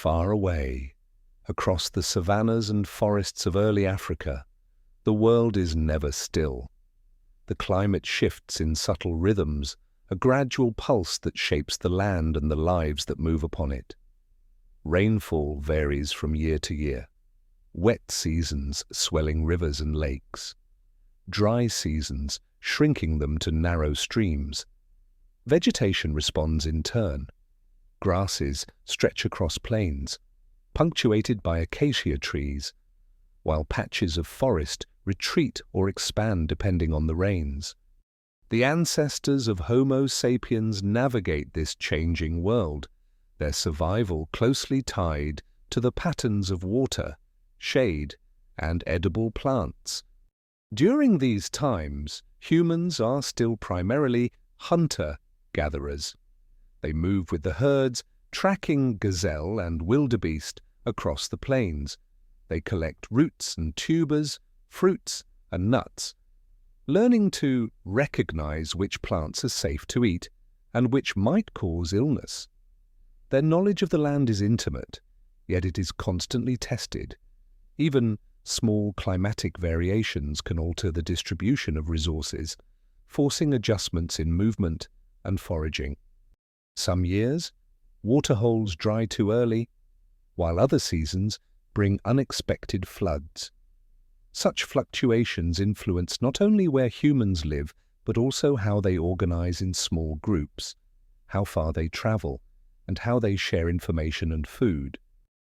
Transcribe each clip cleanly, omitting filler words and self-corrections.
Far away, across the savannas and forests of early Africa, the world is never still. The climate shifts in subtle rhythms, a gradual pulse that shapes the land and the lives that move upon it. Rainfall varies from year to year, wet seasons swelling rivers and lakes, dry seasons shrinking them to narrow streams. Vegetation responds in turn. Grasses stretch across plains, punctuated by acacia trees, while patches of forest retreat or expand depending on the rains. The ancestors of Homo sapiens navigate this changing world, their survival closely tied to the patterns of water, shade, and edible plants. During these times, humans are still primarily hunter-gatherers. They move with the herds, tracking gazelle and wildebeest across the plains. They collect roots and tubers, fruits and nuts, learning to recognize which plants are safe to eat and which might cause illness. Their knowledge of the land is intimate, yet it is constantly tested. Even small climatic variations can alter the distribution of resources, forcing adjustments in movement and foraging. Some years, waterholes dry too early, while other seasons bring unexpected floods. Such fluctuations influence not only where humans live, but also how they organize in small groups, how far they travel, and how they share information and food.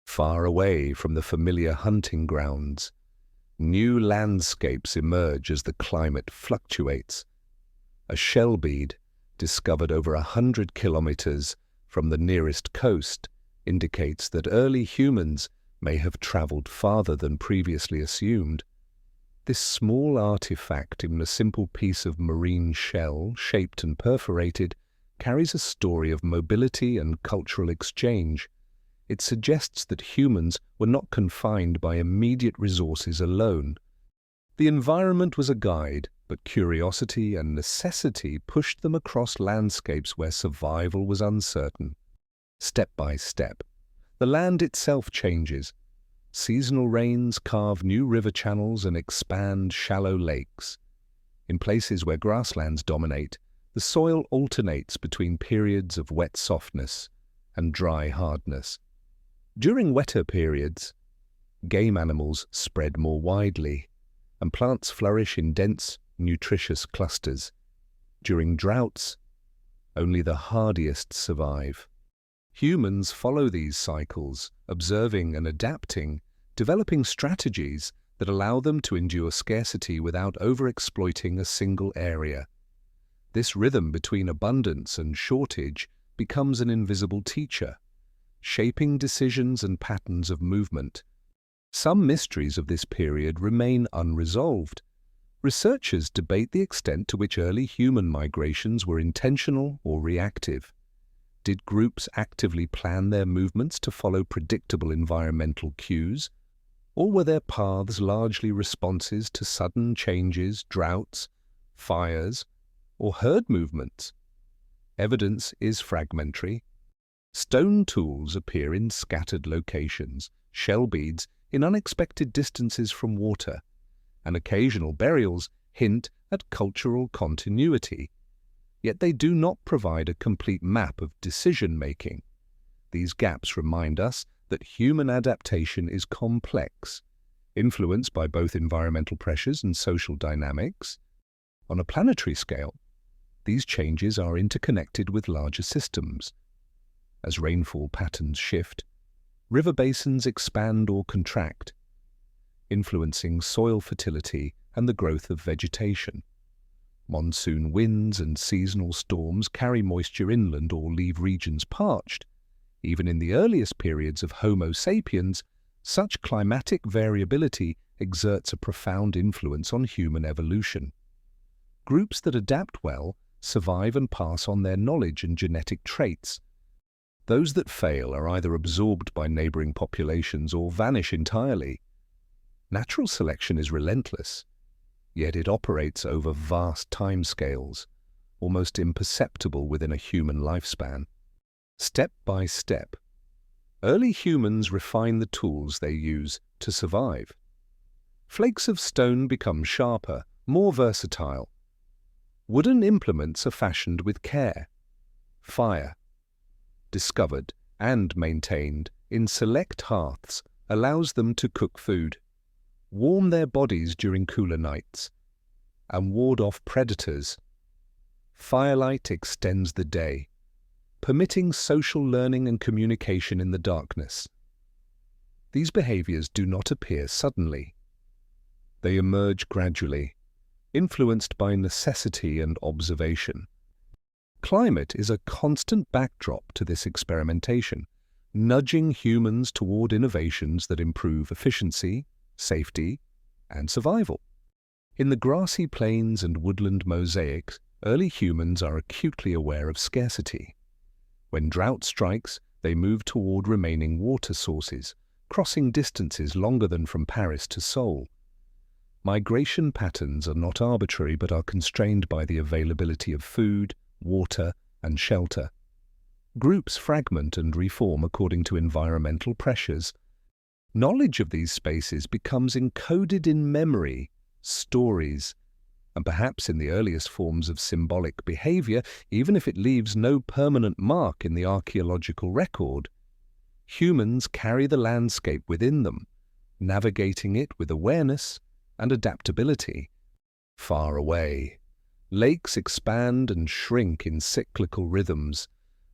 Far away from the familiar hunting grounds, new landscapes emerge as the climate fluctuates. A shell bead, discovered over 100 kilometers from the nearest coast, indicates that early humans may have traveled farther than previously assumed. This small artifact in a simple piece of marine shell, shaped and perforated, carries a story of mobility and cultural exchange. It suggests that humans were not confined by immediate resources alone. The environment was a guide, but curiosity and necessity pushed them across landscapes where survival was uncertain. Step by step, the land itself changes. Seasonal rains carve new river channels and expand shallow lakes. In places where grasslands dominate, the soil alternates between periods of wet softness and dry hardness. During wetter periods, game animals spread more widely, and plants flourish in dense, nutritious clusters. During droughts, only the hardiest survive. Humans follow these cycles, observing and adapting, developing strategies that allow them to endure scarcity without overexploiting a single area. This rhythm between abundance and shortage becomes an invisible teacher, shaping decisions and patterns of movement. Some mysteries of this period remain unresolved. Researchers debate the extent to which early human migrations were intentional or reactive. Did groups actively plan their movements to follow predictable environmental cues, or were their paths largely responses to sudden changes, droughts, fires, or herd movements? Evidence is fragmentary. Stone tools appear in scattered locations, shell beads in unexpected distances from water, and occasional burials hint at cultural continuity. Yet they do not provide a complete map of decision-making. These gaps remind us that human adaptation is complex, influenced by both environmental pressures and social dynamics. On a planetary scale, these changes are interconnected with larger systems. As rainfall patterns shift, river basins expand or contract, influencing soil fertility and the growth of vegetation. Monsoon winds and seasonal storms carry moisture inland or leave regions parched. Even in the earliest periods of Homo sapiens, such climatic variability exerts a profound influence on human evolution. Groups that adapt well survive and pass on their knowledge and genetic traits. Those that fail are either absorbed by neighboring populations or vanish entirely. Natural selection is relentless, yet it operates over vast timescales, almost imperceptible within a human lifespan. Step by step, early humans refine the tools they use to survive. Flakes of stone become sharper, more versatile. Wooden implements are fashioned with care. Fire, discovered and maintained in select hearths, allows them to cook food, warm their bodies during cooler nights, and ward off predators. Firelight extends the day, permitting social learning and communication in the darkness. These behaviors do not appear suddenly. They emerge gradually, influenced by necessity and observation. Climate is a constant backdrop to this experimentation, nudging humans toward innovations that improve efficiency, safety, and survival. In the grassy plains and woodland mosaics, early humans are acutely aware of scarcity. When drought strikes, they move toward remaining water sources, crossing distances longer than from Paris to Seoul. Migration patterns are not arbitrary but are constrained by the availability of food, water, and shelter. Groups fragment and reform according to environmental pressures. Knowledge of these spaces becomes encoded in memory, stories, and perhaps in the earliest forms of symbolic behavior, even if it leaves no permanent mark in the archaeological record. Humans carry the landscape within them, navigating it with awareness and adaptability. Far away, lakes expand and shrink in cyclical rhythms,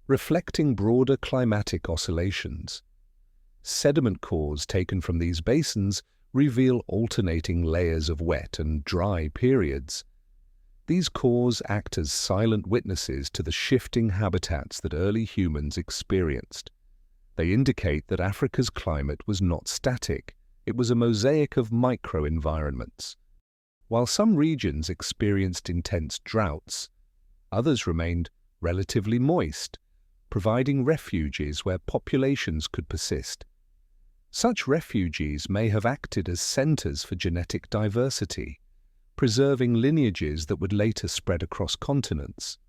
reflecting broader climatic oscillations. Sediment cores taken from these basins reveal alternating layers of wet and dry periods. These cores act as silent witnesses to the shifting habitats that early humans experienced. They indicate that Africa's climate was not static. It was a mosaic of micro-environments. While some regions experienced intense droughts, others remained relatively moist, providing refuges where populations could persist. Such refuges may have acted as centers for genetic diversity, preserving lineages that would later spread across continents.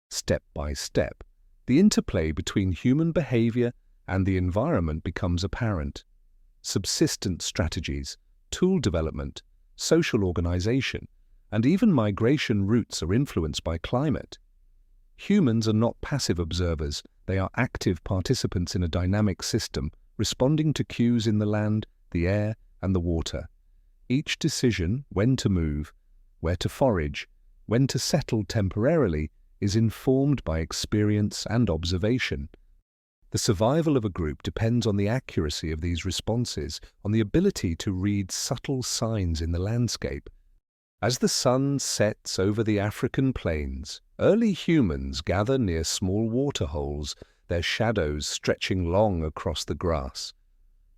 Step by step, the interplay between human behavior and the environment becomes apparent. Subsistence strategies, tool development, social organization, and even migration routes are influenced by climate. Humans are not passive observers, they are active participants in a dynamic system, responding to cues in the land, the air, and the water. Each decision, when to move, where to forage, when to settle temporarily, is informed by experience and observation. The survival of a group depends on the accuracy of these responses, on the ability to read subtle signs in the landscape. As the sun sets over the African plains, early humans gather near small waterholes, their shadows stretching long across the grass.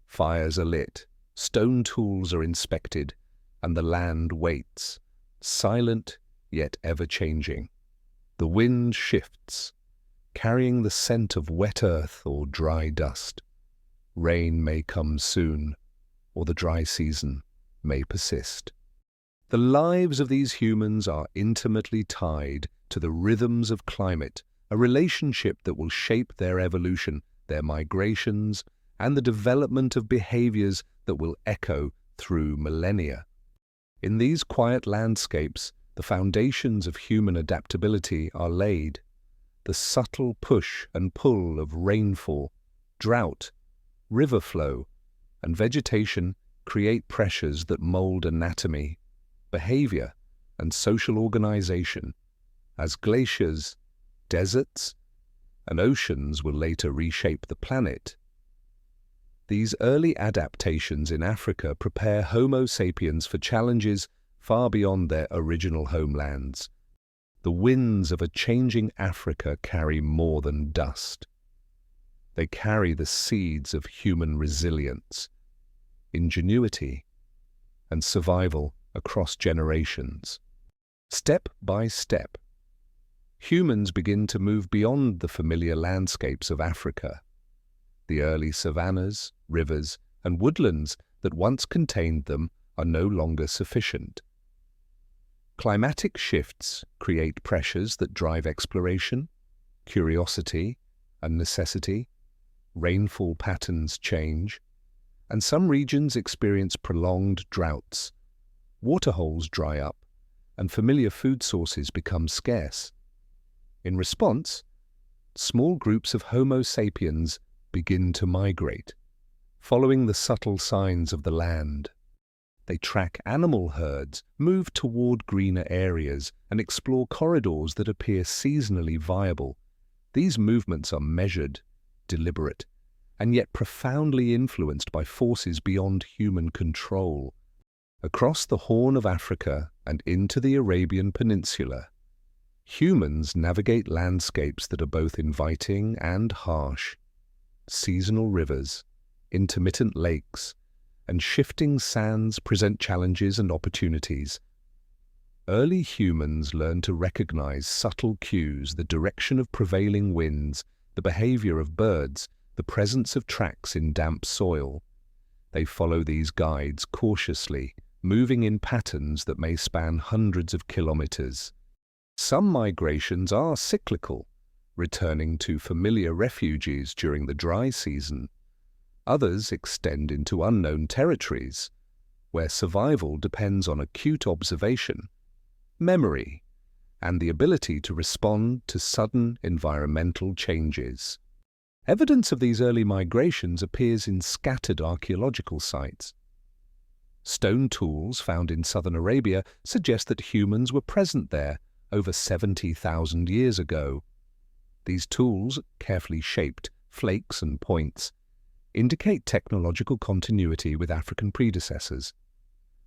Fires are lit, stone tools are inspected, and the land waits, silent yet ever-changing. The wind shifts, carrying the scent of wet earth or dry dust. Rain may come soon, or the dry season may persist. The lives of these humans are intimately tied to the rhythms of climate, a relationship that will shape their evolution, their migrations, and the development of behaviors that will echo through millennia. In these quiet landscapes, the foundations of human adaptability are laid. The subtle push and pull of rainfall, drought, river flow, and vegetation create pressures that mold anatomy, behavior, and social organization. As glaciers, deserts, and oceans will later reshape the planet. These early adaptations in Africa prepare Homo sapiens for challenges far beyond their original homelands. The winds of a changing Africa carry more than dust. They carry the seeds of human resilience, ingenuity, and survival across generations. Step by step, humans begin to move beyond the familiar landscapes of Africa. The early savannas, rivers, and woodlands that once contained them are no longer sufficient. Climatic shifts create pressures that drive exploration, curiosity, and necessity. rainfall patterns change, and some regions experience prolonged droughts. Waterholes dry up, and familiar food sources become scarce. In response, small groups of Homo sapiens begin to migrate, following the subtle signs of the land. They track animal herds, move toward greener areas, and explore corridors that appear seasonally viable. These movements are measured, deliberate, and yet profoundly influenced by forces beyond human control. Across the Horn of Africa and into the Arabian Peninsula, humans navigate landscapes that are both inviting and harsh. Seasonal rivers, intermittent lakes, and shifting sands present challenges and opportunities. Early humans learn to recognize subtle cues, the direction of prevailing winds, the behavior of birds, the presence of tracks in damp soil. They follow these guides cautiously, moving in patterns that may span hundreds of kilometers. Some migrations are cyclical, returning to familiar refuges during the dry season. Others extend into unknown territories, where survival depends on acute observation, memory, and the ability to respond to sudden environmental changes. Evidence of these early migrations appears in scattered archaeological sites. Stone tools found in southern Arabia suggest that humans were present there over 70,000 years ago. These tools, carefully shaped flakes and points, indicate technological continuity with African predecessors.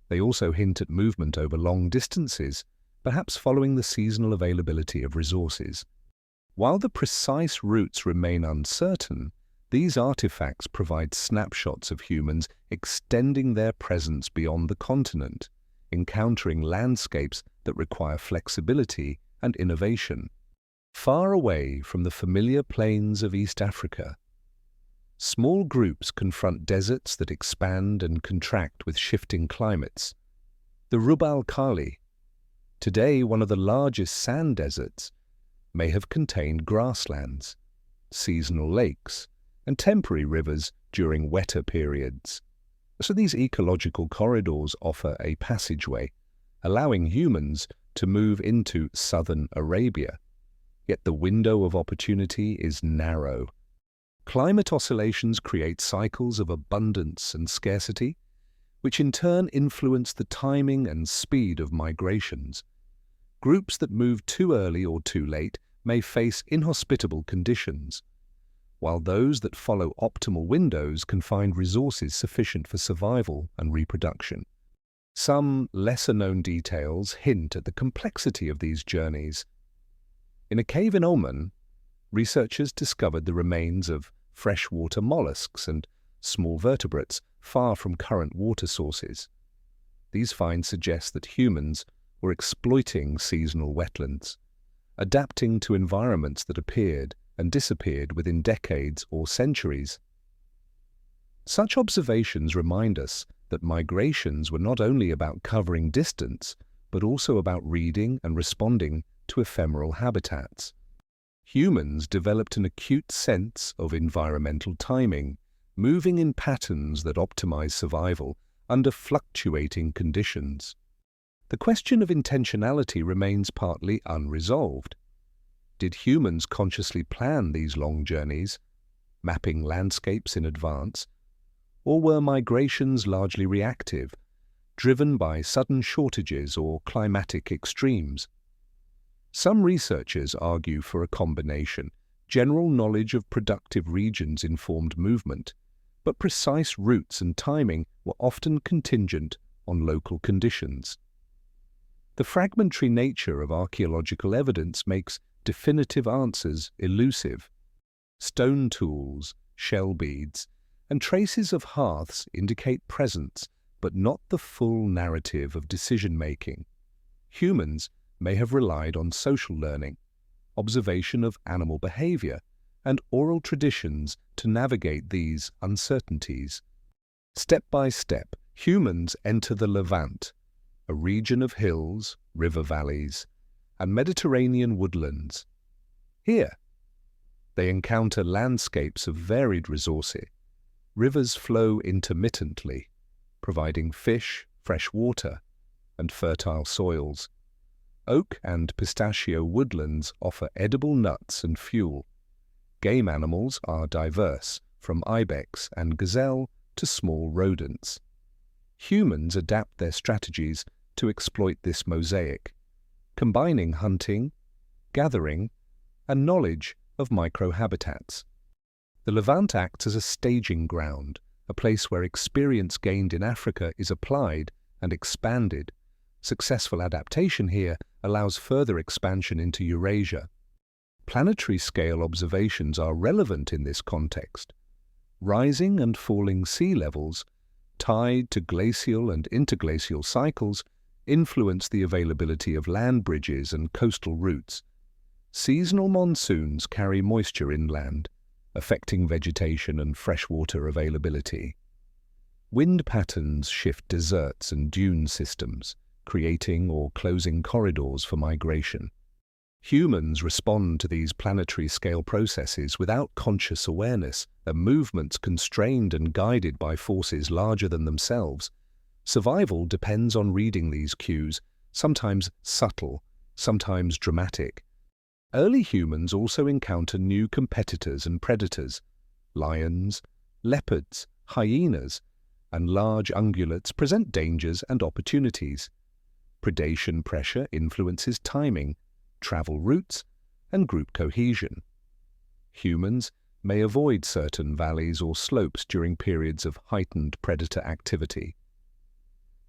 They also hint at movement over long distances, perhaps following the seasonal availability of resources. While the precise routes remain uncertain, these artifacts provide snapshots of humans extending their presence beyond the continent, encountering landscapes that require flexibility and innovation. Far away from the familiar plains of East Africa, small groups confront deserts that expand and contract with shifting climates. The Rub al-Khali, today one of the largest sand deserts, may have contained grasslands, seasonal lakes, and temporary rivers during wetter periods. So these ecological corridors offer a passageway, allowing humans to move into southern Arabia. Yet the window of opportunity is narrow. Climate oscillations create cycles of abundance and scarcity, which in turn influence the timing and speed of migrations. Groups that move too early or too late may face inhospitable conditions, while those that follow optimal windows can find resources sufficient for survival and reproduction. Some lesser-known details hint at the complexity of these journeys. In a cave in Oman, researchers discovered the remains of freshwater mollusks and small vertebrates far from current water sources. These finds suggest that humans were exploiting seasonal wetlands, adapting to environments that appeared and disappeared within decades or centuries. Such observations remind us that migrations were not only about covering distance, but also about reading and responding to ephemeral habitats. Humans developed an acute sense of environmental timing, moving in patterns that optimize survival under fluctuating conditions. The question of intentionality remains partly unresolved. Did humans consciously plan these long journeys, mapping landscapes in advance, or were migrations largely reactive, driven by sudden shortages or climatic extremes? Some researchers argue for a combination. General knowledge of productive regions informed movement, but precise routes and timing were often contingent on local conditions. The fragmentary nature of archaeological evidence makes definitive answers elusive. Stone tools, shell beads, and traces of hearths indicate presence, but not the full narrative of decision-making. Humans may have relied on social learning, observation of animal behavior, and oral traditions to navigate these uncertainties. Step by step, humans enter the Levant, a region of hills, river valleys, and Mediterranean woodlands. Here, They encounter landscapes of varied resources. Rivers flow intermittently, providing fish, fresh water, and fertile soils. Oak and pistachio woodlands offer edible nuts and fuel. Game animals are diverse, from ibex and gazelle to small rodents. Humans adapt their strategies to exploit this mosaic, combining hunting, gathering, and knowledge of microhabitats. The Levant acts as a staging ground, a place where experience gained in Africa is applied and expanded. Successful adaptation here allows further expansion into Eurasia. Planetary-scale observations are relevant in this context. Rising and falling sea levels, tied to glacial and interglacial cycles, influence the availability of land bridges and coastal routes. Seasonal monsoons carry moisture inland, affecting vegetation and freshwater availability. Wind patterns shift deserts and dune systems, creating or closing corridors for migration. Humans respond to these planetary-scale processes without conscious awareness, their movements constrained and guided by forces larger than themselves. Survival depends on reading these cues, sometimes subtle, sometimes dramatic. Early humans also encounter new competitors and predators. Lions, leopards, hyenas, and large ungulates present dangers and opportunities. Predation pressure influences timing, travel routes, and group cohesion. Humans may avoid certain valleys or slopes during periods of heightened predator activity.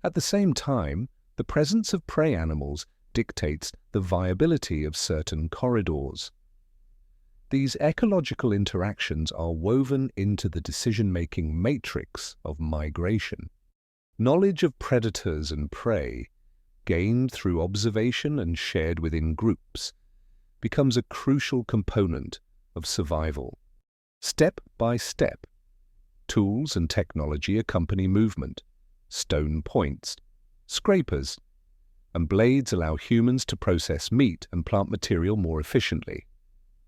At the same time, the presence of prey animals dictates the viability of certain corridors. These ecological interactions are woven into the decision-making matrix of migration. Knowledge of predators and prey, gained through observation and shared within groups, becomes a crucial component of survival. Step by step, tools and technology accompany movement. Stone points, scrapers, and blades allow humans to process meat and plant material more efficiently.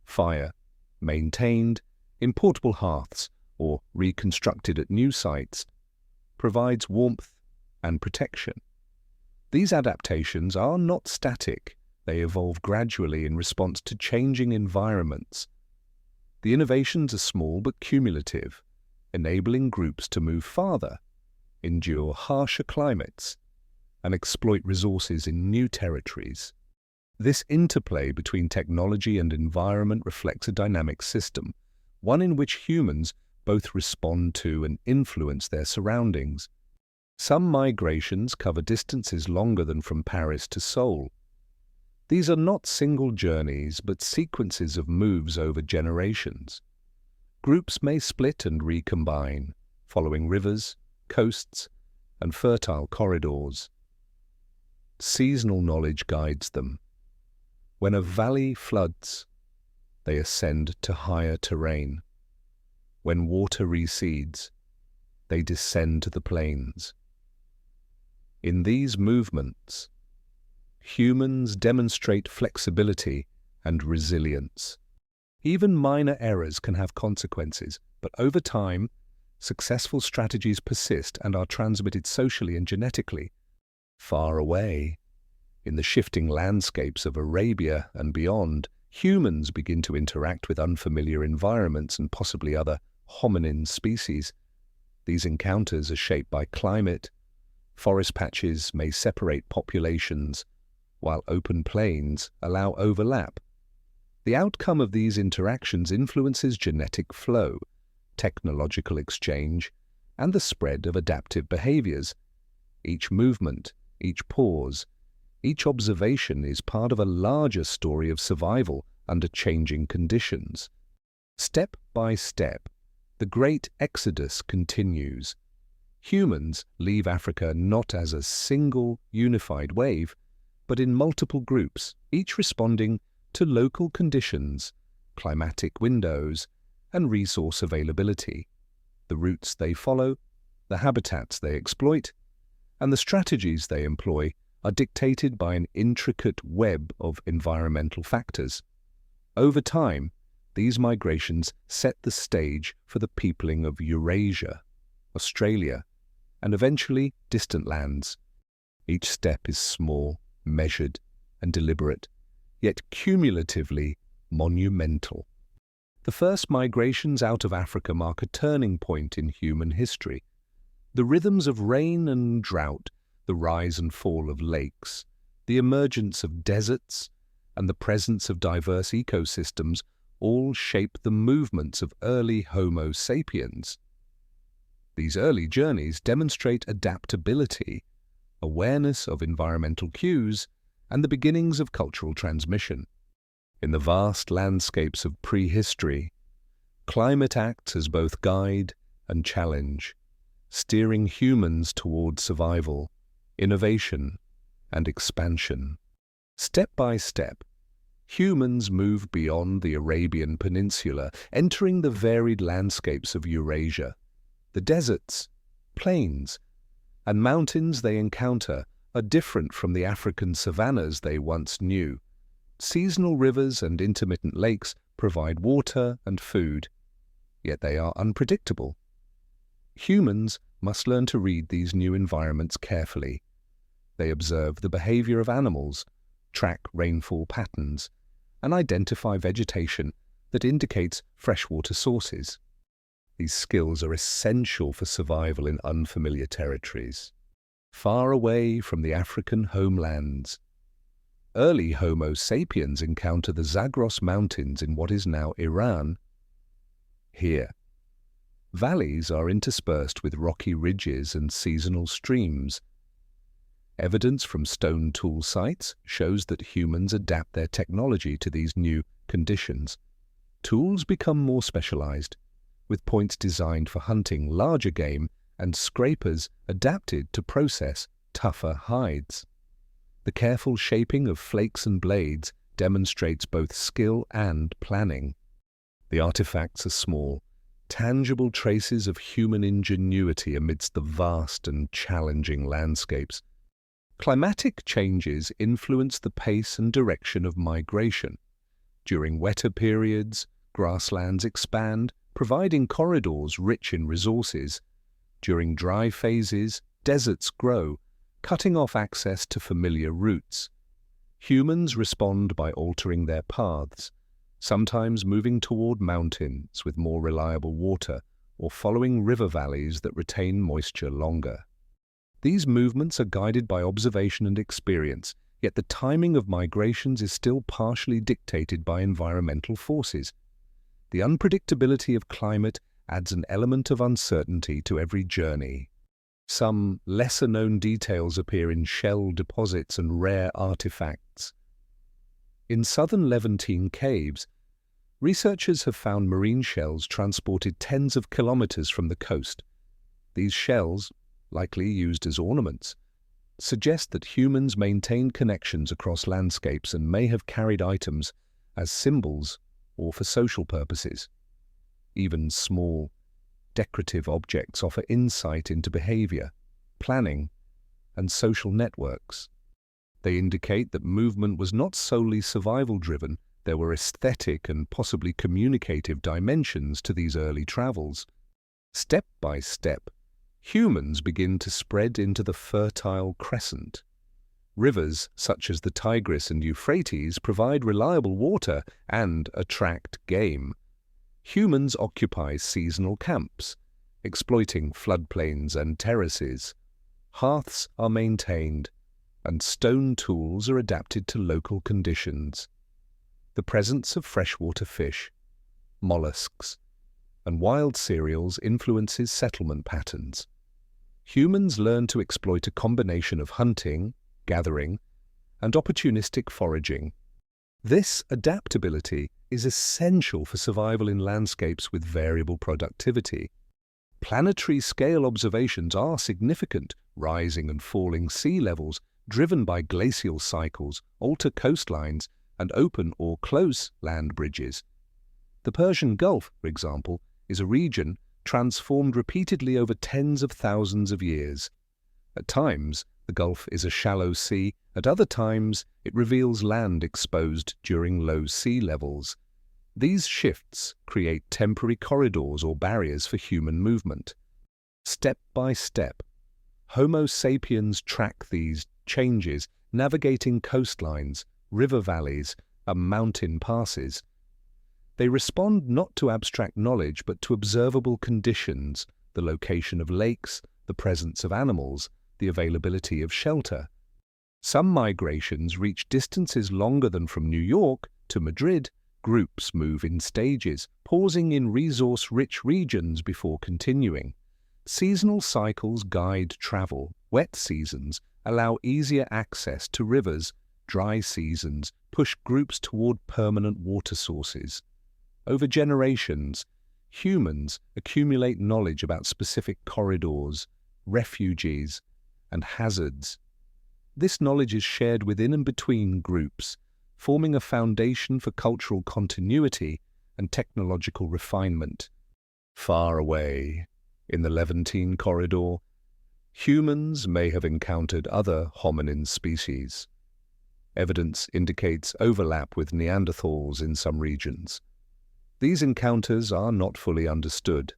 Fire, maintained in portable hearths or reconstructed at new sites, provides warmth and protection. These adaptations are not static. They evolve gradually in response to changing environments. The innovations are small but cumulative, enabling groups to move farther, endure harsher climates, and exploit resources in new territories. This interplay between technology and environment reflects a dynamic system, one in which humans both respond to and influence their surroundings. Some migrations cover distances longer than from Paris to Seoul. These are not single journeys, but sequences of moves over generations. Groups may split and recombine, following rivers, coasts, and fertile corridors. Seasonal knowledge guides them. When a valley floods, they ascend to higher terrain. When water recedes, they descend to the plains. In these movements, humans demonstrate flexibility and resilience. Even minor errors can have consequences, but over time, successful strategies persist and are transmitted socially and genetically. Far away, in the shifting landscapes of Arabia and beyond, humans begin to interact with unfamiliar environments and possibly other hominin species. These encounters are shaped by climate. Forest patches may separate populations, while open plains allow overlap. The outcome of these interactions influences genetic flow, technological exchange, and the spread of adaptive behaviors. Each movement, each pause, each observation is part of a larger story of survival under changing conditions. Step by step, the great exodus continues. Humans leave Africa not as a single, unified wave, but in multiple groups, each responding to local conditions, climatic windows, and resource availability. The routes they follow, the habitats they exploit, and the strategies they employ are dictated by an intricate web of environmental factors. Over time, These migrations set the stage for the peopling of Eurasia, Australia, and eventually distant lands. Each step is small, measured, and deliberate, yet cumulatively monumental. The first migrations out of Africa mark a turning point in human history. The rhythms of rain and drought, the rise and fall of lakes, the emergence of deserts, and the presence of diverse ecosystems all shape the movements of early Homo sapiens. These early journeys demonstrate adaptability, awareness of environmental cues, and the beginnings of cultural transmission. In the vast landscapes of prehistory, climate acts as both guide and challenge, steering humans toward survival, innovation, and expansion. Step by step, humans move beyond the Arabian Peninsula, entering the varied landscapes of Eurasia. The deserts, plains, and mountains they encounter are different from the African savannas they once knew. Seasonal rivers and intermittent lakes provide water and food, yet they are unpredictable. Humans must learn to read these new environments carefully. They observe the behavior of animals, track rainfall patterns, and identify vegetation that indicates freshwater sources. These skills are essential for survival in unfamiliar territories, far away from the African homelands. Early Homo sapiens encounter the Zagros Mountains in what is now Iran. Here, valleys are interspersed with rocky ridges and seasonal streams. Evidence from stone tool sites shows that humans adapt their technology to these new conditions. Tools become more specialized, with points designed for hunting larger game and scrapers adapted to process tougher hides. The careful shaping of flakes and blades demonstrates both skill and planning. The artifacts are small, tangible traces of human ingenuity amidst the vast and challenging landscapes. Climatic changes influence the pace and direction of migration. During wetter periods, grasslands expand, providing corridors rich in resources. During dry phases, deserts grow, cutting off access to familiar routes. Humans respond by altering their paths, sometimes moving toward mountains with more reliable water or following river valleys that retain moisture longer. These movements are guided by observation and experience, yet the timing of migrations is still partially dictated by environmental forces. The unpredictability of climate adds an element of uncertainty to every journey. Some lesser-known details appear in shell deposits and rare artifacts. In southern Levantine caves, researchers have found marine shells transported tens of kilometers from the coast. These shells, likely used as ornaments, suggest that humans maintained connections across landscapes and may have carried items as symbols or for social purposes. Even small, decorative objects offer insight into behavior, planning, and social networks. They indicate that movement was not solely survival-driven. There were aesthetic and possibly communicative dimensions to these early travels. Step by step, humans begin to spread into the Fertile Crescent. Rivers such as the Tigris and Euphrates provide reliable water and attract game. Humans occupy seasonal camps, exploiting floodplains and terraces. Hearths are maintained, and stone tools are adapted to local conditions. The presence of freshwater fish, mollusks, and wild cereals influences settlement patterns. Humans learn to exploit a combination of hunting, gathering, and opportunistic foraging. This adaptability is essential for survival in landscapes with variable productivity. Planetary-scale observations are significant. Rising and falling sea levels, driven by glacial cycles, alter coastlines and open or close land bridges. The Persian Gulf, for example, is a region transformed repeatedly over tens of thousands of years. At times, the Gulf is a shallow sea. At other times, it reveals land exposed during low sea levels. These shifts create temporary corridors or barriers for human movement. Step by step, Homo sapiens track these changes, navigating coastlines, river valleys, and mountain passes. They respond not to abstract knowledge but to observable conditions, the location of lakes, the presence of animals, the availability of shelter. Some migrations reach distances longer than from New York to Madrid. Groups move in stages, pausing in resource-rich regions before continuing. Seasonal cycles guide travel. Wet seasons allow easier access to rivers. Dry seasons push groups toward permanent water sources. Over generations, humans accumulate knowledge about specific corridors, refuges, and hazards. This knowledge is shared within and between groups, forming a foundation for cultural continuity and technological refinement. Far away, in the Levantine corridor, humans may have encountered other hominin species. Evidence indicates overlap with Neanderthals in some regions. These encounters are not fully understood.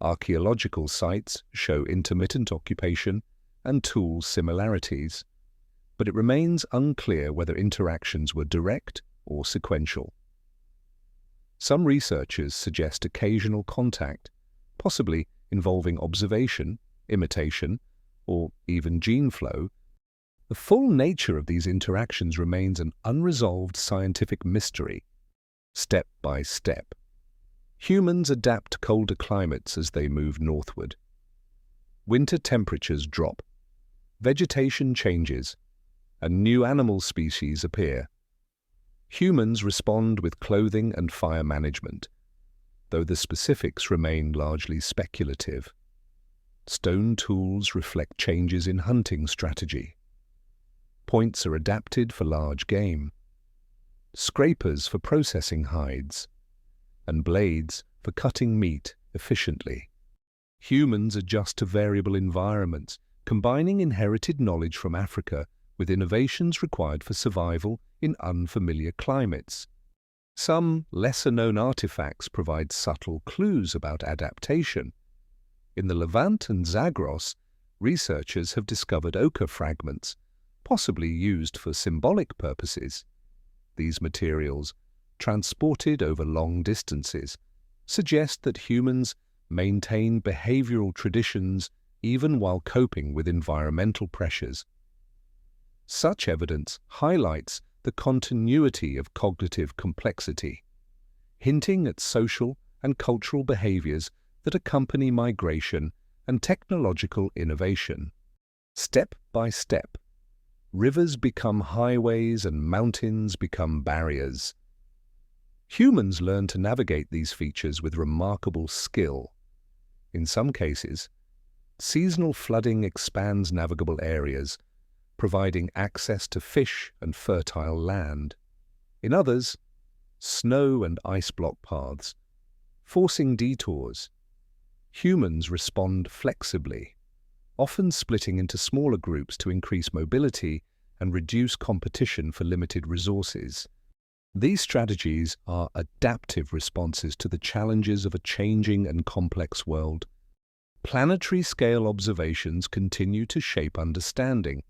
Archaeological sites show intermittent occupation and tool similarities, but it remains unclear whether interactions were direct or sequential. Some researchers suggest occasional contact, possibly involving observation, imitation, or even gene flow. The full nature of these interactions remains an unresolved scientific mystery. Step by step, humans adapt to colder climates as they move northward. Winter temperatures drop, vegetation changes, and new animal species appear. Humans respond with clothing and fire management, though the specifics remain largely speculative. Stone tools reflect changes in hunting strategy. Points are adapted for large game, scrapers for processing hides, and blades for cutting meat efficiently. Humans adjust to variable environments, combining inherited knowledge from Africa with innovations required for survival in unfamiliar climates. Some lesser-known artifacts provide subtle clues about adaptation. In the Levant and Zagros, researchers have discovered ochre fragments, possibly used for symbolic purposes. These materials, transported over long distances, suggest that humans maintain behavioral traditions even while coping with environmental pressures. Such evidence highlights the continuity of cognitive complexity, hinting at social and cultural behaviors that accompany migration and technological innovation. Step by step, rivers become highways and mountains become barriers. Humans learn to navigate these features with remarkable skill. In some cases, seasonal flooding expands navigable areas, providing access to fish and fertile land. In others, snow and ice block paths, forcing detours. Humans respond flexibly, often splitting into smaller groups to increase mobility and reduce competition for limited resources. These strategies are adaptive responses to the challenges of a changing and complex world. Planetary-scale observations continue to shape understanding.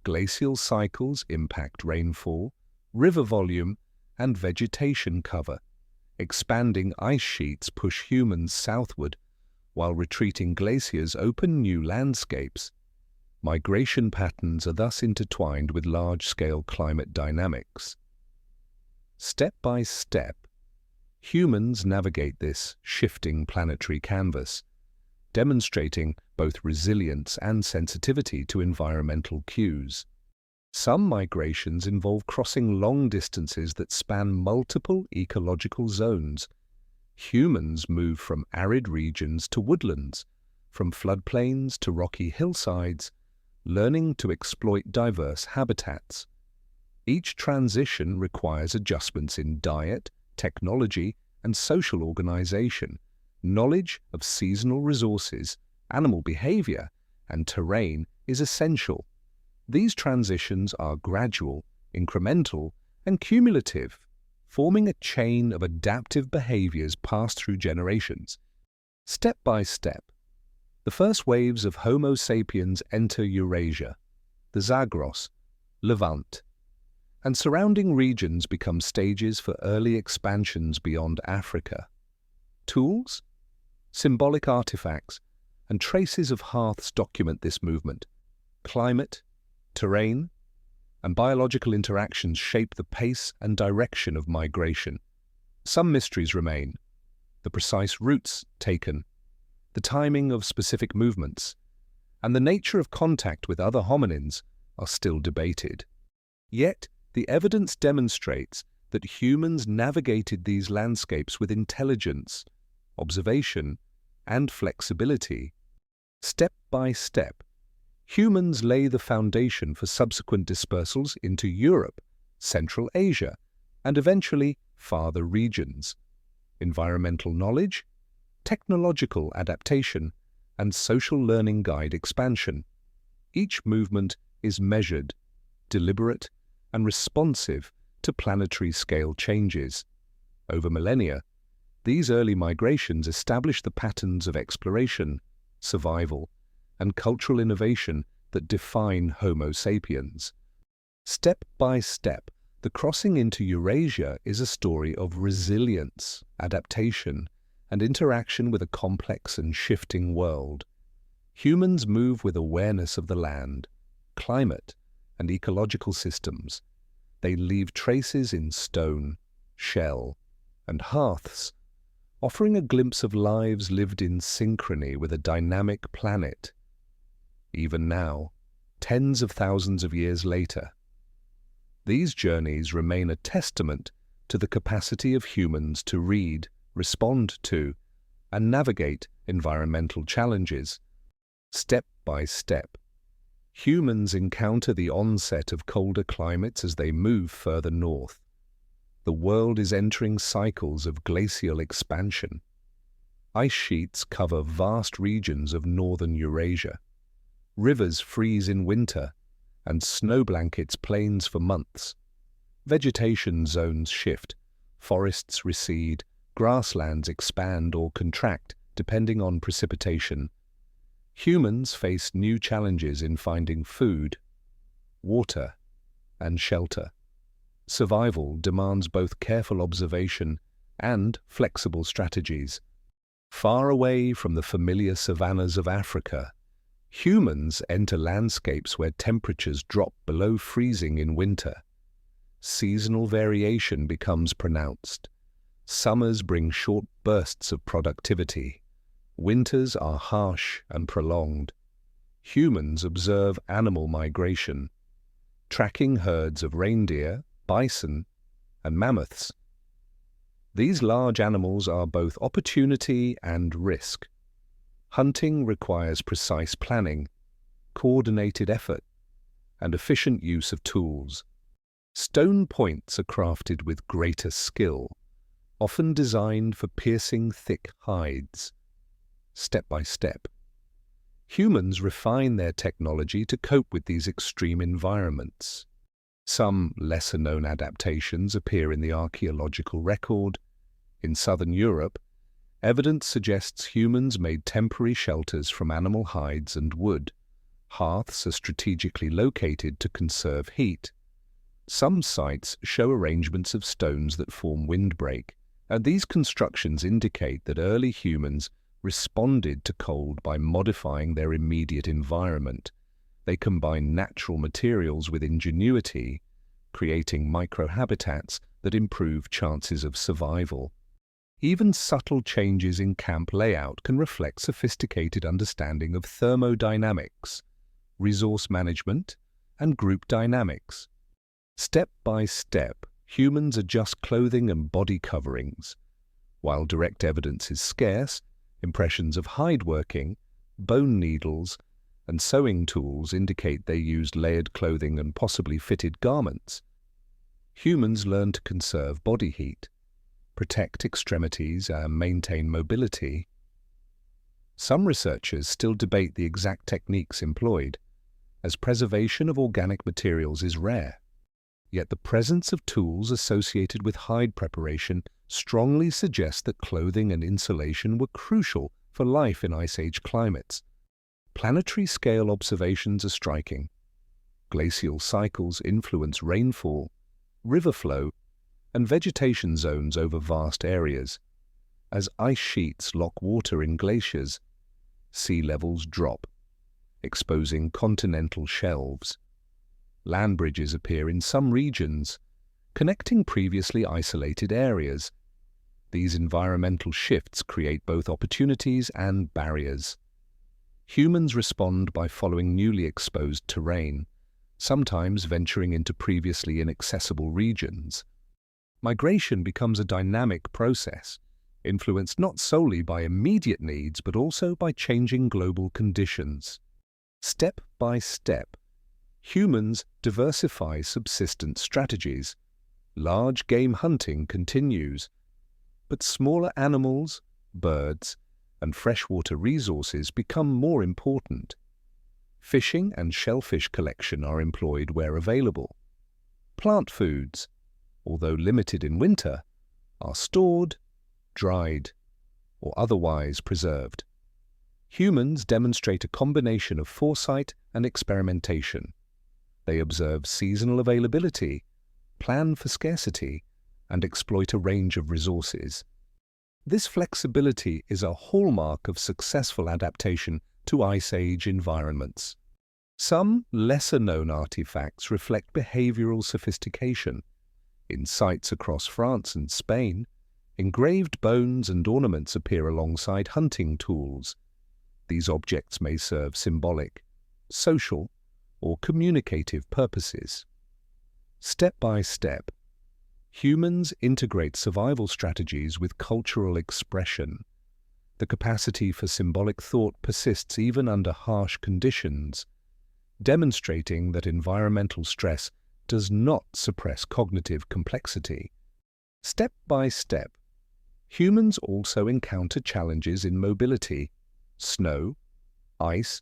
Glacial cycles impact rainfall, river volume, and vegetation cover. Expanding ice sheets push humans southward, while retreating glaciers open new landscapes. Migration patterns are thus intertwined with large-scale climate dynamics. Step by step, humans navigate this shifting planetary canvas, demonstrating both resilience and sensitivity to environmental cues. Some migrations involve crossing long distances that span multiple ecological zones. Humans move from arid regions to woodlands, from floodplains to rocky hillsides, learning to exploit diverse habitats. Each transition requires adjustments in diet, technology, and social organization. Knowledge of seasonal resources, animal behavior, and terrain is essential. These transitions are gradual, incremental, and cumulative, forming a chain of adaptive behaviors passed through generations. Step by step, the first waves of Homo sapiens enter Eurasia, the Zagros, Levant, and surrounding regions become stages for early expansions beyond Africa. Tools, symbolic artifacts, and traces of hearths document this movement. Climate, terrain, and biological interactions shape the pace and direction of migration. Some mysteries remain: the precise routes taken, the timing of specific movements, and the nature of contact with other hominins are still debated. Yet, the evidence demonstrates that humans navigated these landscapes with intelligence, observation, and flexibility. Step by step, humans lay the foundation for subsequent dispersals into Europe, Central Asia, and eventually farther regions. Environmental knowledge, technological adaptation, and social learning guide expansion. Each movement is measured, deliberate, and responsive to planetary-scale changes. Over millennia, these early migrations established the patterns of exploration, survival, and cultural innovation that define Homo sapiens. Step by step, the crossing into Eurasia is a story of resilience, adaptation, and interaction with a complex and shifting world. Humans move with awareness of the land, climate, and ecological systems. They leave traces in stone, shell, and hearths, offering a glimpse of lives lived in synchrony with a dynamic planet. Even now, tens of thousands of years later, these journeys remain a testament to the capacity of humans to read, respond to, and navigate environmental challenges. Step by step, humans encounter the onset of colder climates as they move further north. The world is entering cycles of glacial expansion. Ice sheets cover vast regions of northern Eurasia. Rivers freeze in winter, and snow blankets plains for months. Vegetation zones shift, forests recede, grasslands expand or contract depending on precipitation. Humans face new challenges in finding food, water, and shelter. Survival demands both careful observation and flexible strategies. Far away from the familiar savannas of Africa, humans enter landscapes where temperatures drop below freezing in winter. Seasonal variation becomes pronounced. Summers bring short bursts of productivity. Winters are harsh and prolonged. Humans observe animal migration, tracking herds of reindeer, bison, and mammoths. These large animals are both opportunity and risk. Hunting requires precise planning, coordinated effort, and efficient use of tools. Stone points are crafted with greater skill, often designed for piercing thick hides. Step by step, humans refine their technology to cope with these extreme environments. Some lesser-known adaptations appear in the archaeological record. In southern Europe, evidence suggests humans made temporary shelters from animal hides and wood. Hearths are strategically located to conserve heat. Some sites show arrangements of stones that form windbreak, and these constructions indicate that early humans responded to cold by modifying their immediate environment. They combine natural materials with ingenuity, creating microhabitats that improve chances of survival. Even subtle changes in camp layout can reflect sophisticated understanding of thermodynamics, resource management, and group dynamics. Step by step, humans adjust clothing and body coverings. While direct evidence is scarce, impressions of hide working, bone needles, and sewing tools indicate they used layered clothing and possibly fitted garments. Humans learn to conserve body heat, protect extremities, and maintain mobility. Some researchers still debate the exact techniques employed, as preservation of organic materials is rare. Yet the presence of tools associated with hide preparation strongly suggests that clothing and insulation were crucial for life in Ice Age climates. Planetary-scale observations are striking. Glacial cycles influence rainfall, river flow, and vegetation zones over vast areas. As ice sheets lock water in glaciers, sea levels drop, exposing continental shelves. Land bridges appear in some regions, connecting previously isolated areas. These environmental shifts create both opportunities and barriers. Humans respond by following newly exposed terrain, sometimes venturing into previously inaccessible regions. Migration becomes a dynamic process, influenced not solely by immediate needs but also by changing global conditions. Step by step, humans diversify subsistence strategies. Large game hunting continues, but smaller animals, birds, and freshwater resources become more important. Fishing and shellfish collection are employed where available. Plant foods, although limited in winter, are stored, dried, or otherwise preserved. Humans demonstrate a combination of foresight and experimentation. They observe seasonal availability, plan for scarcity, and exploit a range of resources. This flexibility is a hallmark of successful adaptation to Ice Age environments. Some lesser-known artifacts reflect behavioral sophistication. In sites across France and Spain, engraved bones and ornaments appear alongside hunting tools. These objects may serve symbolic, social, or communicative purposes. Step by step, humans integrate survival strategies with cultural expression. The capacity for symbolic thought persists even under harsh conditions, demonstrating that environmental stress does not suppress cognitive complexity. Step by step, humans also encounter challenges in mobility. Snow, ice,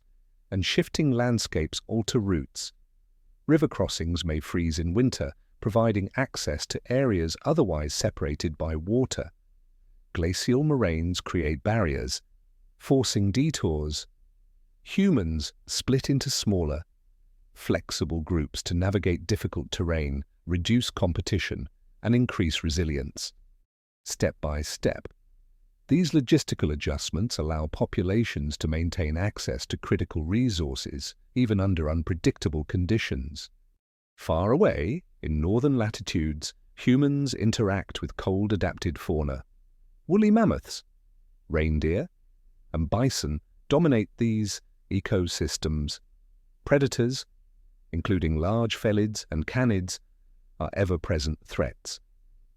and shifting landscapes alter routes. River crossings may freeze in winter, providing access to areas otherwise separated by water. Glacial moraines create barriers, forcing detours. Humans split into smaller, flexible groups to navigate difficult terrain, reduce competition, and increase resilience. Step by step, these logistical adjustments allow populations to maintain access to critical resources, even under unpredictable conditions. Far away, in northern latitudes, humans interact with cold-adapted fauna. Woolly mammoths, reindeer, and bison dominate these ecosystems. Predators, including large felids and canids, are ever-present threats.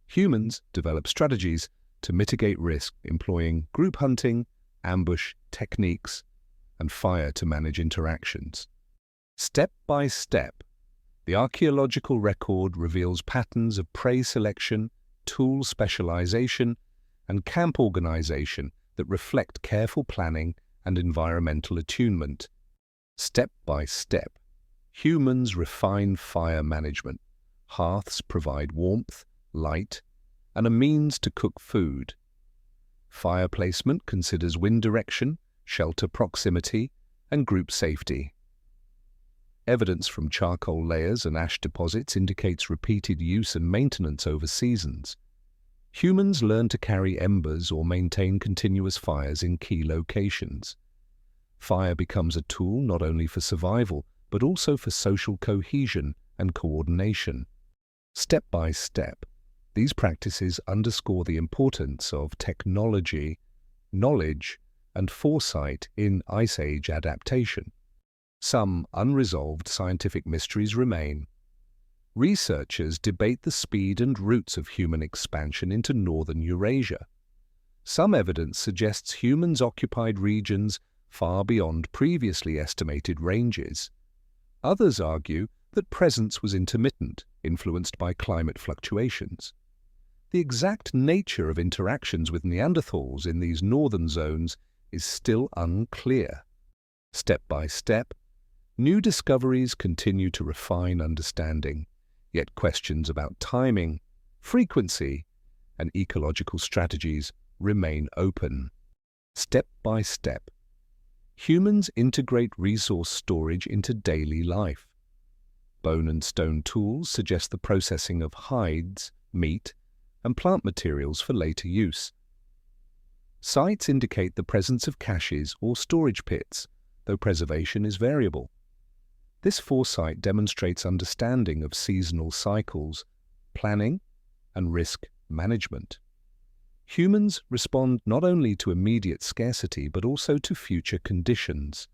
Humans develop strategies to mitigate risk, employing group hunting, ambush techniques, and fire to manage interactions. Step by step, the archaeological record reveals patterns of prey selection, tool specialization, and camp organization that reflect careful planning and environmental attunement. Step by step, humans refine fire management. Hearths provide warmth, light, and a means to cook food. Fire placement considers wind direction, shelter proximity, and group safety. Evidence from charcoal layers and ash deposits indicates repeated use and maintenance over seasons. Humans learn to carry embers or maintain continuous fires in key locations. Fire becomes a tool not only for survival, but also for social cohesion and coordination. Step by step, these practices underscore the importance of technology, knowledge, and foresight in Ice Age adaptation. Some unresolved scientific mysteries remain. Researchers debate the speed and routes of human expansion into northern Eurasia. Some evidence suggests humans occupied regions far beyond previously estimated ranges. Others argue that presence was intermittent, influenced by climate fluctuations. The exact nature of interactions with Neanderthals in these northern zones is still unclear. Step by step, new discoveries continue to refine understanding, Yet questions about timing, frequency, and ecological strategies remain open. Step by step, humans integrate resource storage into daily life. Bone and stone tools suggest the processing of hides, meat, and plant materials for later use. Sites indicate the presence of caches or storage pits, though preservation is variable. This foresight demonstrates understanding of seasonal cycles, planning, and risk management. Humans respond not only to immediate scarcity but also to future conditions.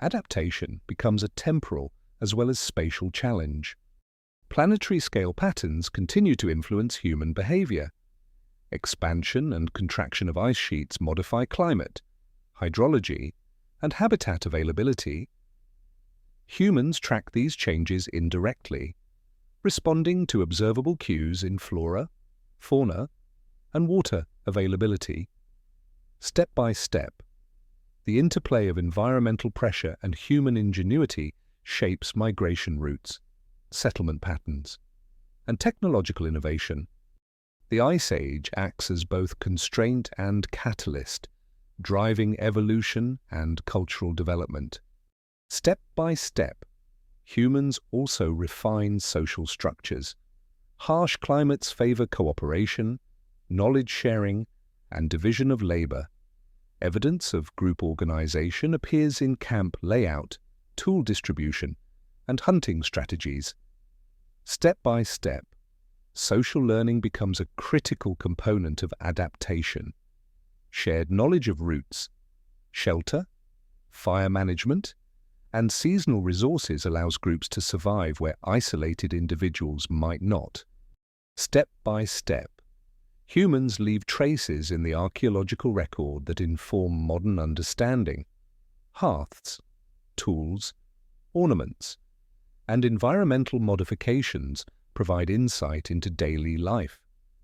Adaptation becomes a temporal as well as spatial challenge. Planetary-scale patterns continue to influence human behavior. Expansion and contraction of ice sheets modify climate, hydrology, and habitat availability. Humans track these changes indirectly, responding to observable cues in flora, fauna, and water availability. Step by step, the interplay of environmental pressure and human ingenuity shapes migration routes, settlement patterns, and technological innovation. The Ice Age acts as both constraint and catalyst, driving evolution and cultural development. Step by step, humans also refine social structures. Harsh climates favor cooperation, knowledge sharing, and division of labor. Evidence of group organization appears in camp layout, tool distribution, and hunting strategies. Step by step, social learning becomes a critical component of adaptation. Shared knowledge of routes, shelter, fire management, and seasonal resources allows groups to survive where isolated individuals might not. Step by step, humans leave traces in the archaeological record that inform modern understanding. Hearths, tools, ornaments, and environmental modifications provide insight into daily life,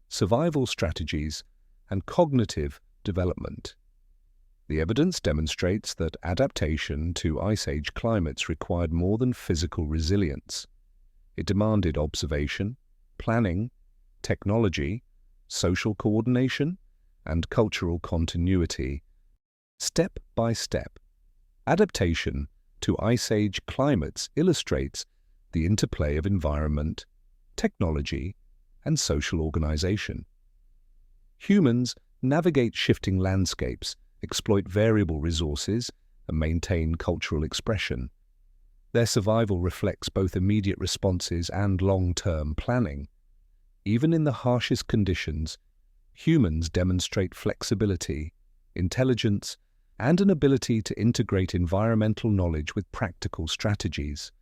survival strategies, and cognitive development. The evidence demonstrates that adaptation to Ice Age climates required more than physical resilience. It demanded observation, planning, technology, social coordination, and cultural continuity. Step by step, adaptation to Ice Age climates illustrates the interplay of environment, technology, and social organization. Humans navigate shifting landscapes, exploit variable resources, and maintain cultural expression. Their survival reflects both immediate responses and long-term planning. Even in the harshest conditions, humans demonstrate flexibility, intelligence, and an ability to integrate environmental knowledge with practical strategies.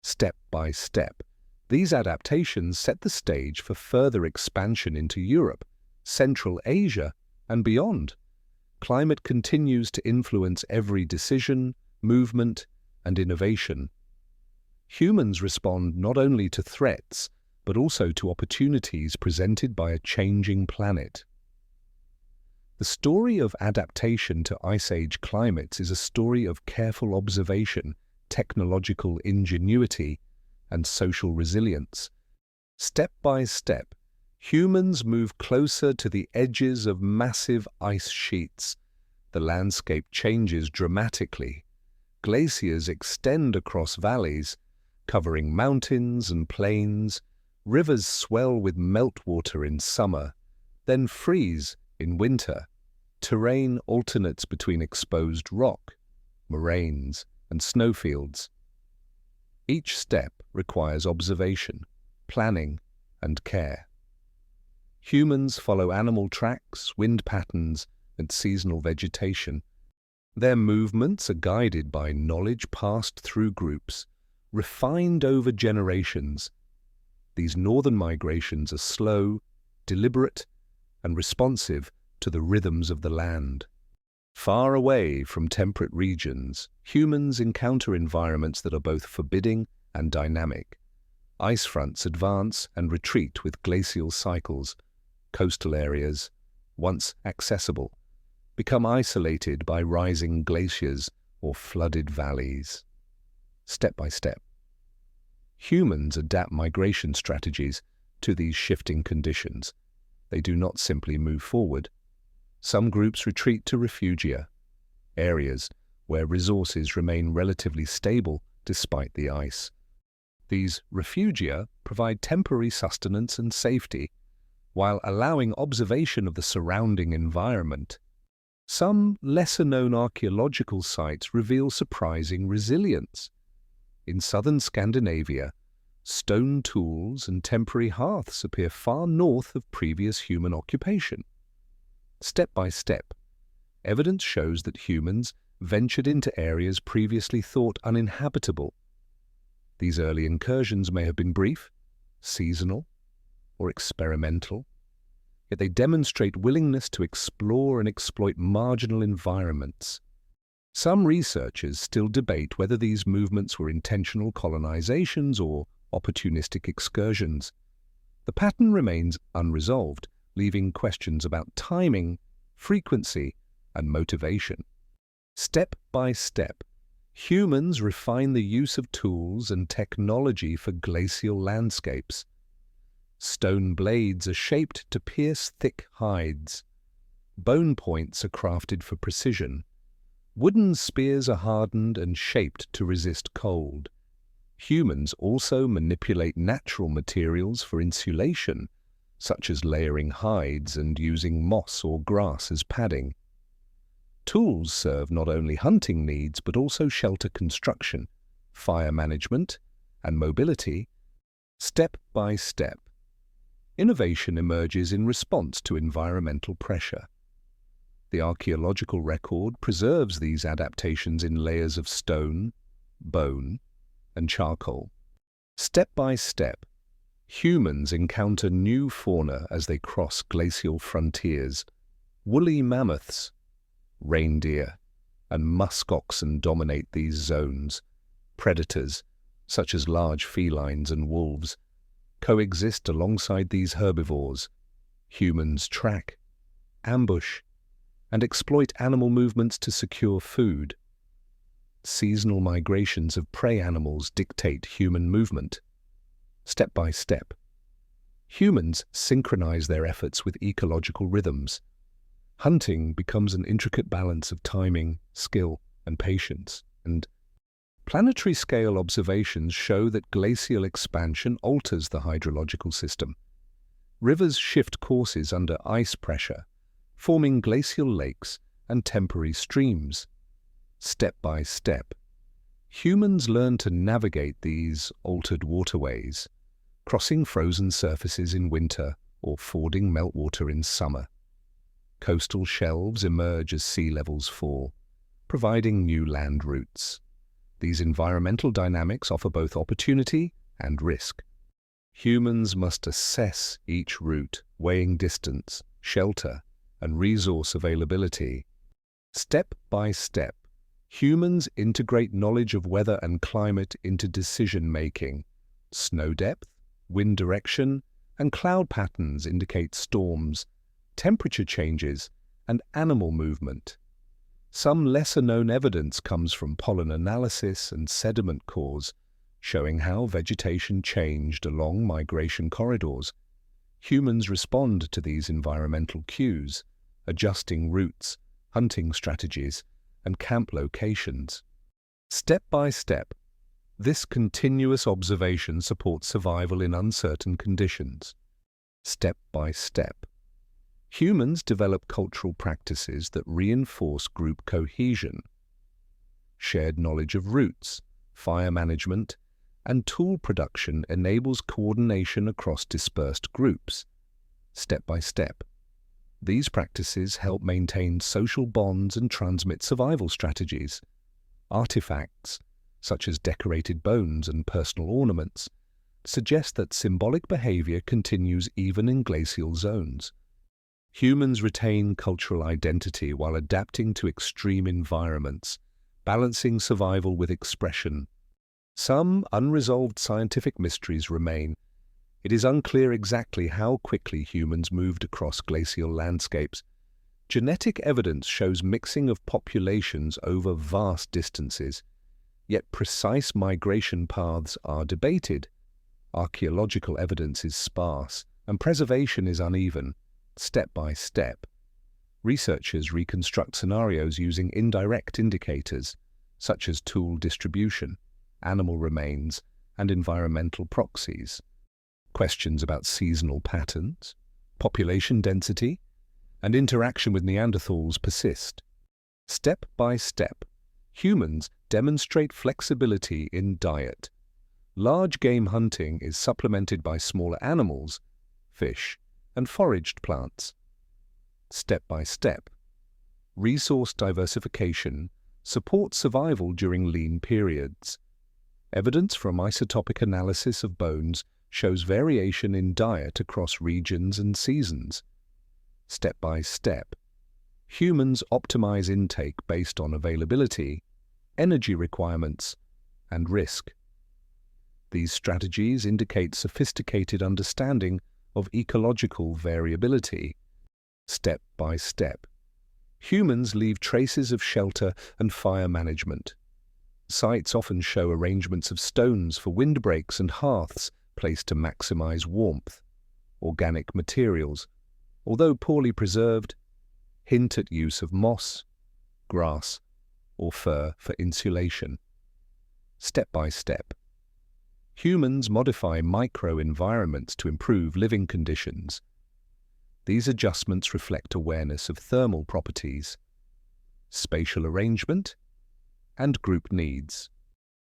Step by step, these adaptations set the stage for further expansion into Europe, Central Asia, and beyond. Climate continues to influence every decision, movement, and innovation. Humans respond not only to threats, but also to opportunities presented by a changing planet. The story of adaptation to Ice Age climates is a story of careful observation, technological ingenuity, and social resilience. Step by step, humans move closer to the edges of massive ice sheets. The landscape changes dramatically. Glaciers extend across valleys, covering mountains and plains. Rivers swell with meltwater in summer, then freeze in winter. Terrain alternates between exposed rock, moraines, and snowfields. Each step requires observation, planning, and care. Humans follow animal tracks, wind patterns, and seasonal vegetation. Their movements are guided by knowledge passed through groups, refined over generations. These northern migrations are slow, deliberate, and responsive to the rhythms of the land. Far away from temperate regions, humans encounter environments that are both forbidding and dynamic. Ice fronts advance and retreat with glacial cycles. Coastal areas, once accessible, become isolated by rising glaciers or flooded valleys. Step by step, Humans adapt migration strategies to these shifting conditions. They do not simply move forward. Some groups retreat to refugia, areas where resources remain relatively stable despite the ice. These refugia provide temporary sustenance and safety, while allowing observation of the surrounding environment. Some lesser-known archaeological sites reveal surprising resilience. In southern Scandinavia, stone tools and temporary hearths appear far north of previous human occupation. Step by step, evidence shows that humans ventured into areas previously thought uninhabitable. These early incursions may have been brief, seasonal, or experimental, yet they demonstrate willingness to explore and exploit marginal environments. Some researchers still debate whether these movements were intentional colonizations or opportunistic excursions. The pattern remains unresolved, leaving questions about timing, frequency, and motivation. Step by step, humans refine the use of tools and technology for glacial landscapes. Stone blades are shaped to pierce thick hides. Bone points are crafted for precision. Wooden spears are hardened and shaped to resist cold. Humans also manipulate natural materials for insulation, such as layering hides and using moss or grass as padding. Tools serve not only hunting needs but also shelter construction, fire management, and mobility. Step by step, innovation emerges in response to environmental pressure. The archaeological record preserves these adaptations in layers of stone, bone, and charcoal. Step by step, humans encounter new fauna as they cross glacial frontiers. Woolly mammoths, reindeer, and musk oxen dominate these zones. Predators, such as large felines and wolves, coexist alongside these herbivores. Humans track, ambush, and exploit animal movements to secure food. Seasonal migrations of prey animals dictate human movement. Step by step, humans synchronize their efforts with ecological rhythms. Hunting becomes an intricate balance of timing, skill, and patience, and planetary-scale observations show that glacial expansion alters the hydrological system. Rivers shift courses under ice pressure, forming glacial lakes and temporary streams. Step by step, humans learn to navigate these altered waterways, crossing frozen surfaces in winter or fording meltwater in summer. Coastal shelves emerge as sea levels fall, providing new land routes. These environmental dynamics offer both opportunity and risk. Humans must assess each route, weighing distance, shelter, and resource availability. Step by step, humans integrate knowledge of weather and climate into decision-making. Snow depth, wind direction, and cloud patterns indicate storms, temperature changes, and animal movement. Some lesser-known evidence comes from pollen analysis and sediment cores, showing how vegetation changed along migration corridors. Humans respond to these environmental cues, adjusting routes, hunting strategies, and camp locations. Step by step, this continuous observation supports survival in uncertain conditions. Step by step, humans develop cultural practices that reinforce group cohesion. Shared knowledge of routes, fire management, and tool production enables coordination across dispersed groups. Step by step, these practices help maintain social bonds and transmit survival strategies. Artifacts, such as decorated bones and personal ornaments, suggest that symbolic behavior continues even in glacial zones. Humans retain cultural identity while adapting to extreme environments, balancing survival with expression. Some unresolved scientific mysteries remain. It is unclear exactly how quickly humans moved across glacial landscapes. Genetic evidence shows mixing of populations over vast distances. Yet precise migration paths are debated. Archaeological evidence is sparse, and preservation is uneven, step by step. Researchers reconstruct scenarios using indirect indicators, such as tool distribution, animal remains, and environmental proxies. Questions about seasonal patterns, population density, and interaction with Neanderthals persist. Step by step, humans demonstrate flexibility in diet. Large game hunting is supplemented by smaller animals, fish, and foraged plants. Step by step, resource diversification supports survival during lean periods. Evidence from isotopic analysis of bones shows variation in diet across regions and seasons. Step by step, humans optimize intake based on availability, energy requirements, and risk. These strategies indicate sophisticated understanding of ecological variability. Step by step, humans leave traces of shelter and fire management. Sites often show arrangements of stones for windbreaks and hearths placed to maximize warmth. Organic materials, although poorly preserved, hint at use of moss, grass, or fur for insulation. Step by step, humans modify microenvironments to improve living conditions. These adjustments reflect awareness of thermal properties, spatial arrangement, and group needs.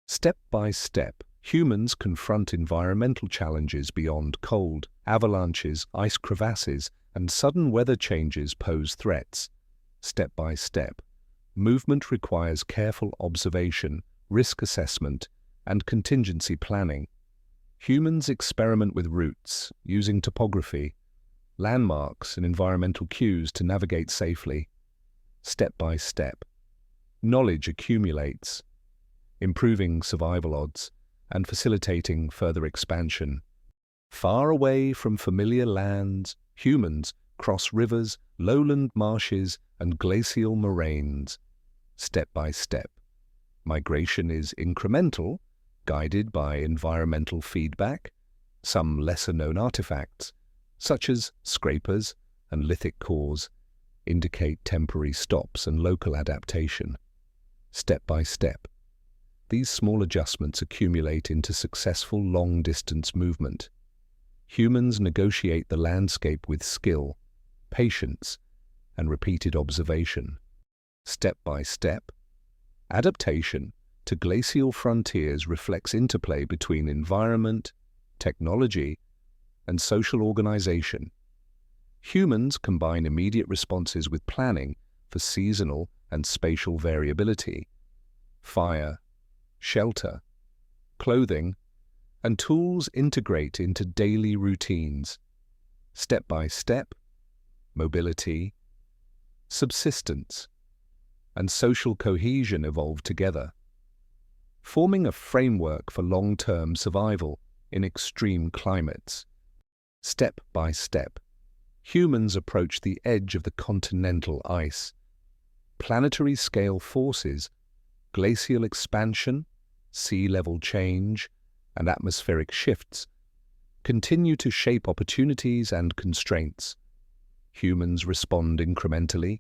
Step by step, humans confront environmental challenges beyond cold. Avalanches, ice crevasses, and sudden weather changes pose threats. Step by step, movement requires careful observation, risk assessment, and contingency planning. Humans experiment with routes, using topography, landmarks, and environmental cues to navigate safely. Step by step, knowledge accumulates, improving survival odds and facilitating further expansion. Far away from familiar lands, humans cross rivers, lowland marshes, and glacial moraines. Step by step, migration is incremental, guided by environmental feedback. Some lesser-known artifacts, such as scrapers and lithic cores, indicate temporary stops and local adaptation. Step by step, these small adjustments accumulate into successful long-distance movement. Humans negotiate the landscape with skill, patience, and repeated observation. Step by step, adaptation to glacial frontiers reflects interplay between environment, technology, and social organization. Humans combine immediate responses with planning for seasonal and spatial variability. Fire, shelter, clothing, and tools integrate into daily routines. Step by step, mobility, subsistence, and social cohesion evolve together, forming a framework for long-term survival in extreme climates. Step by step, humans approach the edge of the continental ice. Planetary-scale forces, glacial expansion, sea level change, and atmospheric shifts continue to shape opportunities and constraints. Humans respond incrementally,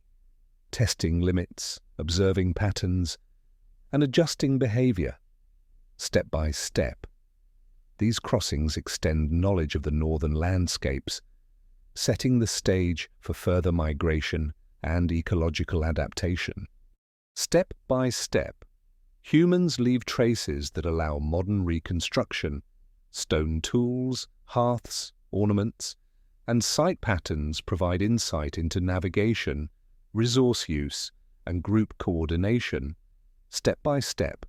testing limits, observing patterns, and adjusting behavior. Step by step, these crossings extend knowledge of the northern landscapes, setting the stage for further migration and ecological adaptation. Step by step, humans leave traces that allow modern reconstruction. Stone tools, hearths, ornaments, and site patterns provide insight into navigation, resource use, and group coordination. Step by step,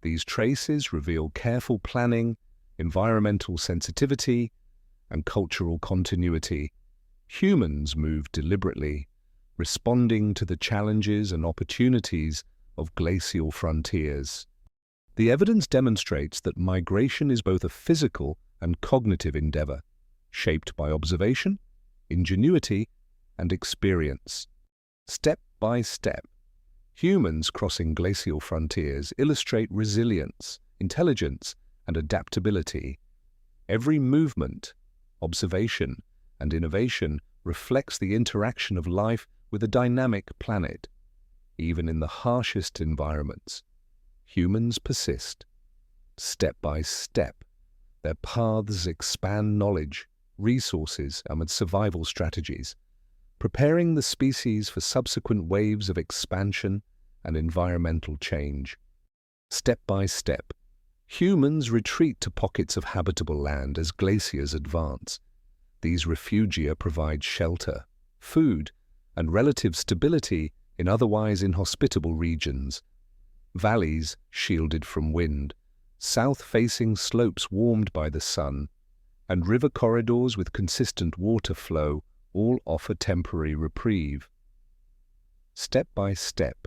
these traces reveal careful planning, environmental sensitivity, and cultural continuity. Humans move deliberately, responding to the challenges and opportunities of glacial frontiers. The evidence demonstrates that migration is both a physical and cognitive endeavor, shaped by observation, ingenuity, and experience. Step by step, Humans crossing glacial frontiers illustrate resilience, intelligence, and adaptability. Every movement, observation, and innovation reflects the interaction of life with a dynamic planet. Even in the harshest environments, humans persist. Step by step, their paths expand knowledge, resources, and survival strategies, preparing the species for subsequent waves of expansion and environmental change. Step by step, humans retreat to pockets of habitable land as glaciers advance. These refugia provide shelter, food, and relative stability in otherwise inhospitable regions. Valleys shielded from wind, south-facing slopes warmed by the sun, and river corridors with consistent water flow all offer temporary reprieve. Step by step,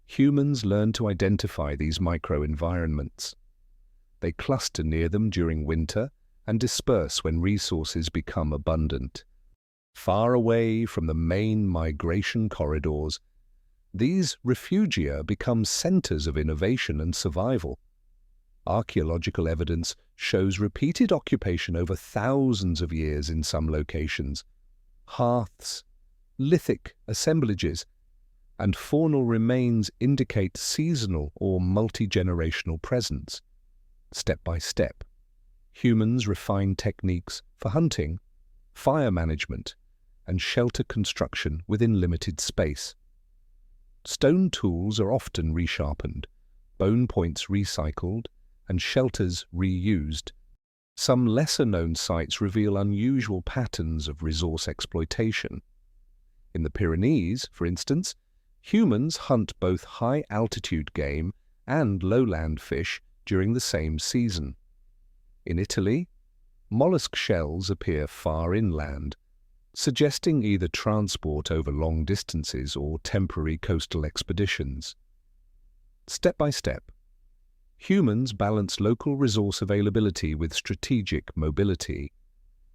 humans learn to identify these microenvironments. They cluster near them during winter and disperse when resources become abundant. Far away from the main migration corridors, these refugia become centers of innovation and survival. Archaeological evidence shows repeated occupation over thousands of years in some locations. Hearths, lithic assemblages, and faunal remains indicate seasonal or multi-generational presence. Step by step, humans refine techniques for hunting, fire management, and shelter construction within limited space. Stone tools are often resharpened, bone points recycled, and shelters reused. Some lesser-known sites reveal unusual patterns of resource exploitation. In the Pyrenees, for instance, humans hunt both high-altitude game and lowland fish during the same season. In Italy, mollusk shells appear far inland, suggesting either transport over long distances or temporary coastal expeditions. Step by step, humans balance local resource availability with strategic mobility.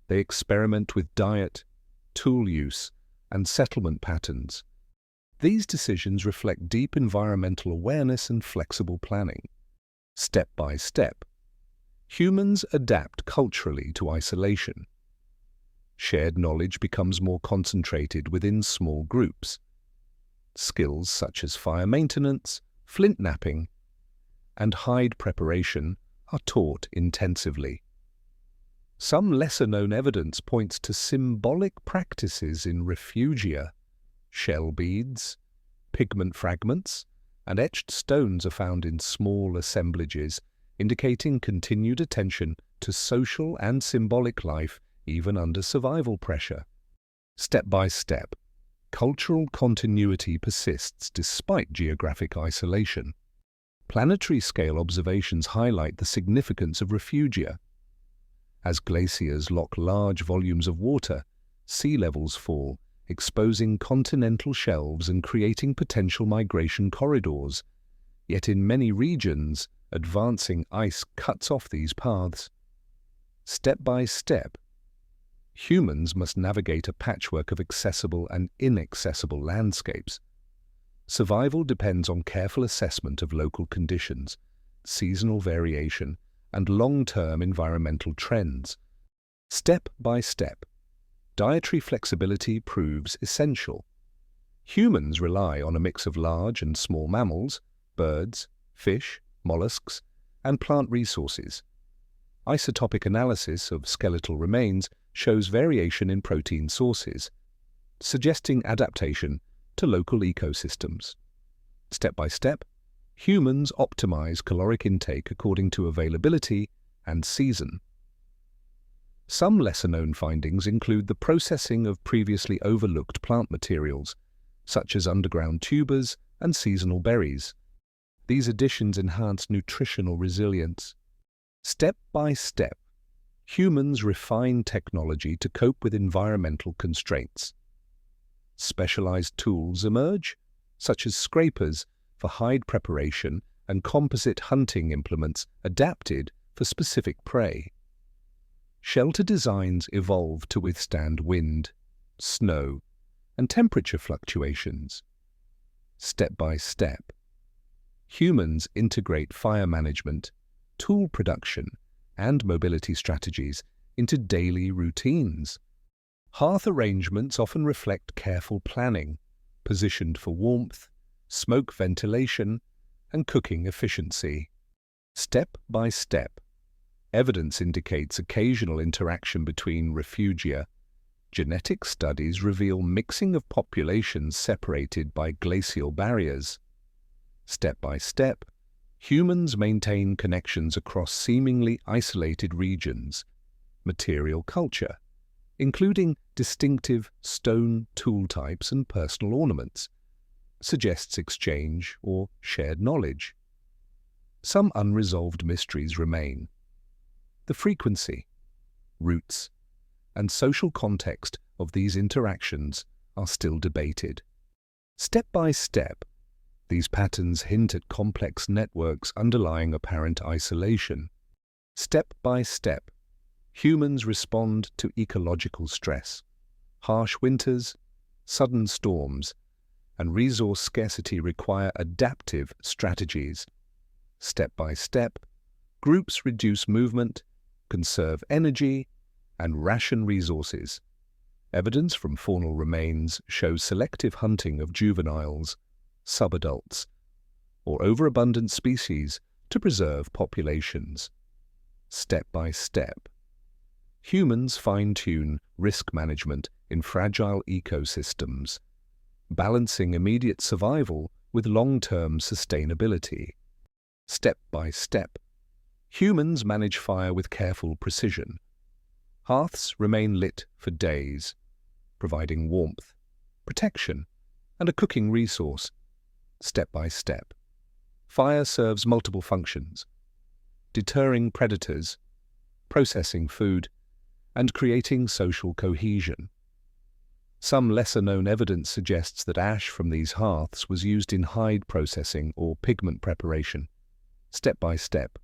They experiment with diet, tool use, and settlement patterns. These decisions reflect deep environmental awareness and flexible planning. Step by step, humans adapt culturally to isolation. Shared knowledge becomes more concentrated within small groups. Skills such as fire maintenance, flint knapping, and hide preparation are taught intensively. Some lesser-known evidence points to symbolic practices in refugia. Shell beads, pigment fragments, and etched stones are found in small assemblages, indicating continued attention to social and symbolic life even under survival pressure. Step by step, cultural continuity persists despite geographic isolation. Planetary-scale observations highlight the significance of refugia. As glaciers lock large volumes of water, sea levels fall, exposing continental shelves and creating potential migration corridors. Yet in many regions, advancing ice cuts off these paths. Step by step, humans must navigate a patchwork of accessible and inaccessible landscapes. Survival depends on careful assessment of local conditions, seasonal variation, and long-term environmental trends. Step by step, dietary flexibility proves essential. Humans rely on a mix of large and small mammals, birds, fish, mollusks, and plant resources. Isotopic analysis of skeletal remains shows variation in protein sources, suggesting adaptation to local ecosystems. Step by step, humans optimize caloric intake according to availability and season. Some lesser-known findings include the processing of previously overlooked plant materials, such as underground tubers and seasonal berries. These additions enhance nutritional resilience. Step by step, humans refine technology to cope with environmental constraints. Specialized tools emerge, such as scrapers for hide preparation and composite hunting implements adapted for specific prey. Shelter designs evolve to withstand wind, snow, and temperature fluctuations. Step by step, humans integrate fire management, tool production, and mobility strategies into daily routines. Hearth arrangements often reflect careful planning, positioned for warmth, smoke ventilation, and cooking efficiency. Step by step, evidence indicates occasional interaction between refugia. Genetic studies reveal mixing of populations separated by glacial barriers. Step by step, humans maintain connections across seemingly isolated regions. Material culture, including distinctive stone tool types and personal ornaments, suggests exchange or shared knowledge. Some unresolved mysteries remain. The frequency, roots, and social context of these interactions are still debated. Step by step, these patterns hint at complex networks underlying apparent isolation. Step by step, humans respond to ecological stress. Harsh winters, sudden storms, and resource scarcity require adaptive strategies. Step by step, groups reduce movement, conserve energy, and ration resources. Evidence from faunal remains shows selective hunting of juveniles, subadults, or overabundant species to preserve populations. Step by step, humans fine-tune risk management in fragile ecosystems, balancing immediate survival with long-term sustainability. Step by step, humans manage fire with careful precision. Hearths remain lit for days, providing warmth, protection, and a cooking resource. Step by step, fire serves multiple functions: deterring predators, processing food, and creating social cohesion. Some lesser-known evidence suggests that ash from these hearths was used in hide processing or pigment preparation. Step by step,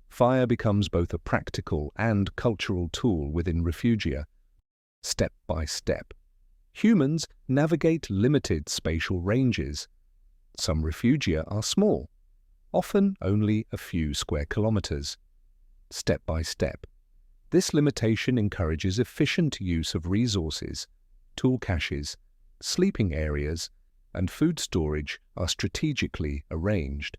fire becomes both a practical and cultural tool within refugia. Step by step, humans navigate limited spatial ranges. Some refugia are small, often only a few square kilometers. Step by step, this limitation encourages efficient use of resources. Tool caches, sleeping areas, and food storage are strategically arranged.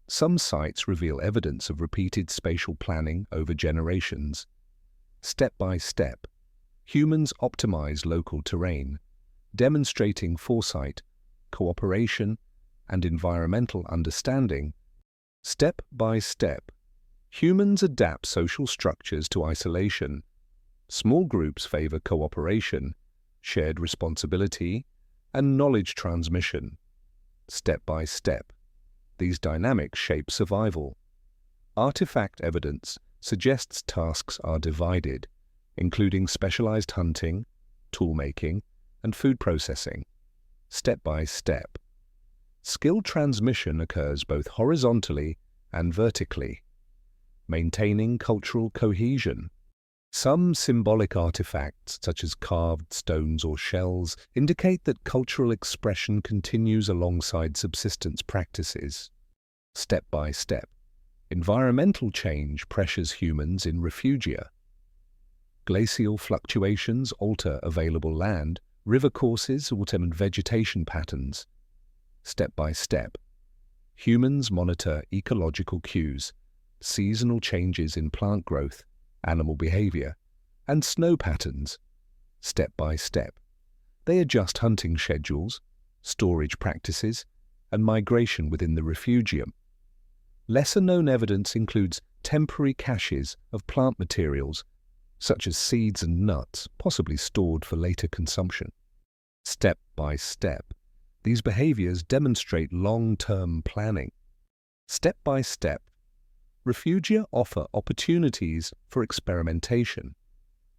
Some sites reveal evidence of repeated spatial planning over generations. Step by step, humans optimize local terrain, demonstrating foresight, cooperation, and environmental understanding. Step by step, humans adapt social structures to isolation. Small groups favor cooperation, shared responsibility, and knowledge transmission. Step by step, these dynamics shape survival. Artifact evidence suggests tasks are divided, including specialized hunting, tool-making, and food processing. Step by step, skill transmission occurs both horizontally and vertically, maintaining cultural cohesion. Some symbolic artifacts, such as carved stones or shells, indicate that cultural expression continues alongside subsistence practices. Step by step, environmental change pressures humans in refugia. Glacial fluctuations alter available land, river courses alter vegetation patterns. Step by step, humans monitor ecological cues, seasonal changes in plant growth, animal behavior, and snow patterns. Step by step, they adjust hunting schedules, storage practices, and migration within the refugium. Lesser-known evidence includes temporary caches of plant materials, such as seeds and nuts, possibly stored for later consumption. Step by step, these behaviors demonstrate long-term planning. Step by step, refugia offer opportunities for experimentation.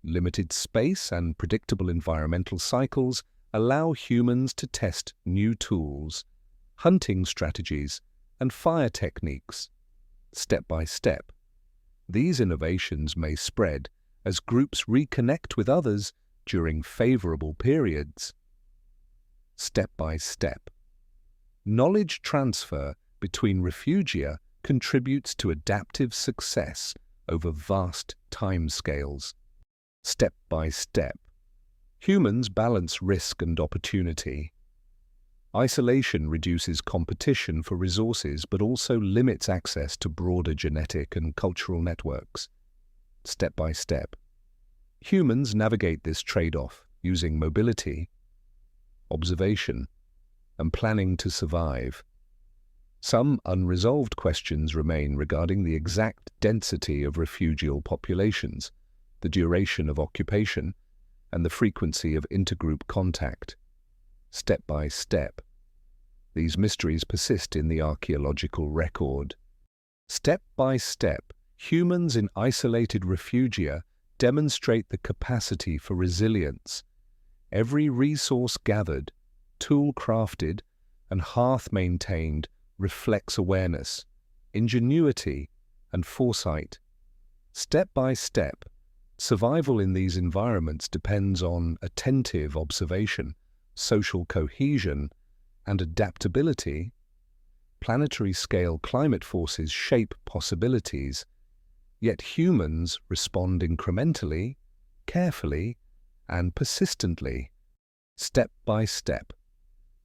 Limited space and predictable environmental cycles allow humans to test new tools, hunting strategies, and fire techniques. Step by step, these innovations may spread as groups reconnect with others during favorable periods. Step by step, Knowledge transfer between refugia contributes to adaptive success over vast timescales. Step by step, humans balance risk and opportunity. Isolation reduces competition for resources but also limits access to broader genetic and cultural networks. Step by step, humans navigate this trade-off using mobility, observation, and planning to survive. Some unresolved questions remain regarding the exact density of refugial populations, the duration of occupation, and the frequency of intergroup contact. Step by step, these mysteries persist in the archaeological record. Step by step, humans in isolated refugia demonstrate the capacity for resilience. Every resource gathered, tool crafted, and hearth maintained reflects awareness, ingenuity, and foresight. Step by step, survival in these environments depends on attentive observation, social cohesion, and adaptability. Planetary-scale climate forces shape possibilities, yet humans respond incrementally, carefully, and persistently. Step by step,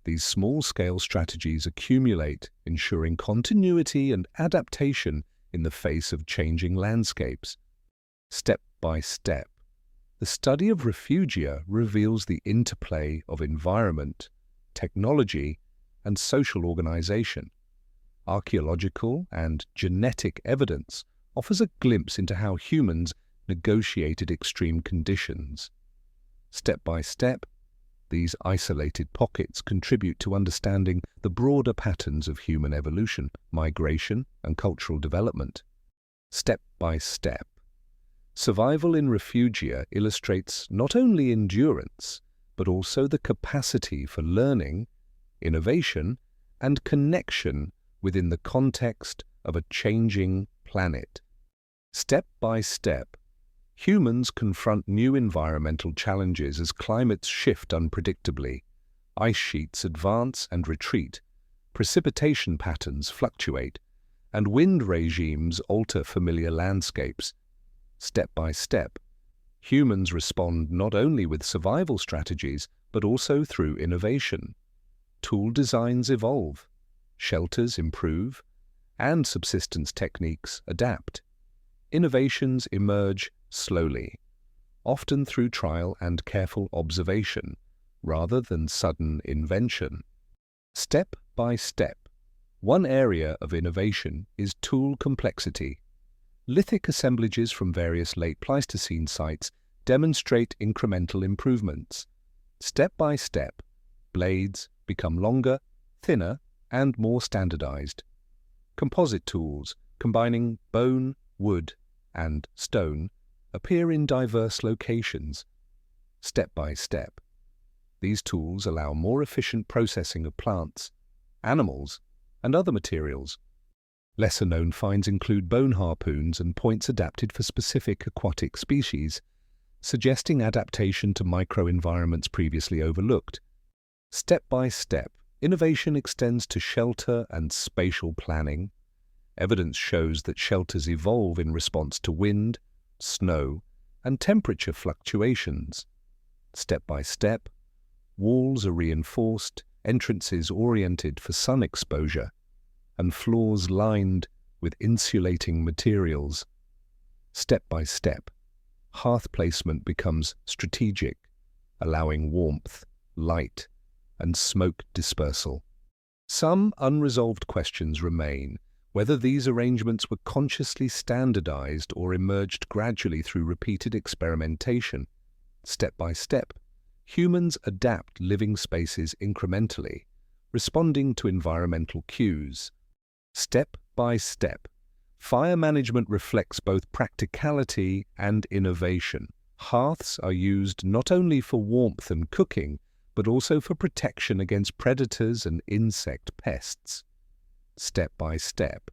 these small-scale strategies accumulate, ensuring continuity and adaptation in the face of changing landscapes. Step by step, the study of refugia reveals the interplay of environment, technology, and social organization. Archaeological and genetic evidence offers a glimpse into how humans negotiated extreme conditions. Step by step, these isolated pockets contribute to understanding the broader patterns of human evolution, migration, and cultural development. Step by step, survival in refugia illustrates not only endurance, but also the capacity for learning, innovation, and connection within the context of a changing planet. Step by step, humans confront new environmental challenges as climates shift unpredictably. Ice sheets advance and retreat, precipitation patterns fluctuate, and wind regimes alter familiar landscapes. Step by step, humans respond not only with survival strategies, but also through innovation. Tool designs evolve, shelters improve, and subsistence techniques adapt. Innovations emerge slowly, often through trial and careful observation, rather than sudden invention. Step by step, one area of innovation is tool complexity. Lithic assemblages from various late Pleistocene sites demonstrate incremental improvements. Step by step, blades become longer, thinner, and more standardized. Composite tools, combining bone, wood, and stone, appear in diverse locations. Step by step, these tools allow more efficient processing of plants, animals, and other materials. Lesser-known finds include bone harpoons and points adapted for specific aquatic species, suggesting adaptation to microenvironments previously overlooked. Step by step, innovation extends to shelter and spatial planning. Evidence shows that shelters evolve in response to wind, snow, and temperature fluctuations. Step by step, walls are reinforced, entrances oriented for sun exposure, and floors lined with insulating materials. Step by step, hearth placement becomes strategic, allowing warmth, light, and smoke dispersal. Some unresolved questions remain, whether these arrangements were consciously standardized or emerged gradually through repeated experimentation. Step by step, humans adapt living spaces incrementally, responding to environmental cues. Step by step, fire management reflects both practicality and innovation. Hearths are used not only for warmth and cooking, but also for protection against predators and insect pests. Step by step,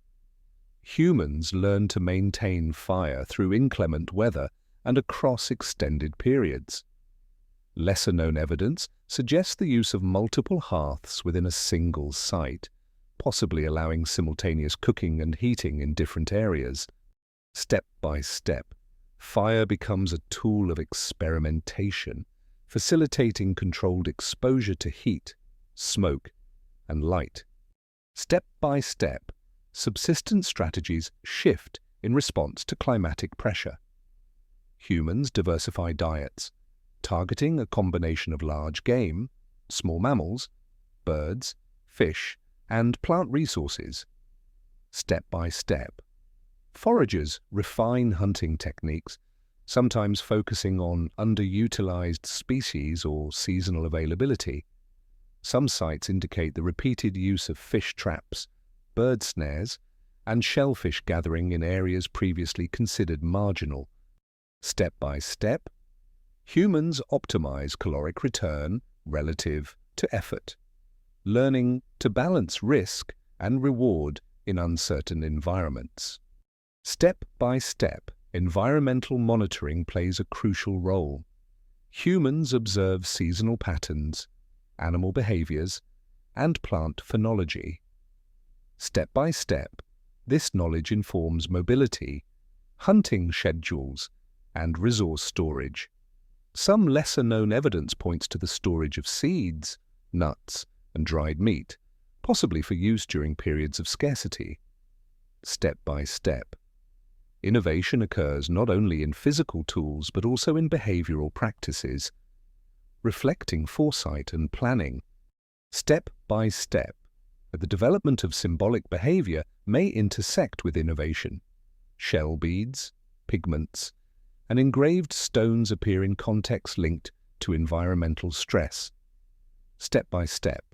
humans learn to maintain fire through inclement weather and across extended periods. Lesser-known evidence suggests the use of multiple hearths within a single site, possibly allowing simultaneous cooking and heating in different areas. Step by step, fire becomes a tool of experimentation, facilitating controlled exposure to heat, smoke, and light. Step by step, subsistence strategies shift in response to climatic pressure. Humans diversify diets, targeting a combination of large game, small mammals, birds, fish, and plant resources. Step by step, foragers refine hunting techniques, sometimes focusing on underutilized species or seasonal availability. Some sites indicate the repeated use of fish traps, bird snares, and shellfish gathering in areas previously considered marginal. Step by step, humans optimize caloric return relative to effort, learning to balance risk and reward in uncertain environments. Step by step, environmental monitoring plays a crucial role. Humans observe seasonal patterns, animal behaviors, and plant phenology. Step by step, this knowledge informs mobility, hunting schedules, and resource storage. Some lesser-known evidence points to the storage of seeds, nuts, and dried meat, possibly for use during periods of scarcity. Step by step, innovation occurs not only in physical tools but also in behavioral practices, reflecting foresight and planning. Step by step, the development of symbolic behavior may intersect with innovation. Shell beads, pigments, and engraved stones appear in contexts linked to environmental stress. Step by step,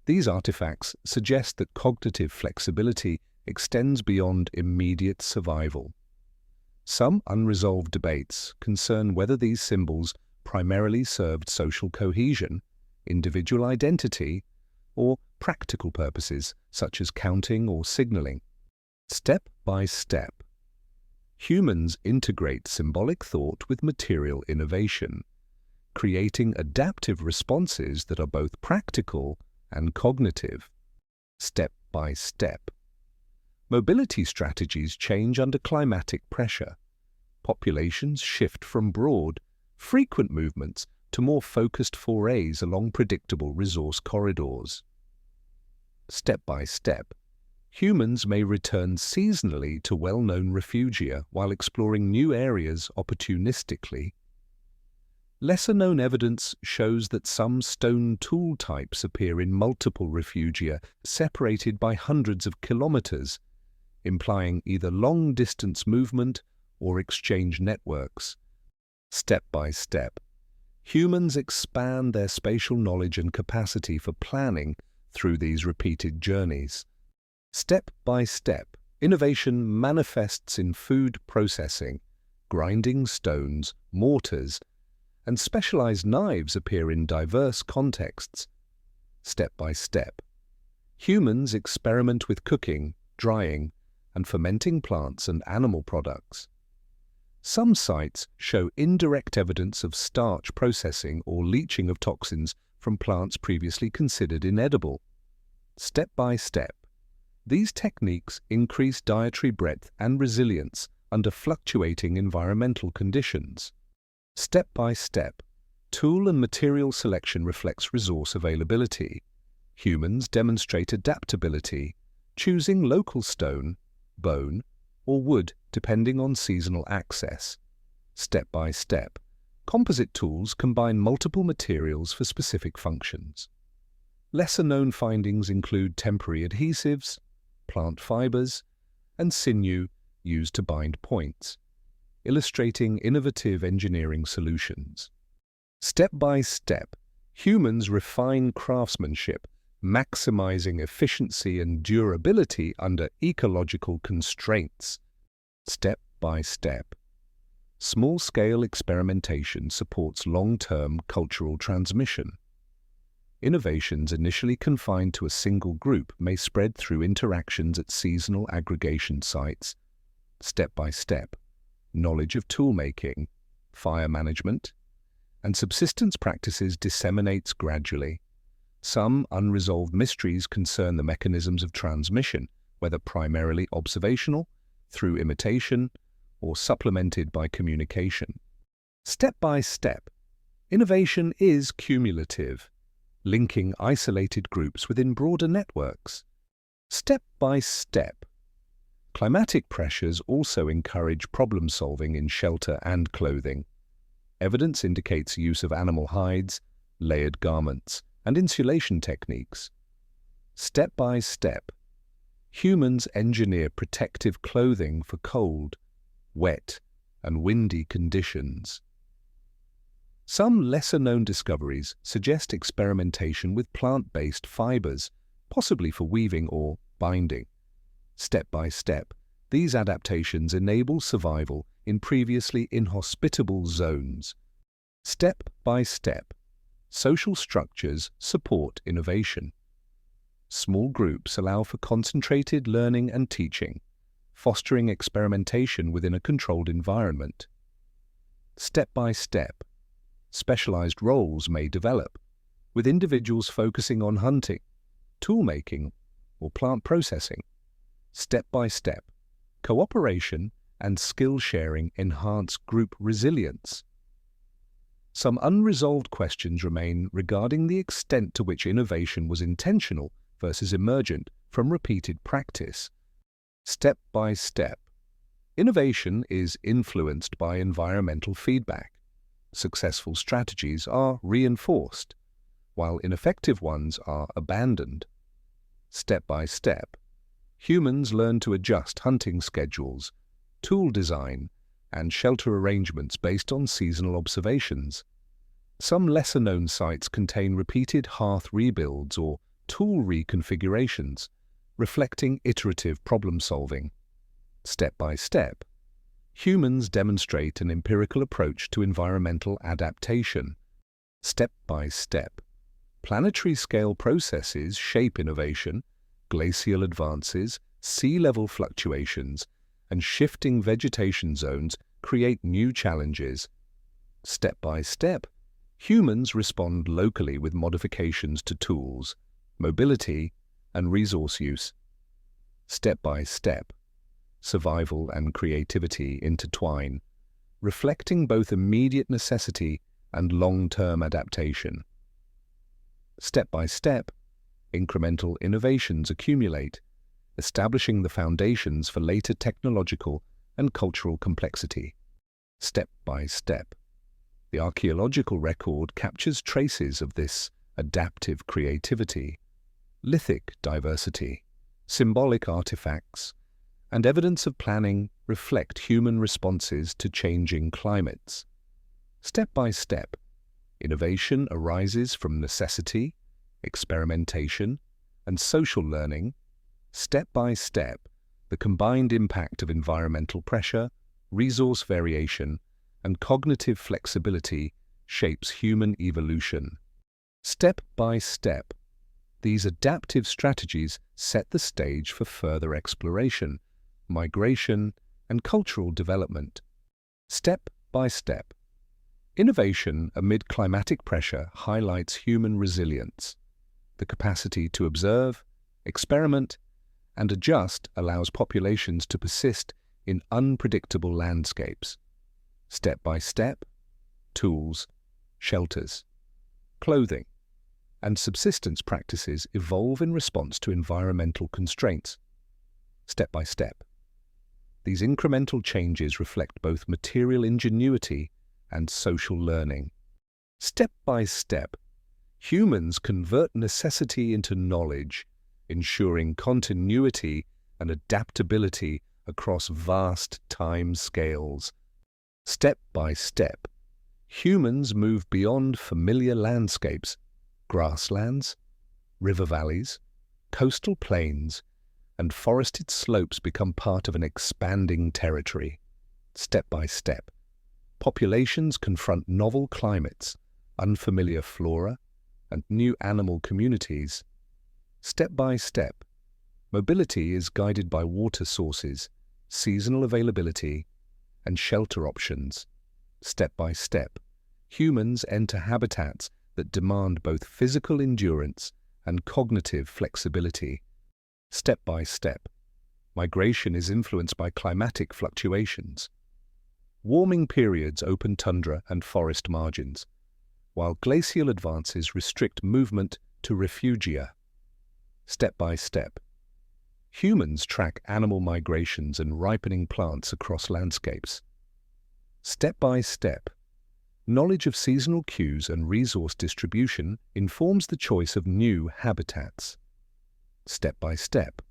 these artifacts suggest that cognitive flexibility extends beyond immediate survival. Some unresolved debates concern whether these symbols primarily served social cohesion, individual identity, or practical purposes such as counting or signaling. Step by step, humans integrate symbolic thought with material innovation, creating adaptive responses that are both practical and cognitive. Step by step, mobility strategies change under climatic pressure. Populations shift from broad, frequent movements to more focused forays along predictable resource corridors. Step by step, humans may return seasonally to well-known refugia while exploring new areas opportunistically. Lesser-known evidence shows that some stone tool types appear in multiple refugia separated by hundreds of kilometers, implying either long-distance movement or exchange networks. Step by step, humans expand their spatial knowledge and capacity for planning through these repeated journeys. Step by step, innovation manifests in food processing, grinding stones, mortars, and specialized knives appear in diverse contexts. Step by step, humans experiment with cooking, drying, and fermenting plants and animal products. Some sites show indirect evidence of starch processing or leaching of toxins from plants previously considered inedible. Step by step, these techniques increase dietary breadth and resilience under fluctuating environmental conditions. Step by step, tool and material selection reflects resource availability. Humans demonstrate adaptability, choosing local stone, bone, or wood depending on seasonal access. Step by step, composite tools combine multiple materials for specific functions. Lesser-known findings include temporary adhesives, plant fibers, and sinew used to bind points, illustrating innovative engineering solutions. Step by step, humans refine craftsmanship, maximizing efficiency and durability under ecological constraints. Step by step, small-scale experimentation supports long-term cultural transmission. Innovations initially confined to a single group may spread through interactions at seasonal aggregation sites. Step by step, knowledge of toolmaking, fire management, and subsistence practices disseminates gradually. Some unresolved mysteries concern the mechanisms of transmission, whether primarily observational, through imitation, or supplemented by communication. Step by step, innovation is cumulative, linking isolated groups within broader networks. Step by step, climatic pressures also encourage problem-solving in shelter and clothing. Evidence indicates use of animal hides, layered garments, and insulation techniques. Step by step, humans engineer protective clothing for cold, wet, and windy conditions. Some lesser-known discoveries suggest experimentation with plant-based fibers, possibly for weaving or binding. Step by step, these adaptations enable survival in previously inhospitable zones. Step by step, social structures support innovation. Small groups allow for concentrated learning and teaching, fostering experimentation within a controlled environment. Step by step, specialized roles may develop, with individuals focusing on hunting, tool-making, or plant processing. Step by step, cooperation and skill-sharing enhance group resilience. Some unresolved questions remain regarding the extent to which innovation was intentional versus emergent from repeated practice. Step by step, innovation is influenced by environmental feedback. Successful strategies are reinforced, while ineffective ones are abandoned. Step by step, humans learn to adjust hunting schedules, tool design, and shelter arrangements based on seasonal observations. Some lesser-known sites contain repeated hearth rebuilds or tool reconfigurations, reflecting iterative problem-solving. Step by step, humans demonstrate an empirical approach to environmental adaptation. Step by step, planetary-scale processes shape innovation. Glacial advances, sea level fluctuations, and shifting vegetation zones create new challenges. Step by step, humans respond locally with modifications to tools, mobility, and resource use. Step by step, survival and creativity intertwine, reflecting both immediate necessity and long-term adaptation. Step by step, incremental innovations accumulate, establishing the foundations for later technological and cultural complexity. Step by step, the archaeological record captures traces of this adaptive creativity. Lithic diversity, symbolic artifacts, and evidence of planning reflect human responses to changing climates. Step by step, innovation arises from necessity, experimentation, and social learning. Step by step, the combined impact of environmental pressure, resource variation, and cognitive flexibility shapes human evolution. Step by step, these adaptive strategies set the stage for further exploration, migration, and cultural development. Step by step, innovation amid climatic pressure highlights human resilience. The capacity to observe, experiment, and adjust allows populations to persist in unpredictable landscapes. Step by step, tools, shelters, clothing, and subsistence practices evolve in response to environmental constraints. Step by step, these incremental changes reflect both material ingenuity and social learning. Step by step, humans convert necessity into knowledge, ensuring continuity and adaptability across vast time scales. Step by step, humans move beyond familiar landscapes, grasslands, river valleys, coastal plains, and forested slopes become part of an expanding territory. Step by step, populations confront novel climates, unfamiliar flora, and new animal communities. Step by step, mobility is guided by water sources, seasonal availability, and shelter options. Step by step, humans enter habitats that demand both physical endurance and cognitive flexibility. Step by step, migration is influenced by climatic fluctuations. Warming periods open tundra and forest margins, while glacial advances restrict movement to refugia. Step by step, humans track animal migrations and ripening plants across landscapes. Step by step, knowledge of seasonal cues and resource distribution informs the choice of new habitats. Step by step,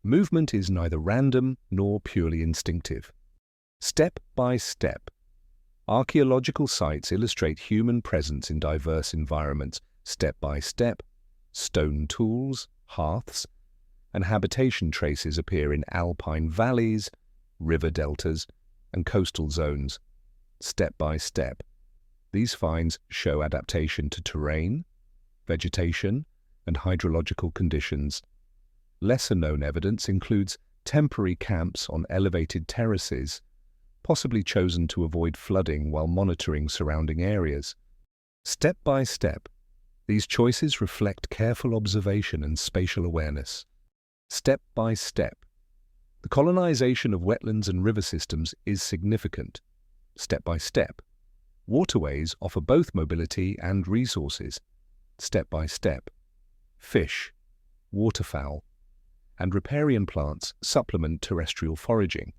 movement is neither random nor purely instinctive. Step by step, archaeological sites illustrate human presence in diverse environments. Step by step, stone tools, hearths, and habitation traces appear in alpine valleys, river deltas, and coastal zones. Step by step, these finds show adaptation to terrain, vegetation, and hydrological conditions. Lesser-known evidence includes temporary camps on elevated terraces, possibly chosen to avoid flooding while monitoring surrounding areas. Step by step, these choices reflect careful observation and spatial awareness. Step by step, the colonization of wetlands and river systems is significant. Step by step, waterways offer both mobility and resources. Step by step, fish, waterfowl, and riparian plants supplement terrestrial foraging.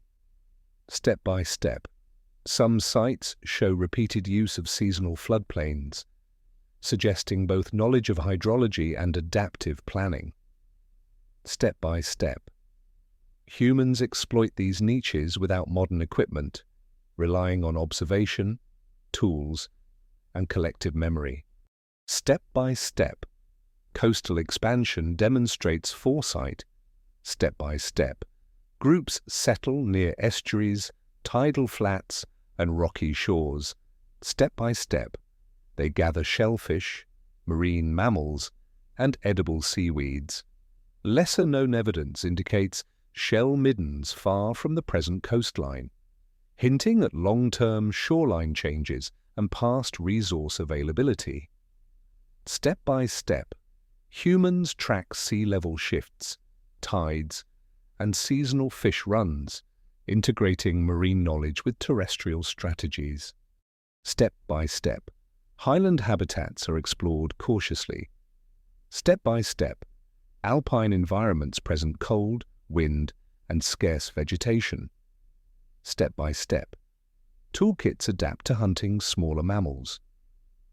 Step by step, some sites show repeated use of seasonal floodplains, suggesting both knowledge of hydrology and adaptive planning. Step by step, humans exploit these niches without modern equipment, relying on observation, tools, and collective memory. Step by step, coastal expansion demonstrates foresight. Step by step, groups settle near estuaries, tidal flats, and rocky shores. Step by step, they gather shellfish, marine mammals, and edible seaweeds. Lesser-known evidence indicates shell middens far from the present coastline, hinting at long-term shoreline changes and past resource availability. Step by step, humans track sea level shifts, tides, and seasonal fish runs, integrating marine knowledge with terrestrial strategies. Step by step, highland habitats are explored cautiously. Step by step, alpine environments present cold, wind, and scarce vegetation. Step by step, toolkits adapt to hunting smaller mammals,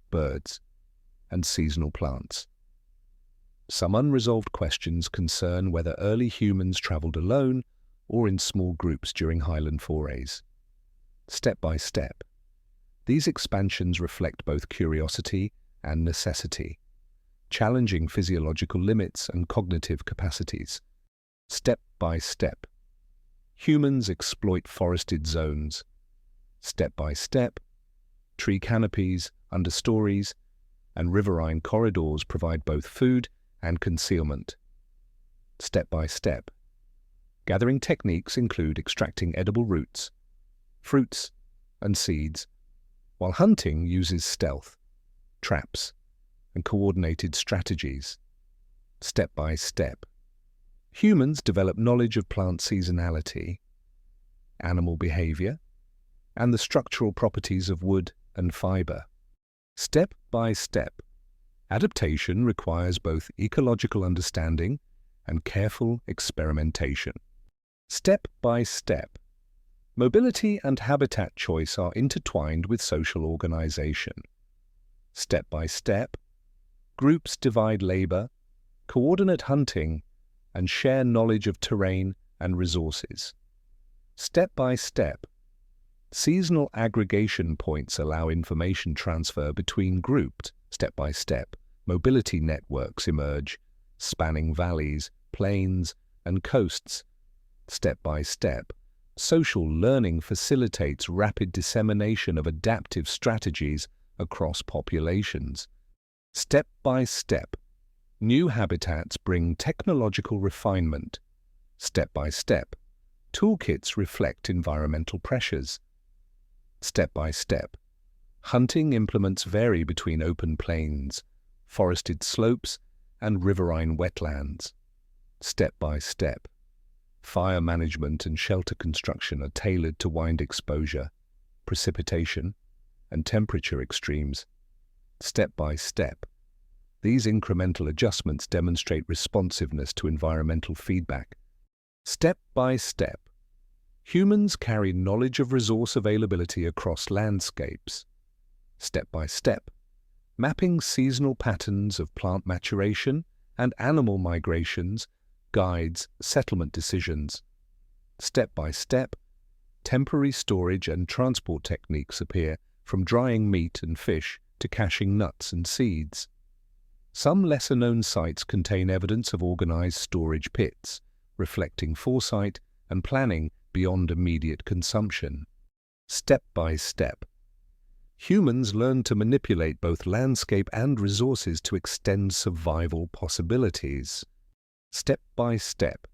birds, and seasonal plants. Some unresolved questions concern whether early humans traveled alone or in small groups during highland forays. Step by step, these expansions reflect both curiosity and necessity, challenging physiological limits and cognitive capacities. Step by step, humans exploit forested zones. Step by step, tree canopies, understories, and riverine corridors provide both food and concealment. Step by step, gathering techniques include extracting edible roots, fruits, and seeds, while hunting uses stealth, traps, and coordinated strategies. Step by step, humans develop knowledge of plant seasonality, animal behavior, and the structural properties of wood and fiber. Step by step, adaptation requires both ecological understanding and careful experimentation. Step by step, mobility and habitat choice are intertwined with social organization. Step by step, groups divide labor, coordinate hunting, and share knowledge of terrain and resources. Step by step, seasonal aggregation points allow information transfer between groups. Step by step, mobility networks emerge, spanning valleys, plains, and coasts. Step by step, social learning facilitates rapid dissemination of adaptive strategies across populations. Step by step, new habitats bring technological refinement. Step by step, toolkits reflect environmental pressures. Step by step, Hunting implements vary between open plains, forested slopes, and riverine wetlands. Step by step, fire management and shelter construction are tailored to wind exposure, precipitation, and temperature extremes. Step by step, these incremental adjustments demonstrate responsiveness to environmental feedback. Step by step, humans carry knowledge of resource availability across landscapes. Step by step, mapping seasonal patterns of plant maturation and animal migrations guides settlement decisions. Step by step, temporary storage and transport techniques appear, from drying meat and fish to caching nuts and seeds. Some lesser-known sites contain evidence of organized storage pits, reflecting foresight and planning beyond immediate consumption. Step by step, humans learn to manipulate both landscape and resources to extend survival possibilities. Step by step,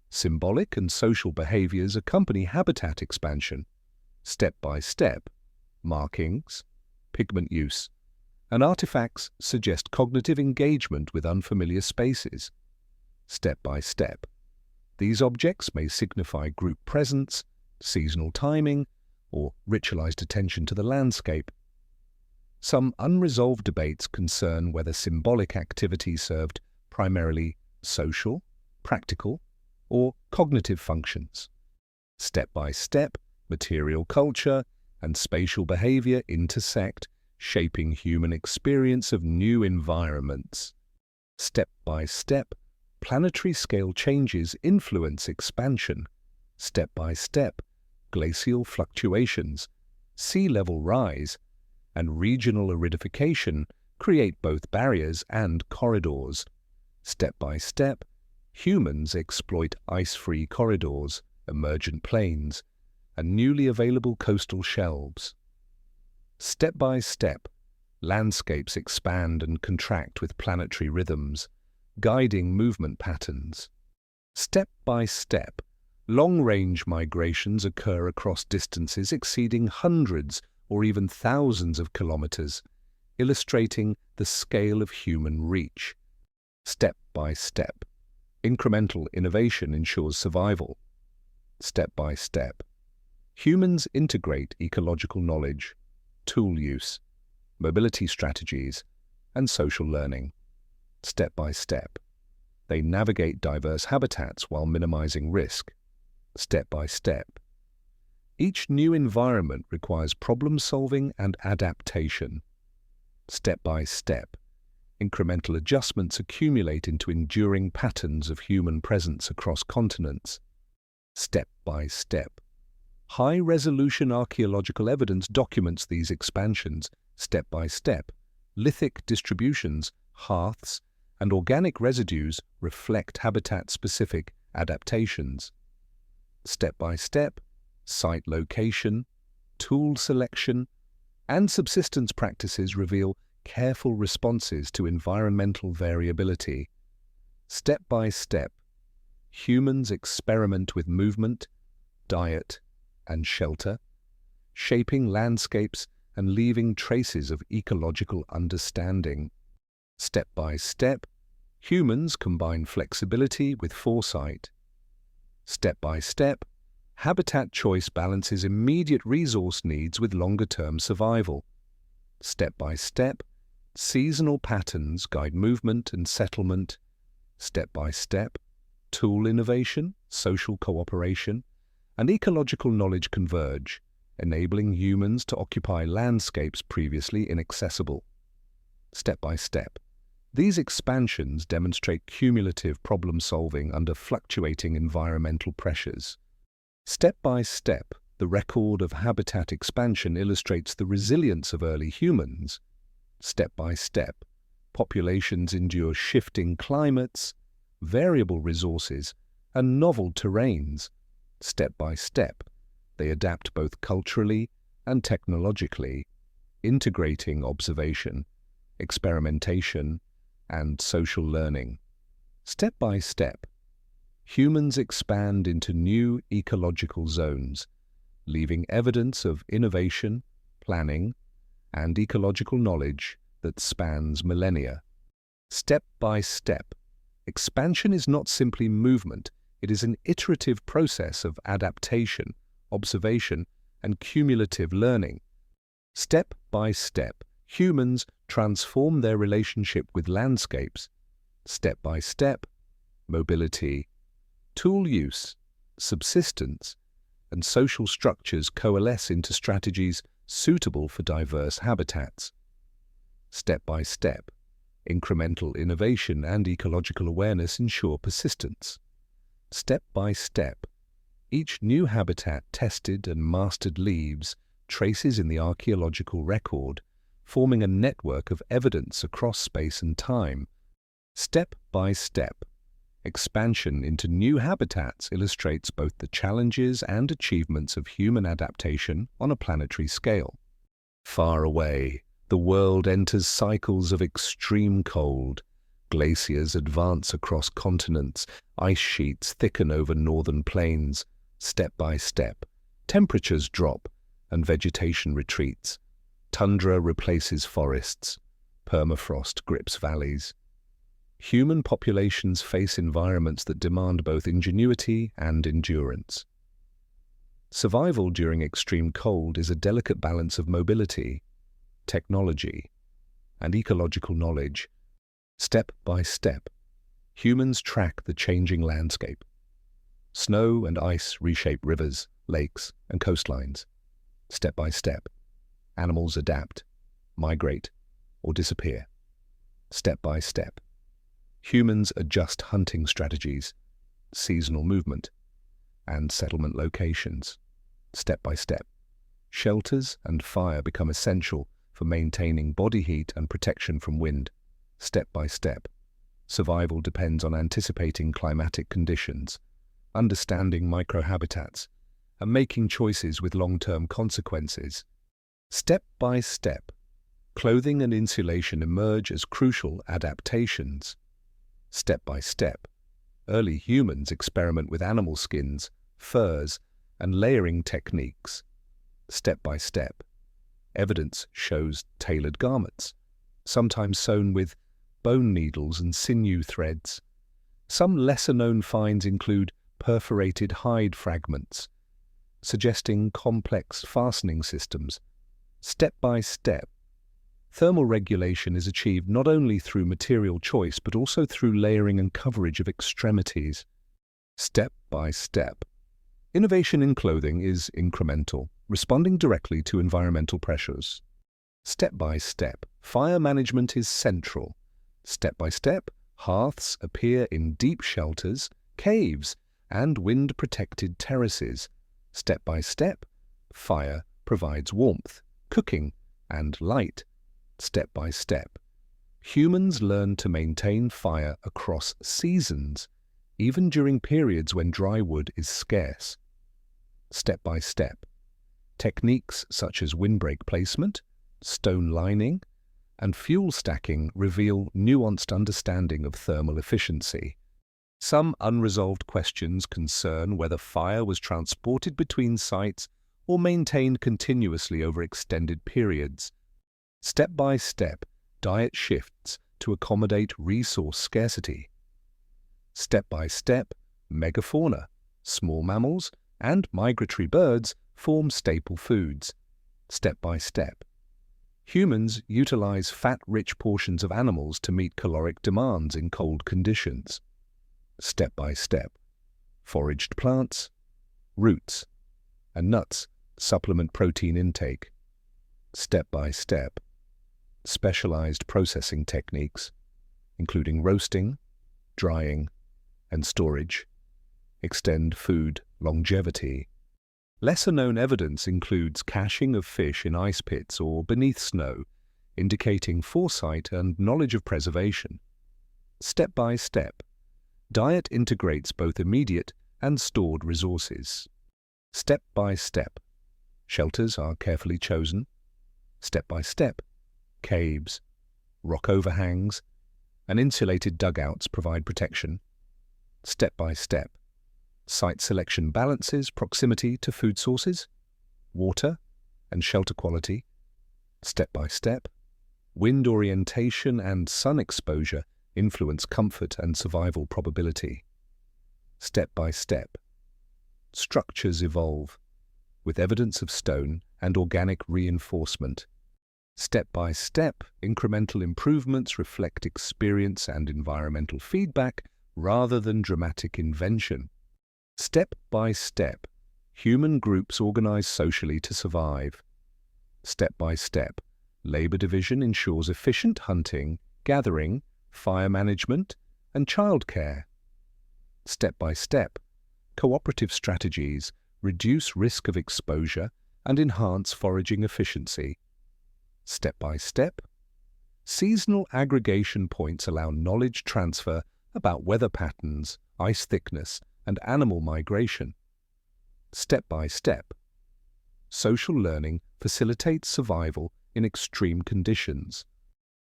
symbolic and social behaviors accompany habitat expansion. Step by step, markings, pigment use, and artifacts suggest cognitive engagement with unfamiliar spaces. Step by step, these objects may signify group presence, seasonal timing, or ritualized attention to the landscape. Some unresolved debates concern whether symbolic activity served primarily social, practical, or cognitive functions. Step by step, material culture and spatial behavior intersect, shaping human experience of new environments. Step by step, planetary-scale changes influence expansion. Step by step, glacial fluctuations, sea level rise, and regional aridification create both barriers and corridors. Step by step, humans exploit ice-free corridors, emergent plains, and newly available coastal shelves. Step by step, landscapes expand and contract with planetary rhythms, guiding movement patterns. Step by step, long-range migrations occur across distances exceeding hundreds or even thousands of kilometers, illustrating the scale of human reach. Step by step, incremental innovation ensures survival. Step by step, humans integrate ecological knowledge, tool use, mobility strategies, and social learning. Step by step, they navigate diverse habitats while minimizing risk. Step by step, each new environment requires problem-solving and adaptation. Step by step, incremental adjustments accumulate into enduring patterns of human presence across continents. Step by step, high-resolution archaeological evidence documents these expansions. Step by step, lithic distributions, hearths, and organic residues reflect habitat-specific adaptations. Step by step, site location, tool selection, and subsistence practices reveal careful responses to environmental variability. Step by step, humans experiment with movement, diet, and shelter, shaping landscapes and leaving traces of ecological understanding. Step by step, humans combine flexibility with foresight. Step by step, habitat choice balances immediate resource needs with longer-term survival. Step by step, seasonal patterns guide movement and settlement. Step by step, tool innovation, social cooperation, and ecological knowledge converge, enabling humans to occupy landscapes previously inaccessible. Step by step, these expansions demonstrate cumulative problem-solving under fluctuating environmental pressures. Step by step, the record of habitat expansion illustrates the resilience of early humans. Step by step, populations endure shifting climates, variable resources, and novel terrains. Step by step, they adapt both culturally and technologically, integrating observation, experimentation, and social learning. Step by step, humans expand into new ecological zones, leaving evidence of innovation, planning, and ecological knowledge that spans millennia. Step by step, expansion is not simply movement, it is an iterative process of adaptation, observation, and cumulative learning. Step by step, humans transform their relationship with landscapes. Step by step, mobility, tool use, subsistence, and social structures coalesce into strategies suitable for diverse habitats. Step by step, incremental innovation and ecological awareness ensure persistence. Step by step, each new habitat tested and mastered leaves traces in the archaeological record, forming a network of evidence across space and time. Step by step, expansion into new habitats illustrates both the challenges and achievements of human adaptation on a planetary scale. Far away, the world enters cycles of extreme cold. Glaciers advance across continents, ice sheets thicken over northern plains. Step by step, temperatures drop and vegetation retreats. Tundra replaces forests. Permafrost grips valleys. Human populations face environments that demand both ingenuity and endurance. Survival during extreme cold is a delicate balance of mobility, technology, and ecological knowledge. Step by step, humans track the changing landscape. Snow and ice reshape rivers, lakes, and coastlines. Step by step, animals adapt, migrate, or disappear. Step by step, humans adjust hunting strategies, seasonal movement, and settlement locations. Step by step, shelters and fire become essential for maintaining body heat and protection from wind. Step by step, survival depends on anticipating climatic conditions, understanding microhabitats, and making choices with long-term consequences. Step by step, clothing and insulation emerge as crucial adaptations. Step by step, early humans experiment with animal skins, furs, and layering techniques. Step by step, evidence shows tailored garments, sometimes sewn with bone needles and sinew threads. Some lesser-known finds include perforated hide fragments, suggesting complex fastening systems. Step by step, thermal regulation is achieved not only through material choice but also through layering and coverage of extremities. Step by step, innovation in clothing is incremental, responding directly to environmental pressures. Step by step, fire management is central. Step by step, hearths appear in deep shelters, caves, and wind-protected terraces. Step by step, fire provides warmth, cooking, and light. Step by step, humans learn to maintain fire across seasons, even during periods when dry wood is scarce. Step by step, techniques such as windbreak placement, stone lining, and fuel stacking reveal nuanced understanding of thermal efficiency. Some unresolved questions concern whether fire was transported between sites or maintained continuously over extended periods. Step by step, diet shifts to accommodate resource scarcity. Step by step, megafauna, small mammals, and migratory birds form staple foods. Step by step, humans utilize fat-rich portions of animals to meet caloric demands in cold conditions. Step by step, foraged plants, roots, and nuts supplement protein intake. Step by step, specialized processing techniques, including roasting, drying, and storage, extend food longevity. Lesser-known evidence includes caching of fish in ice pits or beneath snow, indicating foresight and knowledge of preservation. Step by step, diet integrates both immediate and stored resources. Step by step, shelters are carefully chosen. Step by step, caves, rock overhangs, and insulated dugouts provide protection. Step by step, site selection balances proximity to food sources, water, and shelter quality. Step by step, wind orientation and sun exposure influence comfort and survival probability. Step by step, structures evolve, with evidence of stone and organic reinforcement. Step by step, incremental improvements reflect experience and environmental feedback rather than dramatic invention. Step by step, human groups organize socially to survive. Step by step, labor division ensures efficient hunting, gathering, fire management, and childcare. Step by step, cooperative strategies reduce risk of exposure and enhance foraging efficiency. Step by step, seasonal aggregation points allow knowledge transfer about weather patterns, ice thickness, and animal migration. Step by step, social learning facilitates survival in extreme conditions.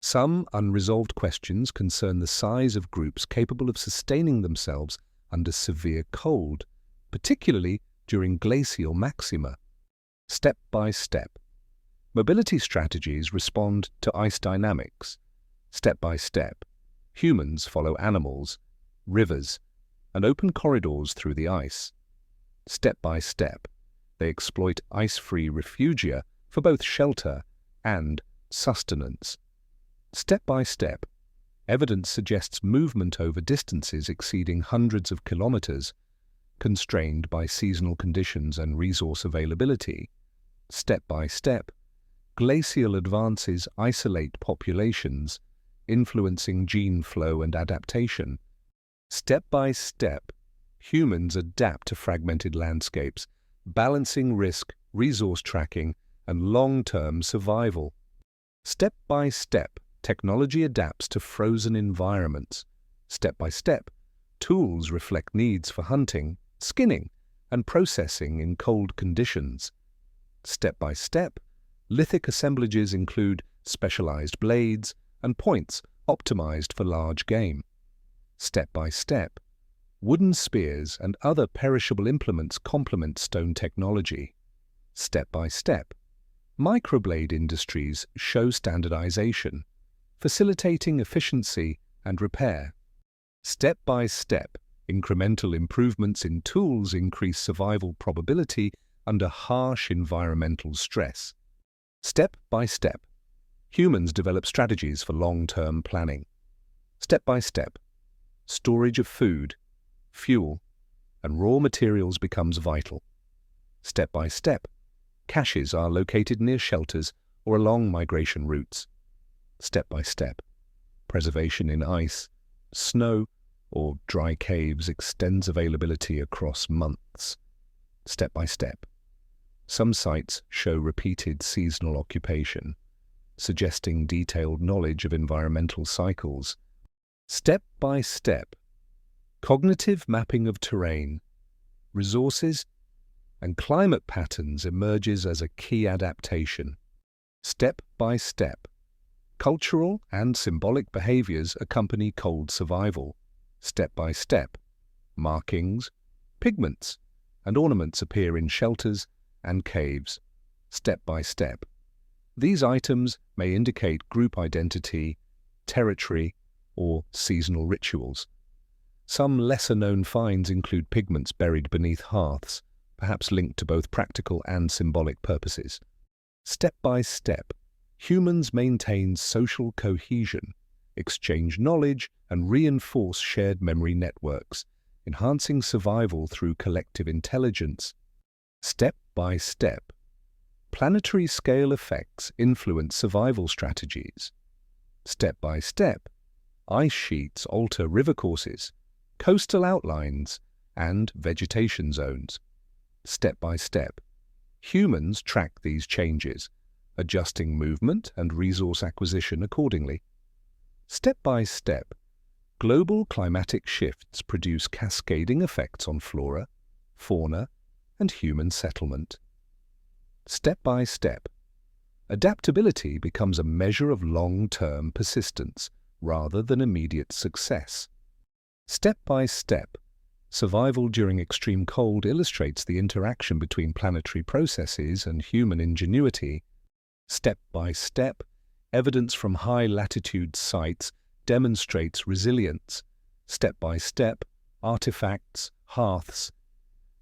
Some unresolved questions concern the size of groups capable of sustaining themselves under severe cold, particularly during glacial maxima. Step by step, mobility strategies respond to ice dynamics. Step by step, humans follow animals, rivers, and open corridors through the ice. Step by step, they exploit ice-free refugia for both shelter and sustenance. Step by step, evidence suggests movement over distances exceeding hundreds of kilometers, constrained by seasonal conditions and resource availability. Step by step, glacial advances isolate populations, influencing gene flow and adaptation. Step by step, humans adapt to fragmented landscapes, balancing risk, resource tracking, and long-term survival. Step by step, technology adapts to frozen environments. Step by step, tools reflect needs for hunting, skinning, and processing in cold conditions. Step by step, lithic assemblages include specialized blades and points optimized for large game. Step by step, wooden spears and other perishable implements complement stone technology. Step by step, microblade industries show standardization, facilitating efficiency and repair. Step by step, incremental improvements in tools increase survival probability under harsh environmental stress. Step by step, humans develop strategies for long-term planning. Step by step, storage of food, fuel, and raw materials becomes vital. Step by step, caches are located near shelters or along migration routes. Step by step, preservation in ice, snow, or dry caves extends availability across months. Step by step, some sites show repeated seasonal occupation, suggesting detailed knowledge of environmental cycles. Step by step, cognitive mapping of terrain, resources, and climate patterns emerges as a key adaptation. Step by step, cultural and symbolic behaviors accompany cold survival. Step by step, markings, pigments, and ornaments appear in shelters and caves. Step by step, these items may indicate group identity, territory, or seasonal rituals. Some lesser-known finds include pigments buried beneath hearths, perhaps linked to both practical and symbolic purposes. Step by step, humans maintain social cohesion, exchange knowledge, and reinforce shared memory networks, enhancing survival through collective intelligence. Step by step, planetary-scale effects influence survival strategies. Step by step, ice sheets alter river courses, coastal outlines, and vegetation zones. Step by step, humans track these changes, adjusting movement and resource acquisition accordingly. Step by step, global climatic shifts produce cascading effects on flora, fauna, and human settlement. Step by step, adaptability becomes a measure of long-term persistence rather than immediate success. Step by step, survival during extreme cold illustrates the interaction between planetary processes and human ingenuity. Step by step, evidence from high-latitude sites demonstrates resilience. Step by step, artifacts, hearths,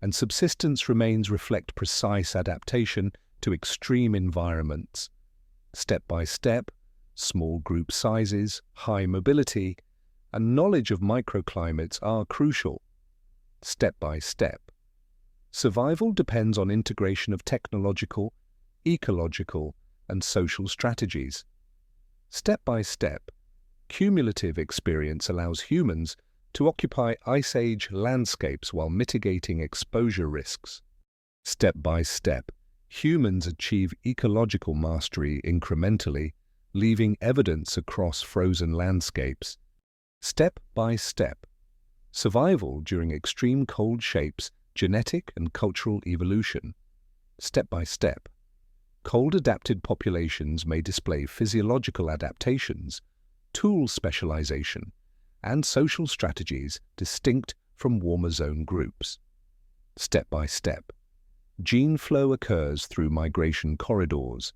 and subsistence remains reflect precise adaptation to extreme environments. Step by step, small group sizes, high mobility, and knowledge of microclimates are crucial. Step by step, survival depends on integration of technological, ecological, and social strategies. Step by step, cumulative experience allows humans to occupy Ice Age landscapes while mitigating exposure risks. Step by step, humans achieve ecological mastery incrementally, leaving evidence across frozen landscapes. Step by step, survival during extreme cold shapes genetic and cultural evolution. Step by step, cold-adapted populations may display physiological adaptations, tool specialization, and social strategies distinct from warmer zone groups. Step by step, gene flow occurs through migration corridors,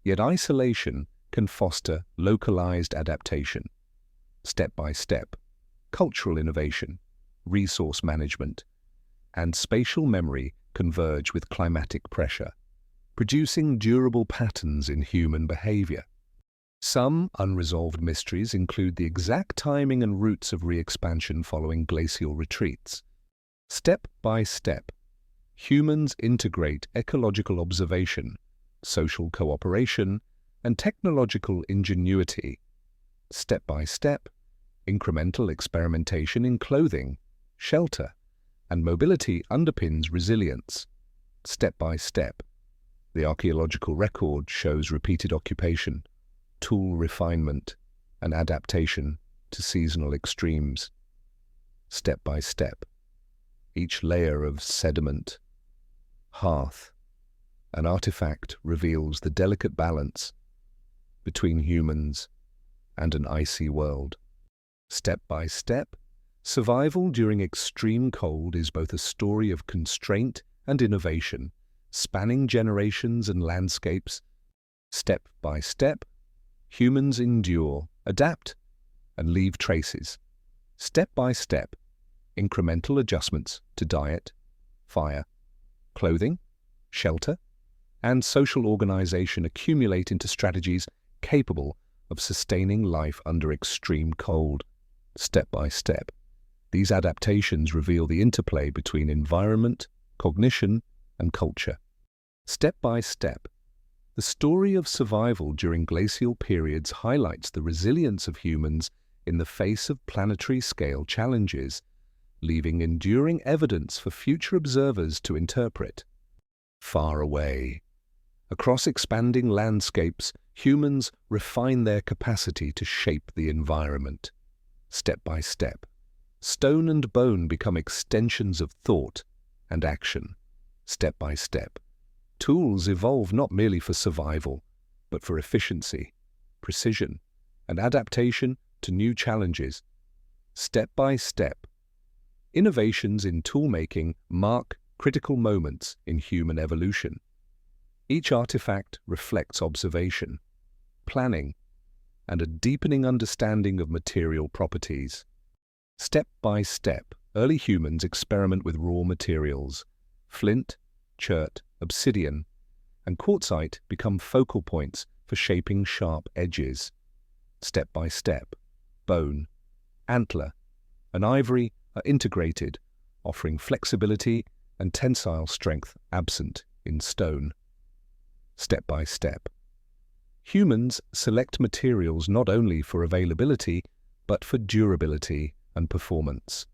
yet isolation can foster localized adaptation. Step by step, cultural innovation, resource management, and spatial memory converge with climatic pressure, producing durable patterns in human behavior. Some unresolved mysteries include the exact timing and routes of re-expansion following glacial retreats. Step by step, humans integrate ecological observation, social cooperation, and technological ingenuity. Step by step, incremental experimentation in clothing, shelter, and mobility underpins resilience. Step by step, the archaeological record shows repeated occupation, tool refinement, and adaptation to seasonal extremes. Step by step, each layer of sediment, hearth, and artifact reveals the delicate balance between humans and an icy world. Step by step, survival during extreme cold is both a story of constraint and innovation, spanning generations and landscapes. Step by step, humans endure, adapt, and leave traces. Step by step, incremental adjustments to diet, fire, clothing, shelter, and social organization accumulate into strategies capable of sustaining life under extreme cold. Step by step, these adaptations reveal the interplay between environment, cognition, and culture. Step by step, the story of survival during glacial periods highlights the resilience of humans in the face of planetary-scale challenges, leaving enduring evidence for future observers to interpret. Far away, across expanding landscapes, humans refine their capacity to shape the environment. Step by step, stone and bone become extensions of thought and action. Step by step, tools evolve not merely for survival, but for efficiency, precision, and adaptation to new challenges. Step by step, innovations in toolmaking mark critical moments in human evolution. Each artifact reflects observation, planning, and a deepening understanding of material properties. Step by step, early humans experiment with raw materials. Flint, chert, obsidian, and quartzite become focal points for shaping sharp edges. Step by step, bone, antler, and ivory are integrated, offering flexibility and tensile strength absent in stone. Step by step, humans select materials not only for availability, but for durability and performance.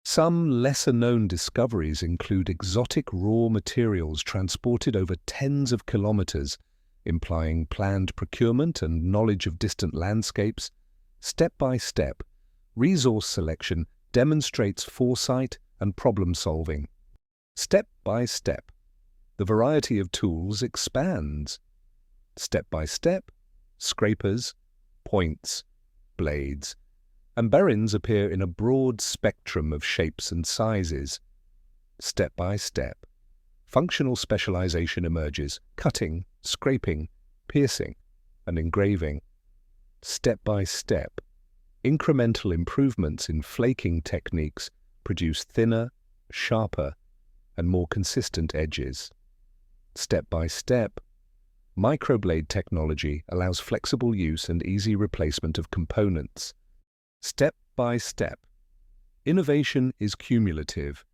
Some lesser-known discoveries include exotic raw materials transported over tens of kilometers, implying planned procurement and knowledge of distant landscapes. Step by step, resource selection demonstrates foresight and problem-solving. Step by step, the variety of tools expands. Step by step, scrapers, points, blades, and barons appear in a broad spectrum of shapes and sizes. Step by step, functional specialization emerges, cutting, scraping, piercing, and engraving. Step by step, incremental improvements in flaking techniques produce thinner, sharper, and more consistent edges. Step by step, microblade technology allows flexible use and easy replacement of components. Step by step, innovation is cumulative,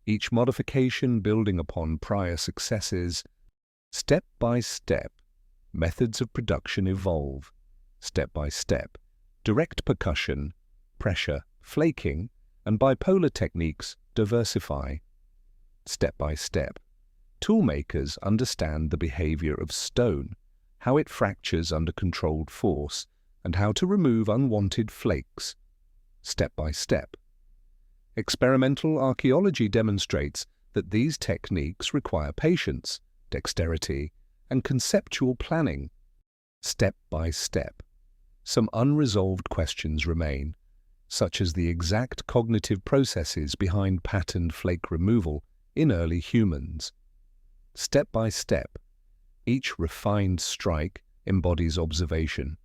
each modification building upon prior successes. Step by step, methods of production evolve. Step by step, direct percussion, pressure, flaking, and bipolar techniques diversify. Step by step, toolmakers understand the behavior of stone, how it fractures under controlled force, and how to remove unwanted flakes. Step by step, experimental archaeology demonstrates that these techniques require patience, dexterity, and conceptual planning. Step by step, some unresolved questions remain, such as the exact cognitive processes behind patterned flake removal in early humans. Step by step, each refined strike embodies observation,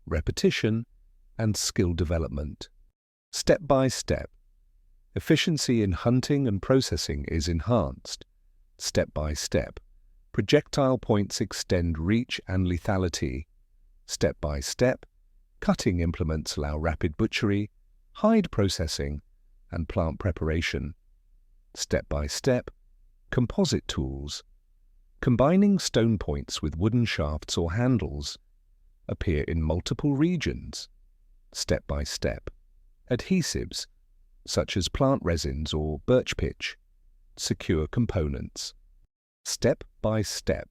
repetition, and skill development. Step by step, efficiency in hunting and processing is enhanced. Step by step, projectile points extend reach and lethality. Step by step, cutting implements allow rapid butchery, hide processing, and plant preparation. Step by step, composite tools, combining stone points with wooden shafts or handles, appear in multiple regions. Step by step, adhesives, such as plant resins or birch pitch, secure components. Step by step,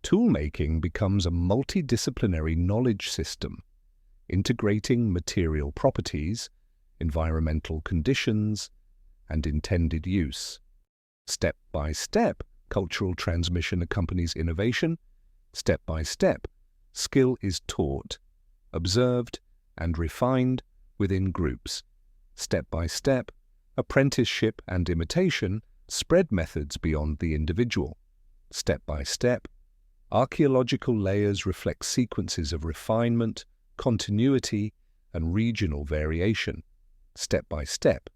toolmaking becomes a multidisciplinary knowledge system, integrating material properties, environmental conditions, and intended use. Step by step, cultural transmission accompanies innovation. Step by step, skill is taught, observed, and refined within groups. Step by step, apprenticeship and imitation spread methods beyond the individual. Step by step, archaeological layers reflect sequences of refinement, continuity, and regional variation. Step by step,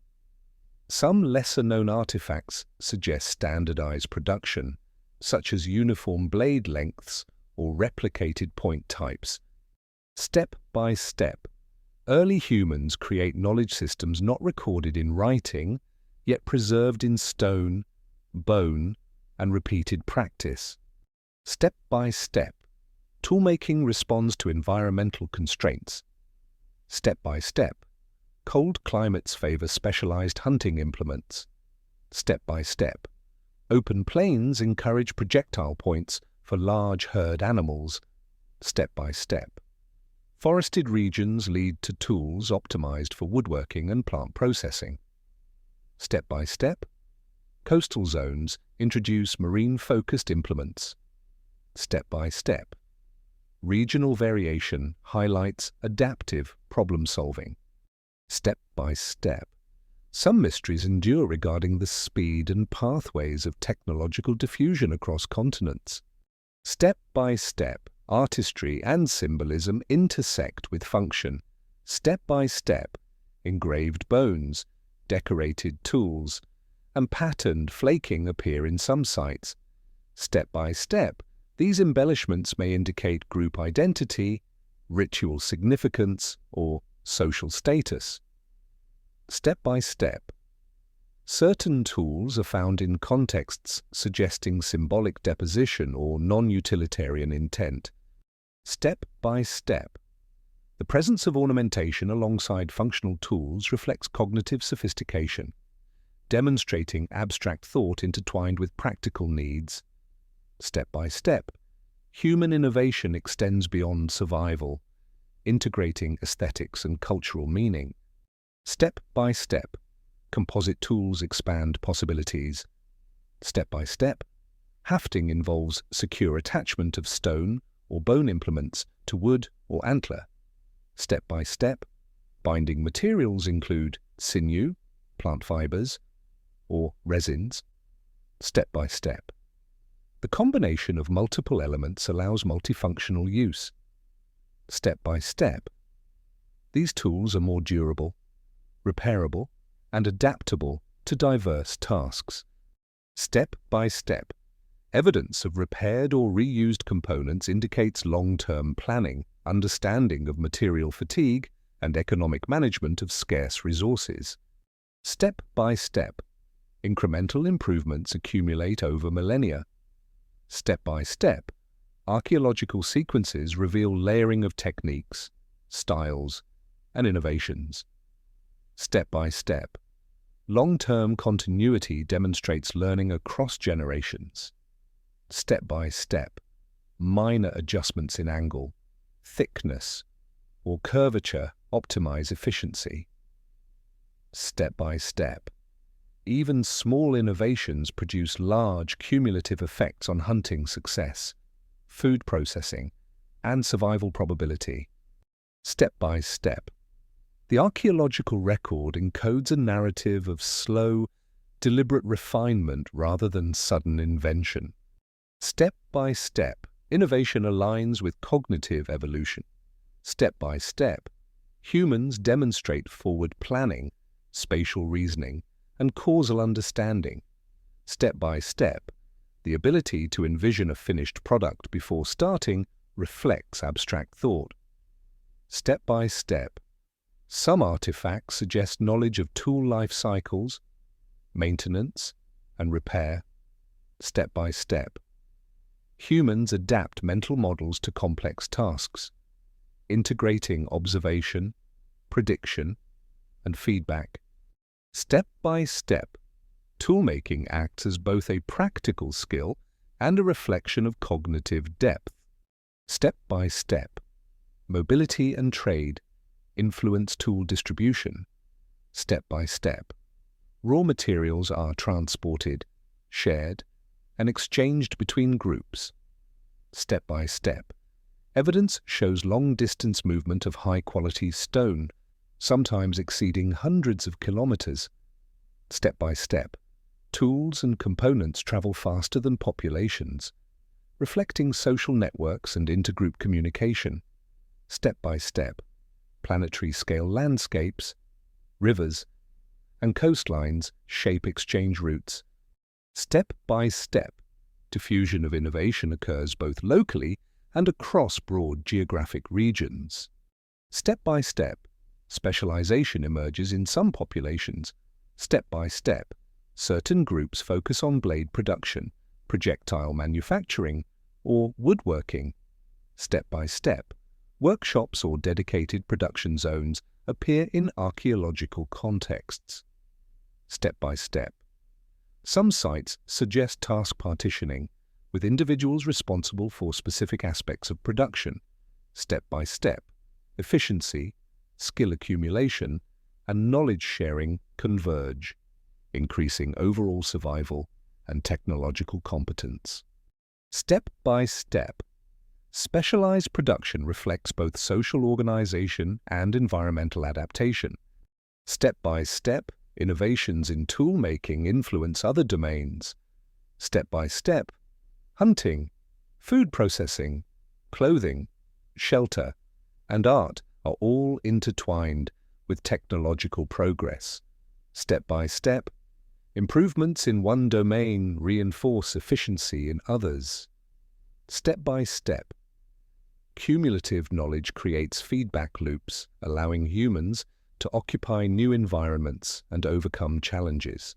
some lesser-known artifacts suggest standardized production, such as uniform blade lengths or replicated point types. Step by step, early humans create knowledge systems not recorded in writing, yet preserved in stone, bone, and repeated practice. Step by step, toolmaking responds to environmental constraints. Step by step, cold climates favor specialized hunting implements. Step by step, open plains encourage projectile points for large herd animals. Step by step, forested regions lead to tools optimized for woodworking and plant processing. Step by step, coastal zones introduce marine-focused implements. Step by step, regional variation highlights adaptive problem-solving. Step by step, some mysteries endure regarding the speed and pathways of technological diffusion across continents. Step by step, artistry and symbolism intersect with function. Step by step, engraved bones, decorated tools, and patterned flaking appear in some sites. Step by step, these embellishments may indicate group identity, ritual significance, or social status. Step by step, certain tools are found in contexts suggesting symbolic deposition or non-utilitarian intent. Step by step, the presence of ornamentation alongside functional tools reflects cognitive sophistication, demonstrating abstract thought intertwined with practical needs. Step by step, human innovation extends beyond survival, integrating aesthetics and cultural meaning. Step by step, composite tools expand possibilities. Step by step, hafting involves secure attachment of stone or bone implements to wood or antler. Step by step, binding materials include sinew, plant fibers, or resins. Step by step, The combination of multiple elements allows multifunctional use. Step by step, these tools are more durable, repairable, and adaptable to diverse tasks. Step by step, evidence of repaired or reused components indicates long-term planning, understanding of material fatigue, and economic management of scarce resources. Step by step, incremental improvements accumulate over millennia. Step by step, archaeological sequences reveal layering of techniques, styles, and innovations. Step by step, long-term continuity demonstrates learning across generations. Step by step, minor adjustments in angle, thickness, or curvature optimize efficiency. Step by step, even small innovations produce large cumulative effects on hunting success, food processing, and survival probability. Step by step, the archaeological record encodes a narrative of slow, deliberate refinement rather than sudden invention. Step by step, innovation aligns with cognitive evolution. Step by step, humans demonstrate forward planning, spatial reasoning, and causal understanding. Step by step, the ability to envision a finished product before starting reflects abstract thought. Step by step, some artifacts suggest knowledge of tool life cycles, maintenance, and repair. Step by step, humans adapt mental models to complex tasks, integrating observation, prediction, and feedback. Step by step, toolmaking acts as both a practical skill and a reflection of cognitive depth. Step by step, mobility and trade influence tool distribution. Step by step, raw materials are transported, shared, and exchanged between groups. Step by step, evidence shows long-distance movement of high-quality stone, sometimes exceeding hundreds of kilometers. Step by step, tools and components travel faster than populations, reflecting social networks and intergroup communication. Step by step, planetary-scale landscapes, rivers, and coastlines shape exchange routes. Step by step, diffusion of innovation occurs both locally and across broad geographic regions. Step by step, specialization emerges in some populations. Step by step, certain groups focus on blade production, projectile manufacturing, or woodworking. Step by step, workshops or dedicated production zones appear in archaeological contexts. Step by step, some sites suggest task partitioning, with individuals responsible for specific aspects of production. Step by step, efficiency, skill accumulation, and knowledge sharing converge, increasing overall survival and technological competence. Step by step, specialized production reflects both social organization and environmental adaptation. Step by step, innovations in tool-making influence other domains. Step by step, hunting, food processing, clothing, shelter, and art are all intertwined with technological progress. Step by step, improvements in one domain reinforce efficiency in others. Step by step, cumulative knowledge creates feedback loops, allowing humans to occupy new environments and overcome challenges.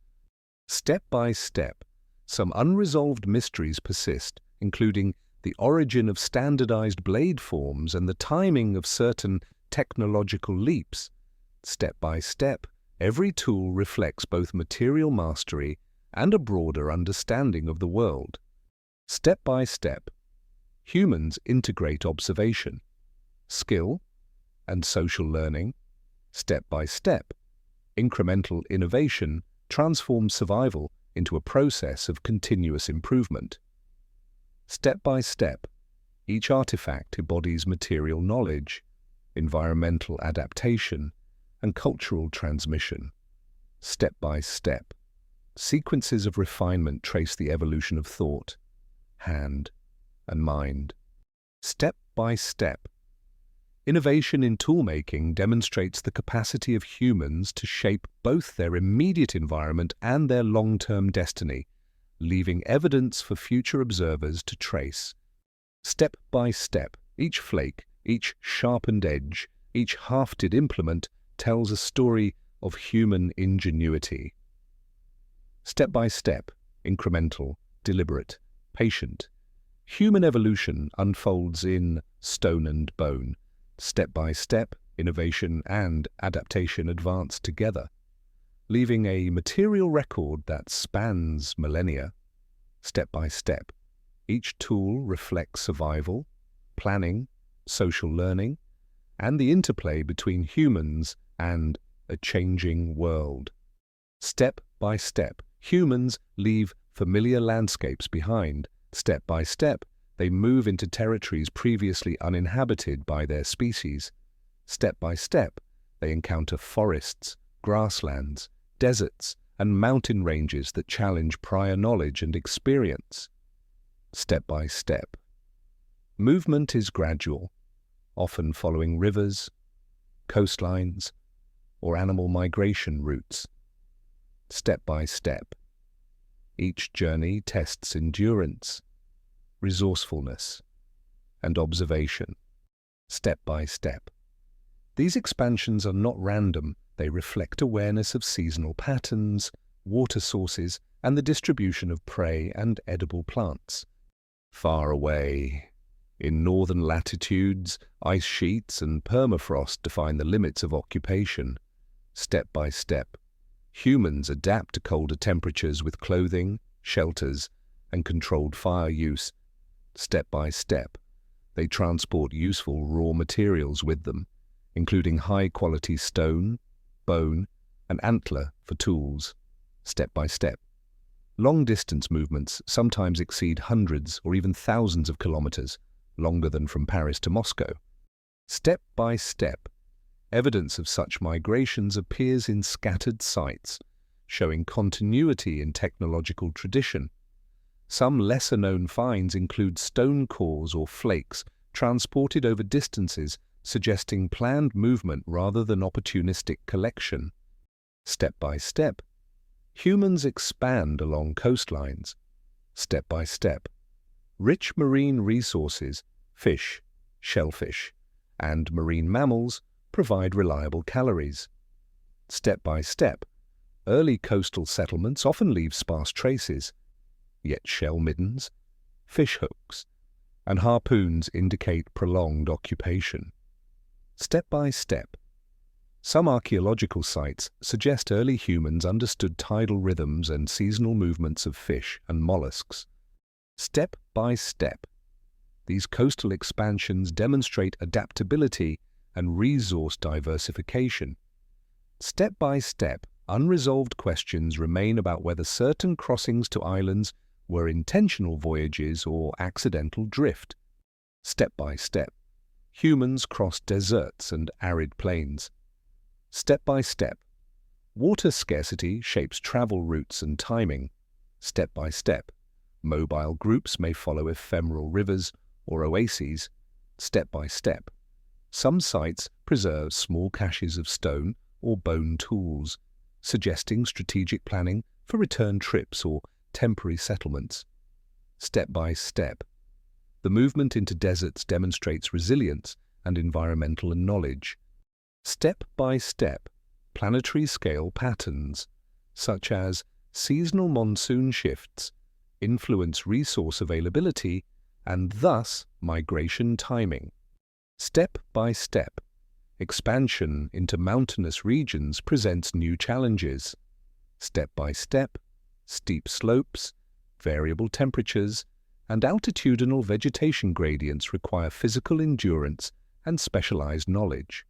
Step by step, some unresolved mysteries persist, including the origin of standardized blade forms and the timing of certain technological leaps. Step by step, every tool reflects both material mastery and a broader understanding of the world. Step by step, humans integrate observation, skill, and social learning. Step by step, incremental innovation transforms survival into a process of continuous improvement. Step by step, each artifact embodies material knowledge, environmental adaptation, and cultural transmission. Step by step, sequences of refinement trace the evolution of thought, hand, and mind. Step by step. Innovation in toolmaking demonstrates the capacity of humans to shape both their immediate environment and their long-term destiny, leaving evidence for future observers to trace. Step by step, each flake, each sharpened edge, each hafted implement tells a story of human ingenuity. Step by step, incremental, deliberate, patient, human evolution unfolds in stone and bone. Step by step, innovation and adaptation advance together, leaving a material record that spans millennia. Step by step, each tool reflects survival, planning, social learning, and the interplay between humans and a changing world. Step by step, humans leave familiar landscapes behind. Step by step, they move into territories previously uninhabited by their species. Step by step, they encounter forests, grasslands, deserts, and mountain ranges that challenge prior knowledge and experience. Step by step. Movement is gradual, often following rivers, coastlines, or animal migration routes. Step by step. Each journey tests endurance, resourcefulness, and observation. Step by step. These expansions are not random. They reflect awareness of seasonal patterns, water sources, and the distribution of prey and edible plants. Far away, in northern latitudes, ice sheets and permafrost define the limits of occupation. Step by step, humans adapt to colder temperatures with clothing, shelters, and controlled fire use. Step by step, they transport useful raw materials with them, including high-quality stone, bone, and antler for tools. Step by step. Long-distance movements sometimes exceed hundreds or even thousands of kilometers, longer than from Paris to Moscow. Step by step, evidence of such migrations appears in scattered sites, showing continuity in technological tradition. Some lesser-known finds include stone cores or flakes transported over distances, suggesting planned movement rather than opportunistic collection. Step by step, humans expand along coastlines. Step by step, rich marine resources, fish, shellfish, and marine mammals provide reliable calories. Step by step, early coastal settlements often leave sparse traces, yet shell middens, fish hooks, and harpoons indicate prolonged occupation. Step by step, some archaeological sites suggest early humans understood tidal rhythms and seasonal movements of fish and mollusks. Step by step, these coastal expansions demonstrate adaptability and resource diversification. Step by step, unresolved questions remain about whether certain crossings to islands were intentional voyages or accidental drift. Step by step, humans cross deserts and arid plains. Step by step, water scarcity shapes travel routes and timing. Step by step, mobile groups may follow ephemeral rivers or oases. Step by step, some sites preserve small caches of stone or bone tools, suggesting strategic planning for return trips or temporary settlements. Step by step, the movement into deserts demonstrates resilience and environmental knowledge. Step by step, planetary-scale patterns, such as seasonal monsoon shifts, influence resource availability and thus migration timing. Step by step, expansion into mountainous regions presents new challenges. Step by step, steep slopes, variable temperatures, and altitudinal vegetation gradients require physical endurance and specialized knowledge.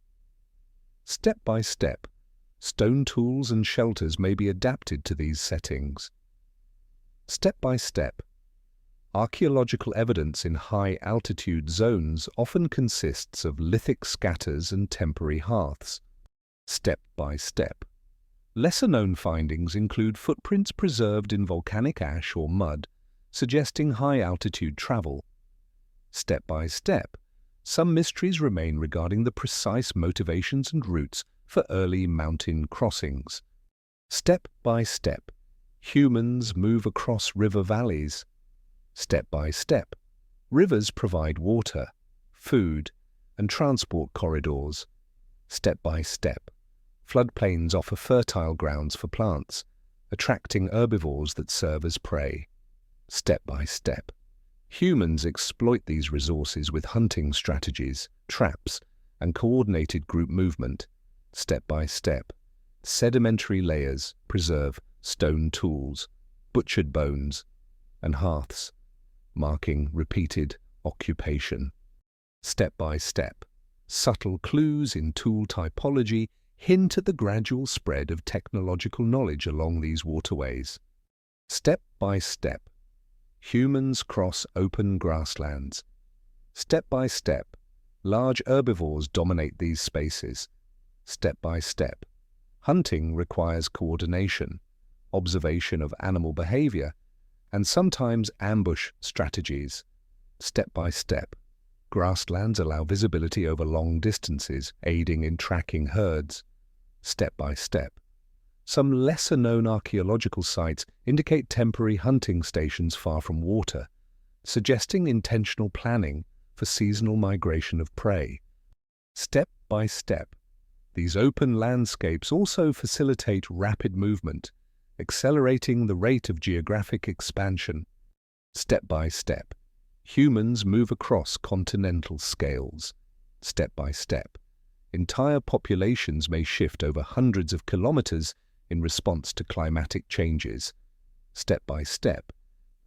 Step by step, stone tools and shelters may be adapted to these settings. Step by step, archaeological evidence in high-altitude zones often consists of lithic scatters and temporary hearths. Step by step, lesser-known findings include footprints preserved in volcanic ash or mud, suggesting high-altitude travel. Step by step, some mysteries remain regarding the precise motivations and routes for early mountain crossings. Step by step, humans move across river valleys. Step by step, rivers provide water, food, and transport corridors. Step by step, floodplains offer fertile grounds for plants, attracting herbivores that serve as prey. Step by step, humans exploit these resources with hunting strategies, traps, and coordinated group movement. Step by step, sedimentary layers preserve stone tools, butchered bones, and hearths, marking repeated occupation. Step by step, subtle clues in tool typology hint at the gradual spread of technological knowledge along these waterways. Step by step, humans cross open grasslands. Step by step, large herbivores dominate these spaces. Step by step, hunting requires coordination, observation of animal behavior, and sometimes ambush strategies. Step by step, grasslands allow visibility over long distances, aiding in tracking herds. Step by step, some lesser-known archaeological sites indicate temporary hunting stations far from water, suggesting intentional planning for seasonal migration of prey. Step by step, these open landscapes also facilitate rapid movement, accelerating the rate of geographic expansion. Step by step, humans move across continental scales. Step by step, entire populations may shift over hundreds of kilometers in response to climatic changes. Step by step,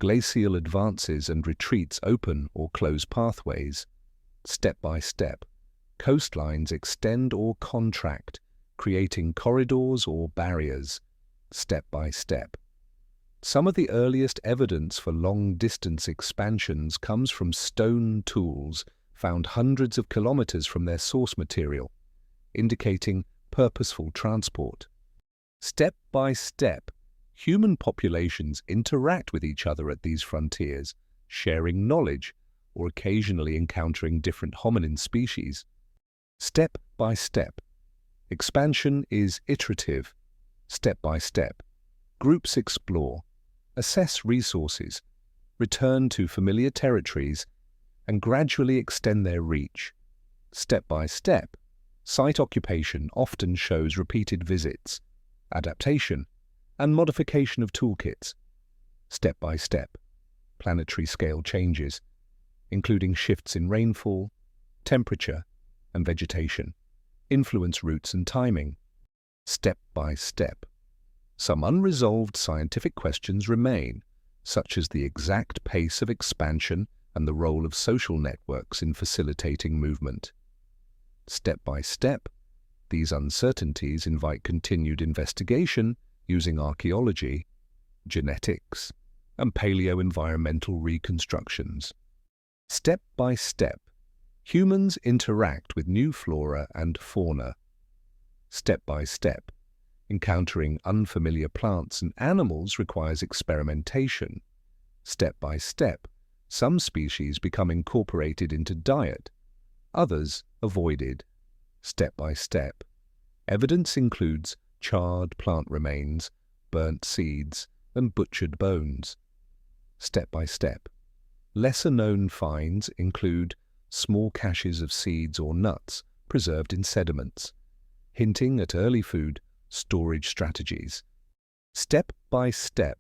glacial advances and retreats open or close pathways. Step by step, coastlines extend or contract, creating corridors or barriers. Step by step. Some of the earliest evidence for long-distance expansions comes from stone tools found hundreds of kilometers from their source material, indicating purposeful transport. Step by step, human populations interact with each other at these frontiers, sharing knowledge or occasionally encountering different hominin species. Step by step, expansion is iterative. Step by step, groups explore, assess resources, return to familiar territories, and gradually extend their reach. Step by step, site occupation often shows repeated visits, adaptation, and modification of toolkits. Step by step, planetary-scale changes, including shifts in rainfall, temperature, and vegetation, influence routes and timing. Step by step, some unresolved scientific questions remain, such as the exact pace of expansion and the role of social networks in facilitating movement. Step by step, these uncertainties invite continued investigation using archaeology, genetics, and paleo-environmental reconstructions. Step by step, humans interact with new flora and fauna. Step by step, encountering unfamiliar plants and animals requires experimentation. Step by step, some species become incorporated into diet, others avoided. Step by step, evidence includes charred plant remains, burnt seeds, and butchered bones. Step by step, lesser-known finds include small caches of seeds or nuts preserved in sediments, hinting at early food storage strategies. Step by step,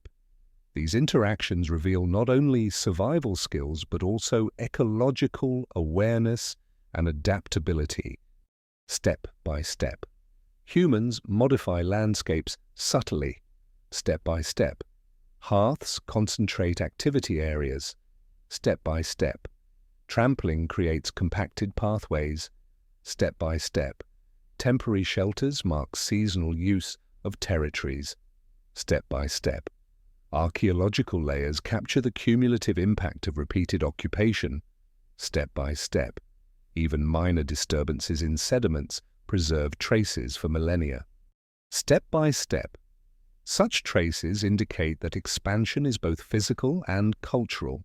these interactions reveal not only survival skills but also ecological awareness and adaptability. Step by step, humans modify landscapes subtly. Step by step, hearths concentrate activity areas. Step by step, trampling creates compacted pathways. Step by step, temporary shelters mark seasonal use of territories. Step by step, archaeological layers capture the cumulative impact of repeated occupation. Step by step, even minor disturbances in sediments preserve traces for millennia. Step by step, Such traces indicate that expansion is both physical and cultural,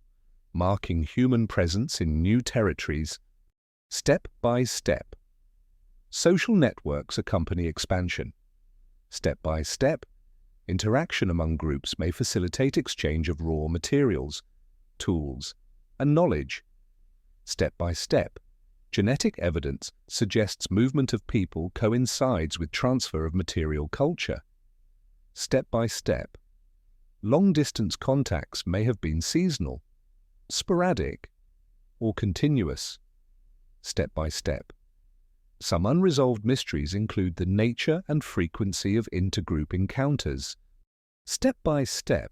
marking human presence in new territories. Step by step. Social networks accompany expansion. Step by step, interaction among groups may facilitate exchange of raw materials, tools, and knowledge. Step by step, genetic evidence suggests movement of people coincides with transfer of material culture. Step by step, long-distance contacts may have been seasonal, sporadic, or continuous. Step by step. Some unresolved mysteries include the nature and frequency of intergroup encounters. Step by step,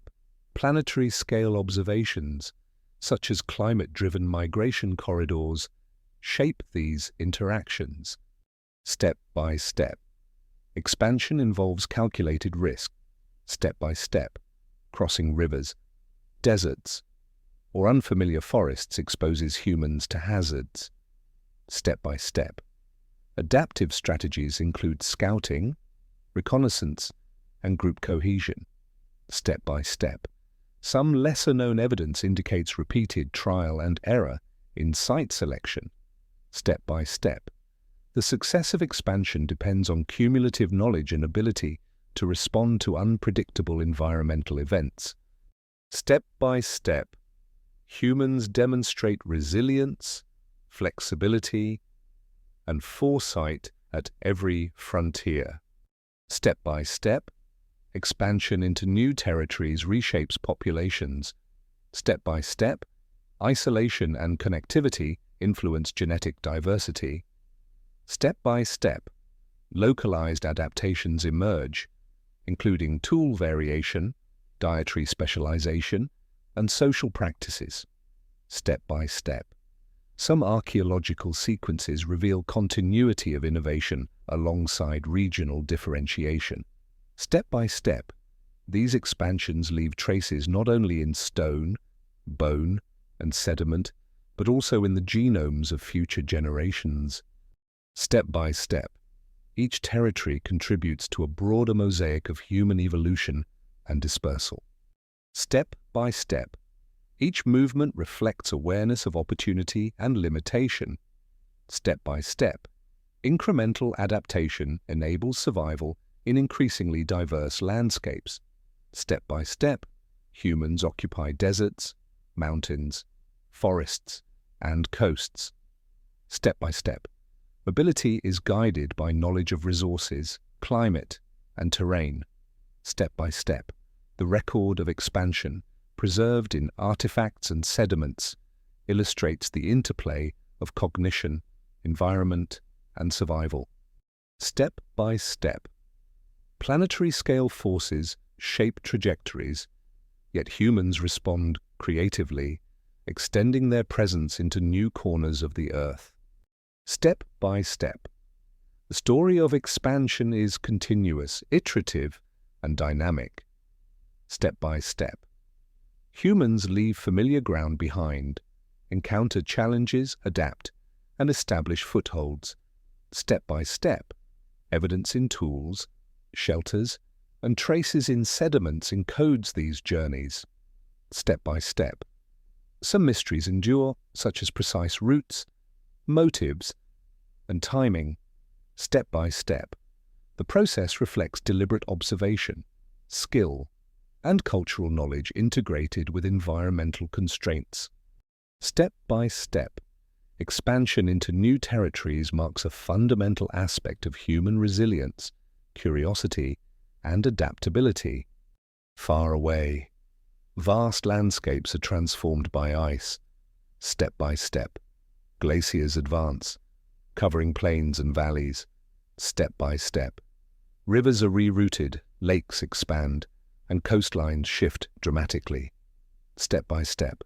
planetary-scale observations, such as climate-driven migration corridors, shape these interactions. Step by step. Expansion involves calculated risk. Step by step, crossing rivers, deserts, or unfamiliar forests exposes humans to hazards. Step by step. Adaptive strategies include scouting, reconnaissance, and group cohesion. Step by step. Some lesser-known evidence indicates repeated trial and error in site selection. Step by step. The success of expansion depends on cumulative knowledge and ability to respond to unpredictable environmental events. Step by step. Humans demonstrate resilience, flexibility, and foresight at every frontier. Step by step, expansion into new territories reshapes populations. Step by step, isolation and connectivity influence genetic diversity. Step by step, localized adaptations emerge, including tool variation, dietary specialization, and social practices. Step by step. Some archaeological sequences reveal continuity of innovation alongside regional differentiation. Step by step, these expansions leave traces not only in stone, bone, and sediment, but also in the genomes of future generations. Step by step, each territory contributes to a broader mosaic of human evolution and dispersal. Step by step, each movement reflects awareness of opportunity and limitation. Step by step, incremental adaptation enables survival in increasingly diverse landscapes. Step by step, humans occupy deserts, mountains, forests, and coasts. Step by step, mobility is guided by knowledge of resources, climate, and terrain. Step by step, the record of expansion, preserved in artifacts and sediments, illustrates the interplay of cognition, environment, and survival. Step by step, planetary-scale forces shape trajectories, yet humans respond creatively, extending their presence into new corners of the Earth. Step by step, the story of expansion is continuous, iterative, and dynamic. Step by step, humans leave familiar ground behind, encounter challenges, adapt, and establish footholds. Step by step, evidence in tools, shelters, and traces in sediments encodes these journeys. Step by step, some mysteries endure, such as precise routes, motives, and timing. Step by step, the process reflects deliberate observation, skill, and cultural knowledge integrated with environmental constraints. Step by step, expansion into new territories marks a fundamental aspect of human resilience, curiosity, and adaptability. Far away, vast landscapes are transformed by ice. Step by step, glaciers advance, covering plains and valleys. Step by step, rivers are rerouted, lakes expand, and coastlines shift dramatically. Step by step,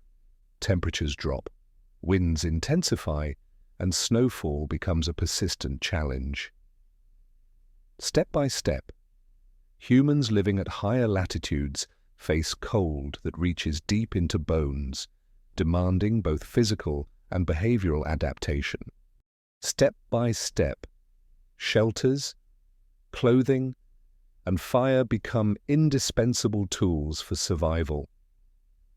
temperatures drop, winds intensify, and snowfall becomes a persistent challenge. Step by step, humans living at higher latitudes face cold that reaches deep into bones, demanding both physical and behavioral adaptation. Step by step, shelters, clothing, and fire become indispensable tools for survival.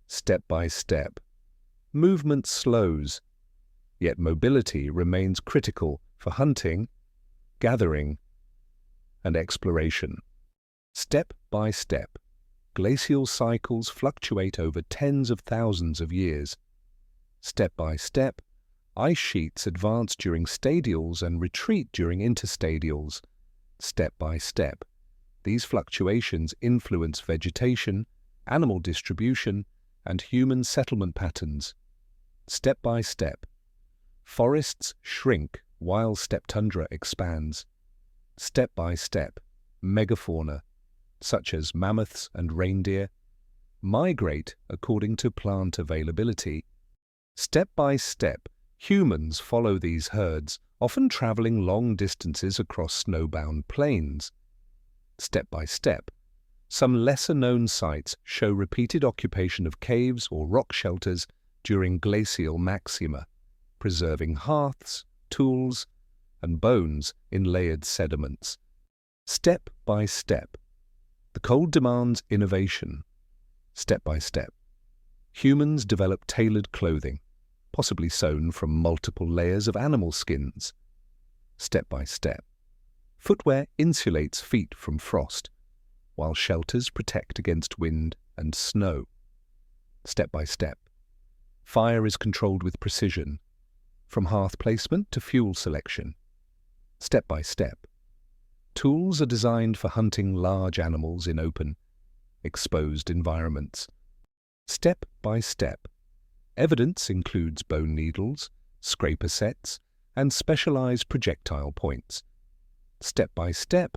Step by step, movement slows, yet mobility remains critical for hunting, gathering, and exploration. Step by step, glacial cycles fluctuate over tens of thousands of years. Step by step, ice sheets advance during stadials and retreat during interstadials. Step by step, these fluctuations influence vegetation, animal distribution, and human settlement patterns. Step by step, forests shrink while steppe tundra expands. Step by step, megafauna, such as mammoths and reindeer, migrate according to plant availability. Step by step, humans follow these herds, often traveling long distances across snowbound plains. Step by step, some lesser-known sites show repeated occupation of caves or rock shelters during glacial maxima, preserving hearths, tools, and bones in layered sediments. Step by step, the cold demands innovation. Step by step, humans develop tailored clothing, possibly sewn from multiple layers of animal skins. Step by step, footwear insulates feet from frost, while shelters protect against wind and snow. Step by step, fire is controlled with precision, from hearth placement to fuel selection. Step by step, tools are designed for hunting large animals in open, exposed environments. Step by step, evidence includes bone needles, scraper sets, and specialized projectile points. Step by step,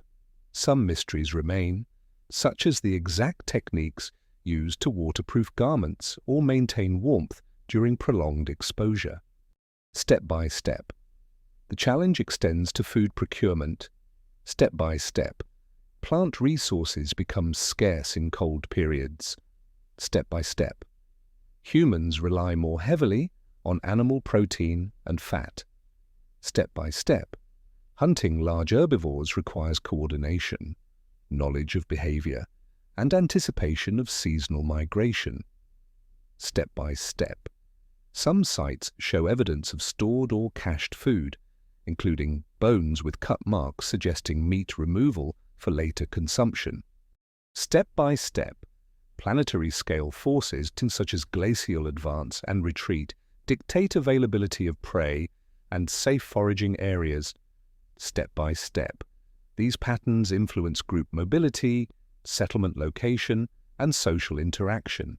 some mysteries remain, such as the exact techniques used to waterproof garments or maintain warmth during prolonged exposure. Step by step, the challenge extends to food procurement. Step by step, plant resources become scarce in cold periods. Step by step, humans rely more heavily on animal protein and fat. Step by step, hunting large herbivores requires coordination, knowledge of behavior, and anticipation of seasonal migration. Step by step, some sites show evidence of stored or cached food, including bones with cut marks suggesting meat removal for later consumption. Step by step, planetary-scale forces such as glacial advance and retreat dictate availability of prey and safe foraging areas. Step by step, these patterns influence group mobility, settlement location, and social interaction.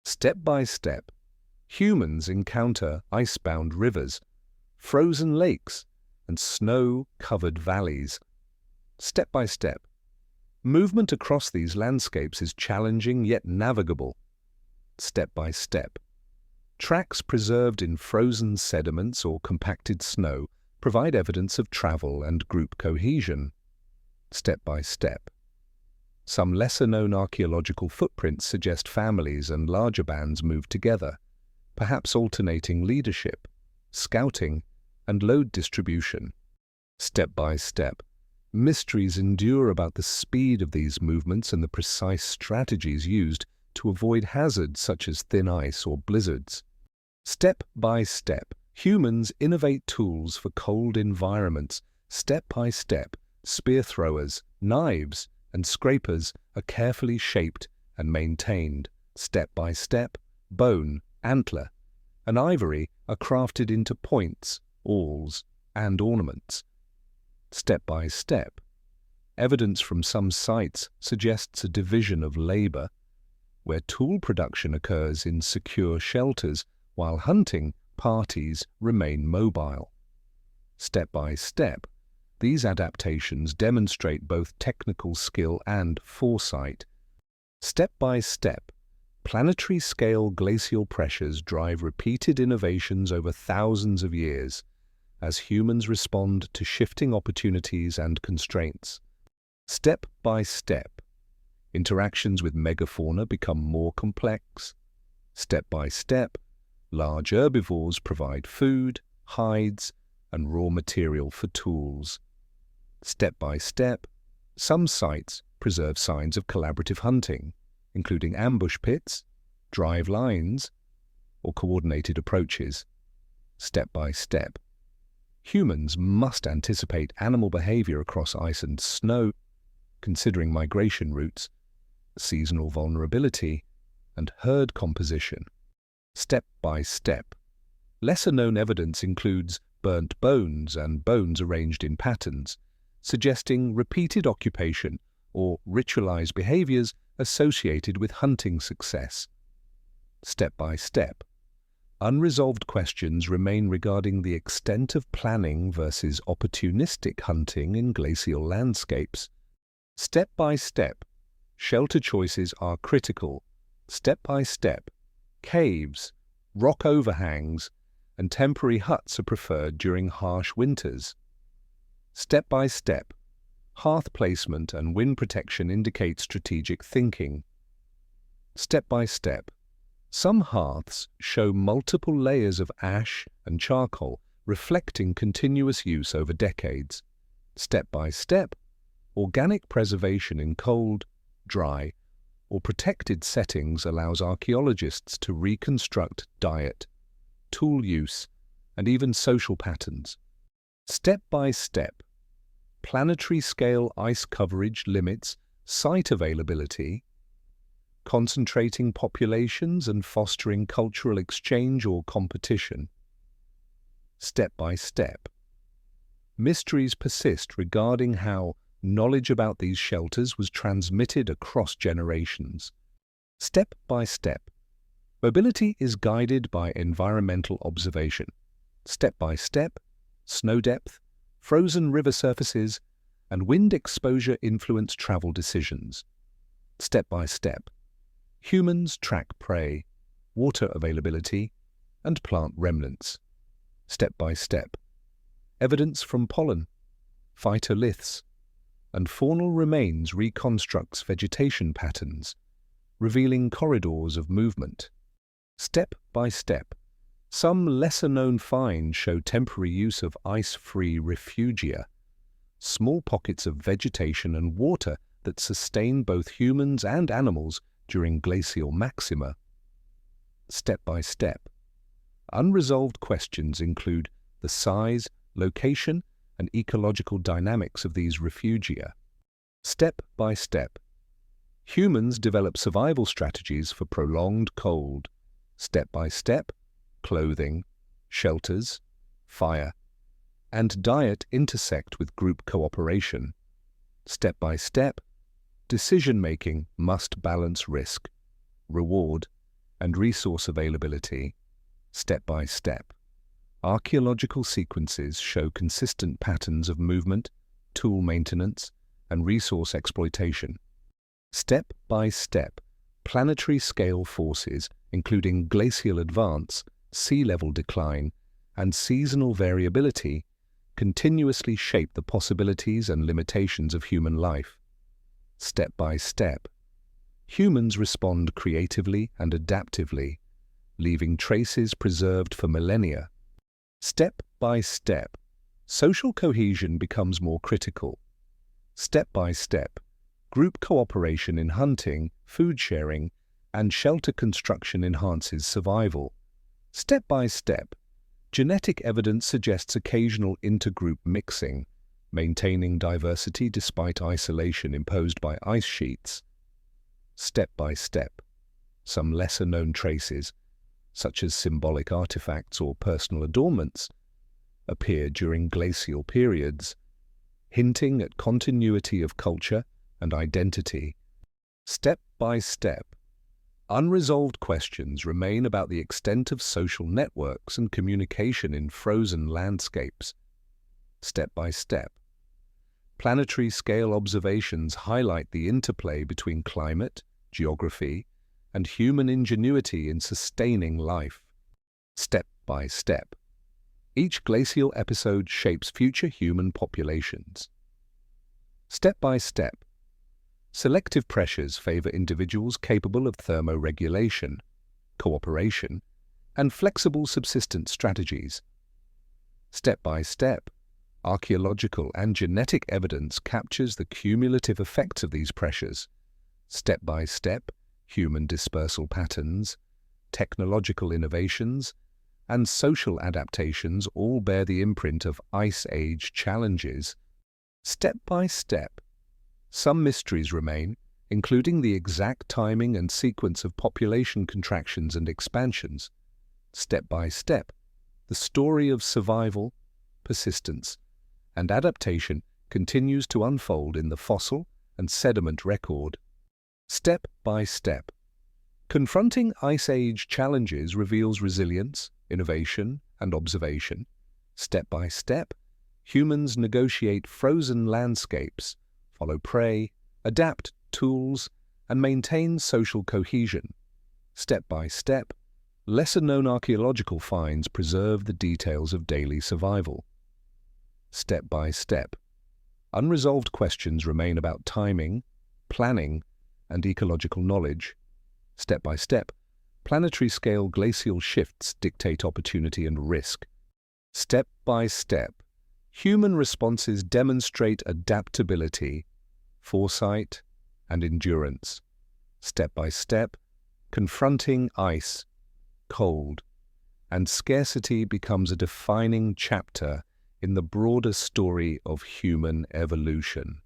Step by step, humans encounter ice-bound rivers, frozen lakes, and snow-covered valleys. Step by step, movement across these landscapes is challenging yet navigable. Step by step, tracks preserved in frozen sediments or compacted snow provide evidence of travel and group cohesion. Step by step, some lesser-known archaeological footprints suggest families and larger bands move together, perhaps alternating leadership, scouting, and load distribution. Step by step, mysteries endure about the speed of these movements and the precise strategies used to avoid hazards such as thin ice or blizzards. Step by step, humans innovate tools for cold environments. Step by step, spear throwers, knives, and scrapers are carefully shaped and maintained. Step by step, bone, antler, and ivory are crafted into points, awls, and ornaments. Step by step, evidence from some sites suggests a division of labor, where tool production occurs in secure shelters while hunting parties remain mobile. Step by step, these adaptations demonstrate both technical skill and foresight. Step by step, planetary-scale glacial pressures drive repeated innovations over thousands of years as humans respond to shifting opportunities and constraints. Step by step, interactions with megafauna become more complex. Step by step, large herbivores provide food, hides, and raw material for tools. Step by step, some sites preserve signs of collaborative hunting, including ambush pits, drive lines, or coordinated approaches. Step by step. Humans must anticipate animal behavior across ice and snow, considering migration routes, seasonal vulnerability, and herd composition. Step by step. Lesser-known evidence includes burnt bones and bones arranged in patterns, suggesting repeated occupation or ritualized behaviors associated with hunting success. Step by step. Unresolved questions remain regarding the extent of planning versus opportunistic hunting in glacial landscapes. Step by step. Shelter choices are critical. Step by step. Caves, rock overhangs, and temporary huts are preferred during harsh winters. Step by step. Hearth placement and wind protection indicate strategic thinking. Step by step. Some hearths show multiple layers of ash and charcoal, reflecting continuous use over decades. Step by step. Organic preservation in cold, dry, or protected settings allows archaeologists to reconstruct diet, tool use, and even social patterns. Step by step. Planetary-scale ice coverage limits site availability, concentrating populations and fostering cultural exchange or competition. Step by step. Mysteries persist regarding how knowledge about these shelters was transmitted across generations. Step by step. Mobility is guided by environmental observation. Step by step, snow depth, frozen river surfaces, and wind exposure influence travel decisions. Step by step. Humans track prey, water availability, and plant remnants. Step by step. Evidence from pollen, phytoliths, and faunal remains reconstructs vegetation patterns, revealing corridors of movement. Step by step. Some lesser-known finds show temporary use of ice-free refugia, small pockets of vegetation and water that sustain both humans and animals during glacial maxima. Step by step. Unresolved questions include the size, location, and ecological dynamics of these refugia. Step by step. Humans develop survival strategies for prolonged cold. Step by step, clothing, shelters, fire, and diet intersect with group cooperation. Step by step, decision-making must balance risk, reward, and resource availability. Step by step. Archaeological sequences show consistent patterns of movement, tool maintenance, and resource exploitation. Step by step, planetary-scale forces, including glacial advance, sea level decline, and seasonal variability, continuously shape the possibilities and limitations of human life. Step by step, humans respond creatively and adaptively, leaving traces preserved for millennia. Step by step, social cohesion becomes more critical. Step by step, group cooperation in hunting, food sharing, and shelter construction enhances survival. Step by step, genetic evidence suggests occasional intergroup mixing, maintaining diversity despite isolation imposed by ice sheets. Step by step, some lesser-known traces, such as symbolic artifacts or personal adornments, appear during glacial periods, hinting at continuity of culture and identity. Step by step, unresolved questions remain about the extent of social networks and communication in frozen landscapes. Step by step, planetary-scale observations highlight the interplay between climate, geography, and human ingenuity in sustaining life. Step by step, each glacial episode shapes future human populations. Step by step, selective pressures favor individuals capable of thermoregulation, cooperation, and flexible subsistence strategies. Step by step, Archaeological and genetic evidence captures the cumulative effects of these pressures. Step by step, human dispersal patterns, technological innovations, and social adaptations all bear the imprint of Ice Age challenges. Step by step, some mysteries remain, including the exact timing and sequence of population contractions and expansions. Step by step, the story of survival, persistence, and adaptation continues to unfold in the fossil and sediment record. Step by step, confronting Ice Age challenges reveals resilience, innovation, and observation. Step by step, humans negotiate frozen landscapes, follow prey, adapt tools, and maintain social cohesion. Step by step, lesser-known archaeological finds preserve the details of daily survival. Step by step, unresolved questions remain about timing, planning, and ecological knowledge. Step by step, planetary-scale glacial shifts dictate opportunity and risk. Step by step, human responses demonstrate adaptability, foresight, and endurance. Step by step, confronting ice, cold, and scarcity becomes a defining chapter in the broader story of human evolution.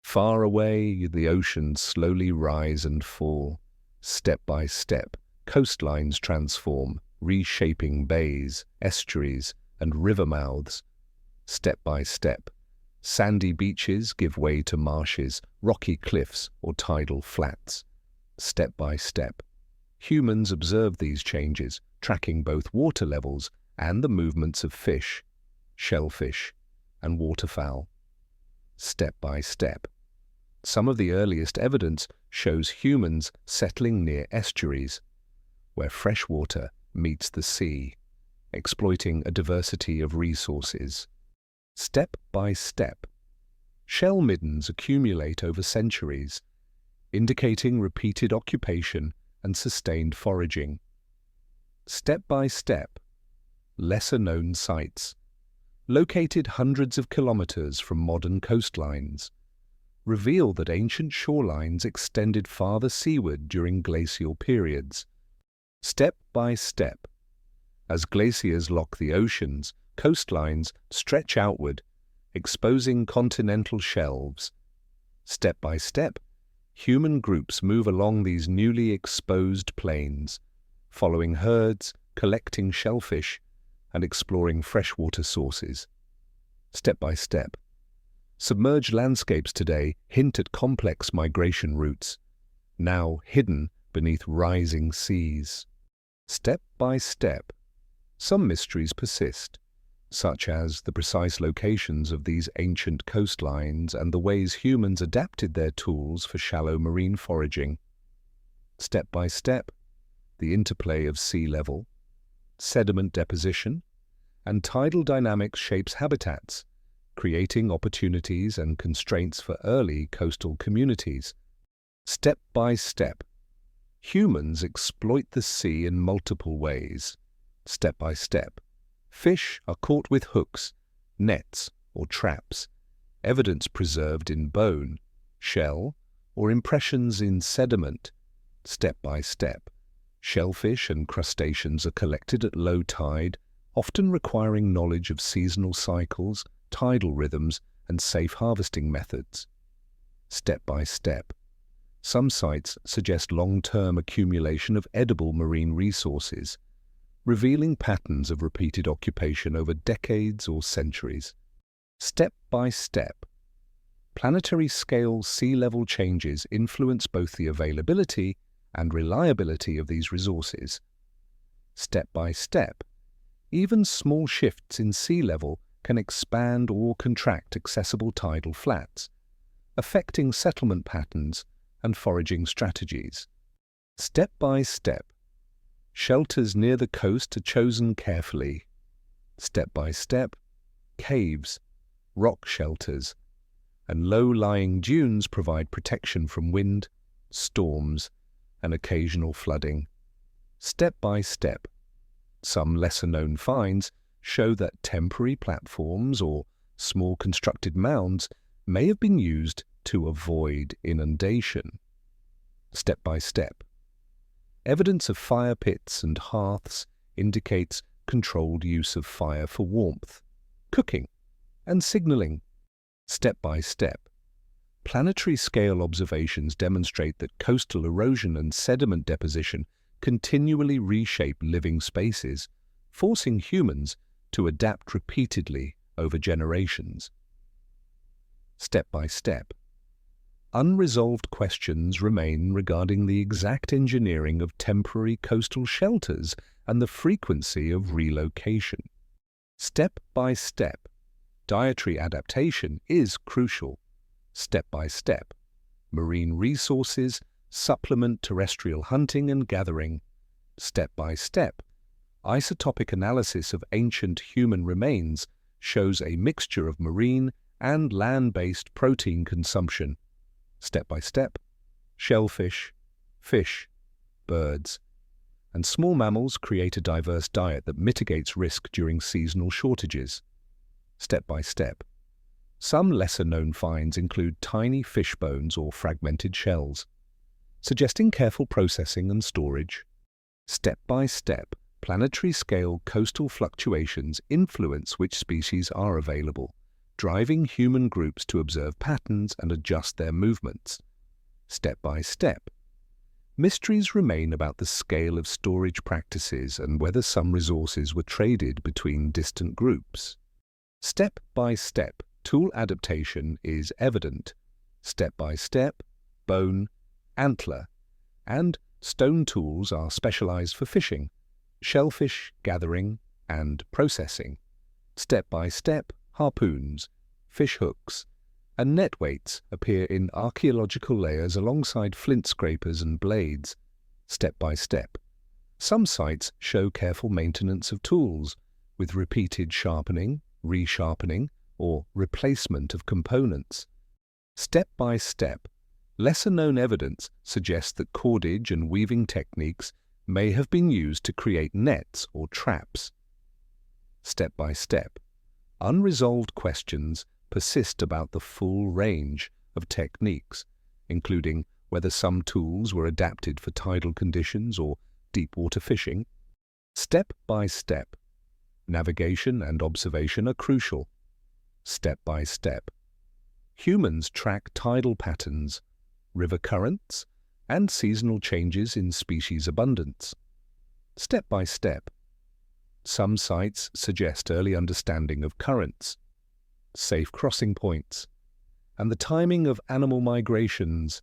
Far away, the oceans slowly rise and fall. Step by step, coastlines transform, reshaping bays, estuaries, and river mouths. Step by step, sandy beaches give way to marshes, rocky cliffs, or tidal flats. Step by step, humans observe these changes, tracking both water levels and the movements of fish, shellfish, and waterfowl. Step by step, some of the earliest evidence shows humans settling near estuaries, where fresh water meets the sea, exploiting a diversity of resources. Step by step, shell middens accumulate over centuries, indicating repeated occupation and sustained foraging. Step by step, lesser-known sites, located hundreds of kilometers from modern coastlines, reveal that ancient shorelines extended farther seaward during glacial periods. Step by step, as glaciers lock the oceans, coastlines stretch outward, exposing continental shelves. Step by step, human groups move along these newly exposed plains, following herds, collecting shellfish, and exploring freshwater sources. Step by step, submerged landscapes today hint at complex migration routes, now hidden beneath rising seas. Step by step, some mysteries persist, such as the precise locations of these ancient coastlines and the ways humans adapted their tools for shallow marine foraging. Step by step, the interplay of sea level, sediment deposition, and tidal dynamics shapes habitats, creating opportunities and constraints for early coastal communities. Step by step, humans exploit the sea in multiple ways. Step by step, fish are caught with hooks, nets, or traps, evidence preserved in bone, shell, or impressions in sediment. Step by step, shellfish and crustaceans are collected at low tide, often requiring knowledge of seasonal cycles, tidal rhythms, and safe harvesting methods. Step by step, some sites suggest long-term accumulation of edible marine resources, revealing patterns of repeated occupation over decades or centuries. Step by step, planetary-scale sea level changes influence both the availability and reliability of these resources. Step by step, even small shifts in sea level can expand or contract accessible tidal flats, affecting settlement patterns and foraging strategies. Step by step, shelters near the coast are chosen carefully. Step by step, caves, rock shelters, and low-lying dunes provide protection from wind, storms, and occasional flooding. Step by step, some lesser-known finds show that temporary platforms or Small constructed mounds may have been used to avoid inundation. Step by step. Evidence of fire pits and hearths indicates controlled use of fire for warmth, cooking, and signaling. Step by step. Planetary-scale observations demonstrate that coastal erosion and sediment deposition continually reshape living spaces, forcing humans to adapt repeatedly over generations. Step by step. Unresolved questions remain regarding the exact engineering of temporary coastal shelters and the frequency of relocation. Step by step. Dietary adaptation is crucial. Step by step. Marine resources supplement terrestrial hunting and gathering. Step by step. Isotopic analysis of ancient human remains shows a mixture of marine and land-based protein consumption. Step by step. Shellfish, fish, birds, and small mammals create a diverse diet that mitigates risk during seasonal shortages. Step by step. Some lesser-known finds include tiny fish bones or fragmented shells, suggesting careful processing and storage. Step by step, planetary-scale coastal fluctuations influence which species are available, driving human groups to observe patterns and adjust their movements. Step by step. Mysteries remain about the scale of storage practices and whether some resources were traded between distant groups. Step by step, tool adaptation is evident. Step by step, bone, antler, and stone tools are specialized for fishing, shellfish gathering, and processing. Step by step, harpoons, fish hooks, and net weights appear in archaeological layers alongside flint scrapers and blades. Step by step. Some sites show careful maintenance of tools, with repeated sharpening, resharpening, or replacement of components. Step by step. Lesser-known evidence suggests that cordage and weaving techniques may have been used to create nets or traps. Step by step. Unresolved questions persist about the full range of techniques, including whether some tools were adapted for tidal conditions or deep-water fishing. Step by step. Navigation and observation are crucial. Step by step. Humans track tidal patterns, river currents, and seasonal changes in species abundance. Step by step. Some sites suggest early understanding of currents, safe crossing points, and the timing of animal migrations.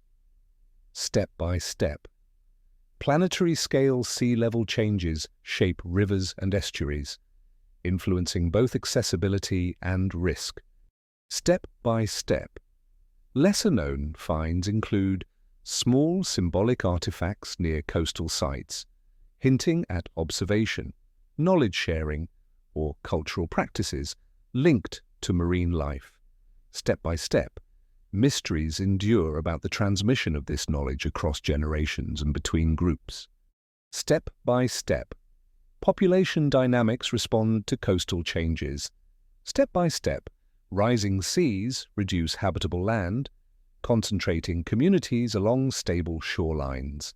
Step by step. Planetary-scale sea level changes shape rivers and estuaries, influencing both accessibility and risk. Step by step. Lesser-known finds include small symbolic artifacts near coastal sites, hinting at observation, knowledge sharing, or cultural practices linked to marine life. Step by step, mysteries endure about the transmission of this knowledge across generations and between groups. Step by step, population dynamics respond to coastal changes. Step by step, rising seas reduce habitable land, concentrating communities along stable shorelines.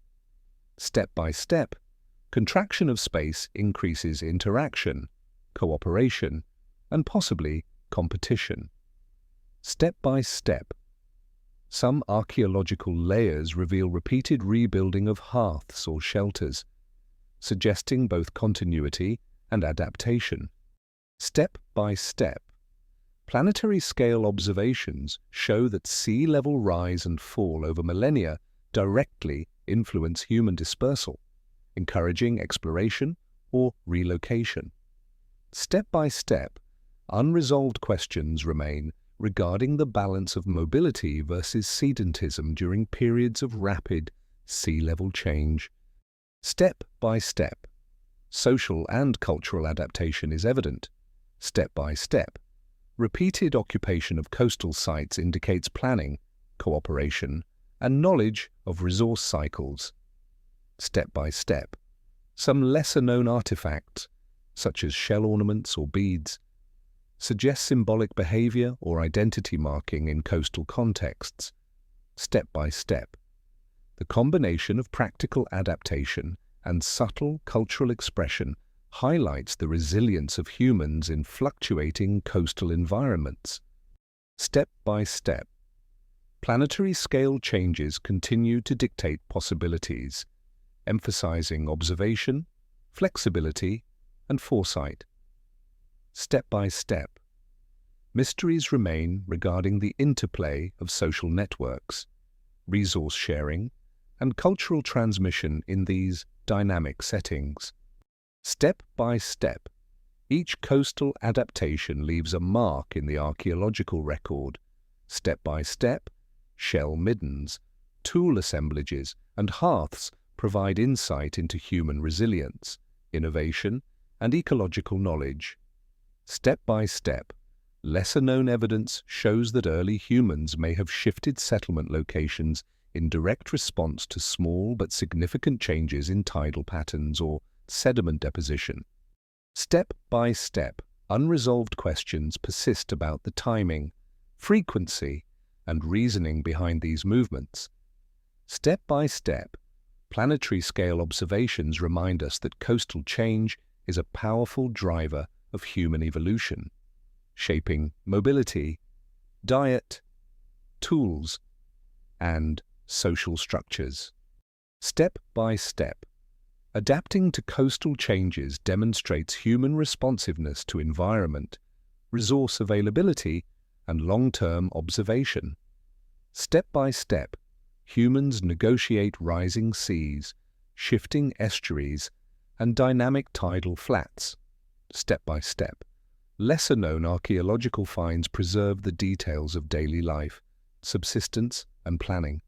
Step by step, contraction of space increases interaction, cooperation, and possibly competition. Step by step, some archaeological layers reveal repeated rebuilding of hearths or shelters, suggesting both continuity and adaptation. Step by step, planetary-scale observations show that sea level rise and fall over millennia directly influence human dispersal, encouraging exploration or relocation. Step by step, unresolved questions remain regarding the balance of mobility versus sedentism during periods of rapid sea level change. Step by step, social and cultural adaptation is evident. Step by step, repeated occupation of coastal sites indicates planning, cooperation, and knowledge of resource cycles. Step by step, some lesser-known artifacts, such as shell ornaments or beads, suggests symbolic behavior or identity marking in coastal contexts. Step by step. The combination of practical adaptation and subtle cultural expression highlights the resilience of humans in fluctuating coastal environments. Step by step. Planetary-scale changes continue to dictate possibilities, emphasizing observation, flexibility, and foresight. Step by step. Mysteries remain regarding the interplay of social networks, resource sharing, and cultural transmission in these dynamic settings. Step by step, each coastal adaptation leaves a mark in the archaeological record. Step by step, shell middens, tool assemblages, and hearths provide insight into human resilience, innovation, and ecological knowledge. Step by step, lesser-known evidence shows that early humans may have shifted settlement locations in direct response to small but significant changes in tidal patterns or sediment deposition. Step by step, unresolved questions persist about the timing, frequency, and reasoning behind these movements. Step by step, planetary-scale observations remind us that coastal change is a powerful driver of human evolution, shaping mobility, diet, tools, and social structures. Step by step, adapting to coastal changes demonstrates human responsiveness to environment, resource availability, and long-term observation. Step by step, humans negotiate rising seas, shifting estuaries, and dynamic tidal flats. Step by step, lesser-known archaeological finds preserve the details of daily life, subsistence, and planning.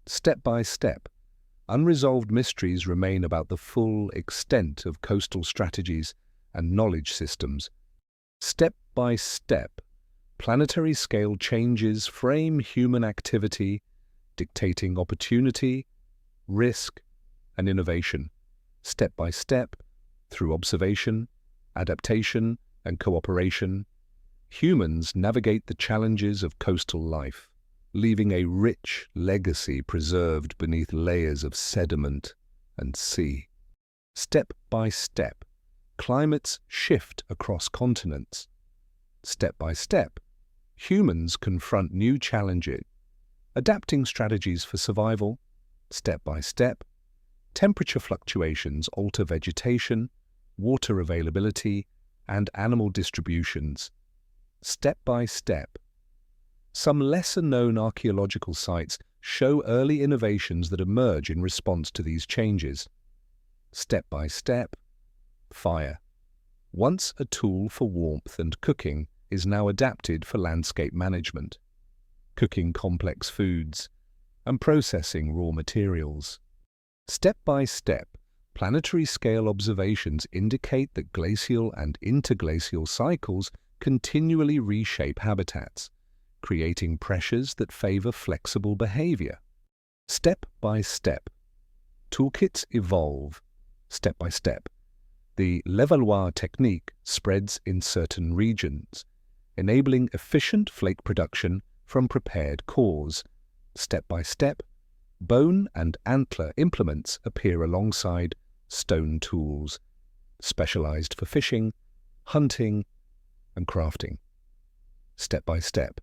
Step by step, unresolved mysteries remain about the full extent of coastal strategies and knowledge systems. Step by step, planetary-scale changes frame human activity, dictating opportunity, risk, and innovation. Step by step, through observation, adaptation, and cooperation, humans navigate the challenges of coastal life, leaving a rich legacy preserved beneath layers of sediment and sea. Step by step, climates shift across continents. Step by step, humans confront new challenges, adapting strategies for survival. Step by step, temperature fluctuations alter vegetation, water availability, and animal distributions. Step by step, some lesser-known archaeological sites show early innovations that emerge in response to these changes. Step by step, fire, once a tool for warmth and cooking, is now adapted for landscape management, cooking complex foods, and processing raw materials. Step by step, planetary-scale observations indicate that glacial and interglacial cycles continually reshape habitats, creating pressures that favor flexible behavior. Step by step, toolkits evolve. Step by step, the Levallois technique spreads in certain regions, enabling efficient flake production from prepared cores. Step by step, bone and antler implements appear alongside stone tools, specialized for fishing, hunting, and crafting. Step by step,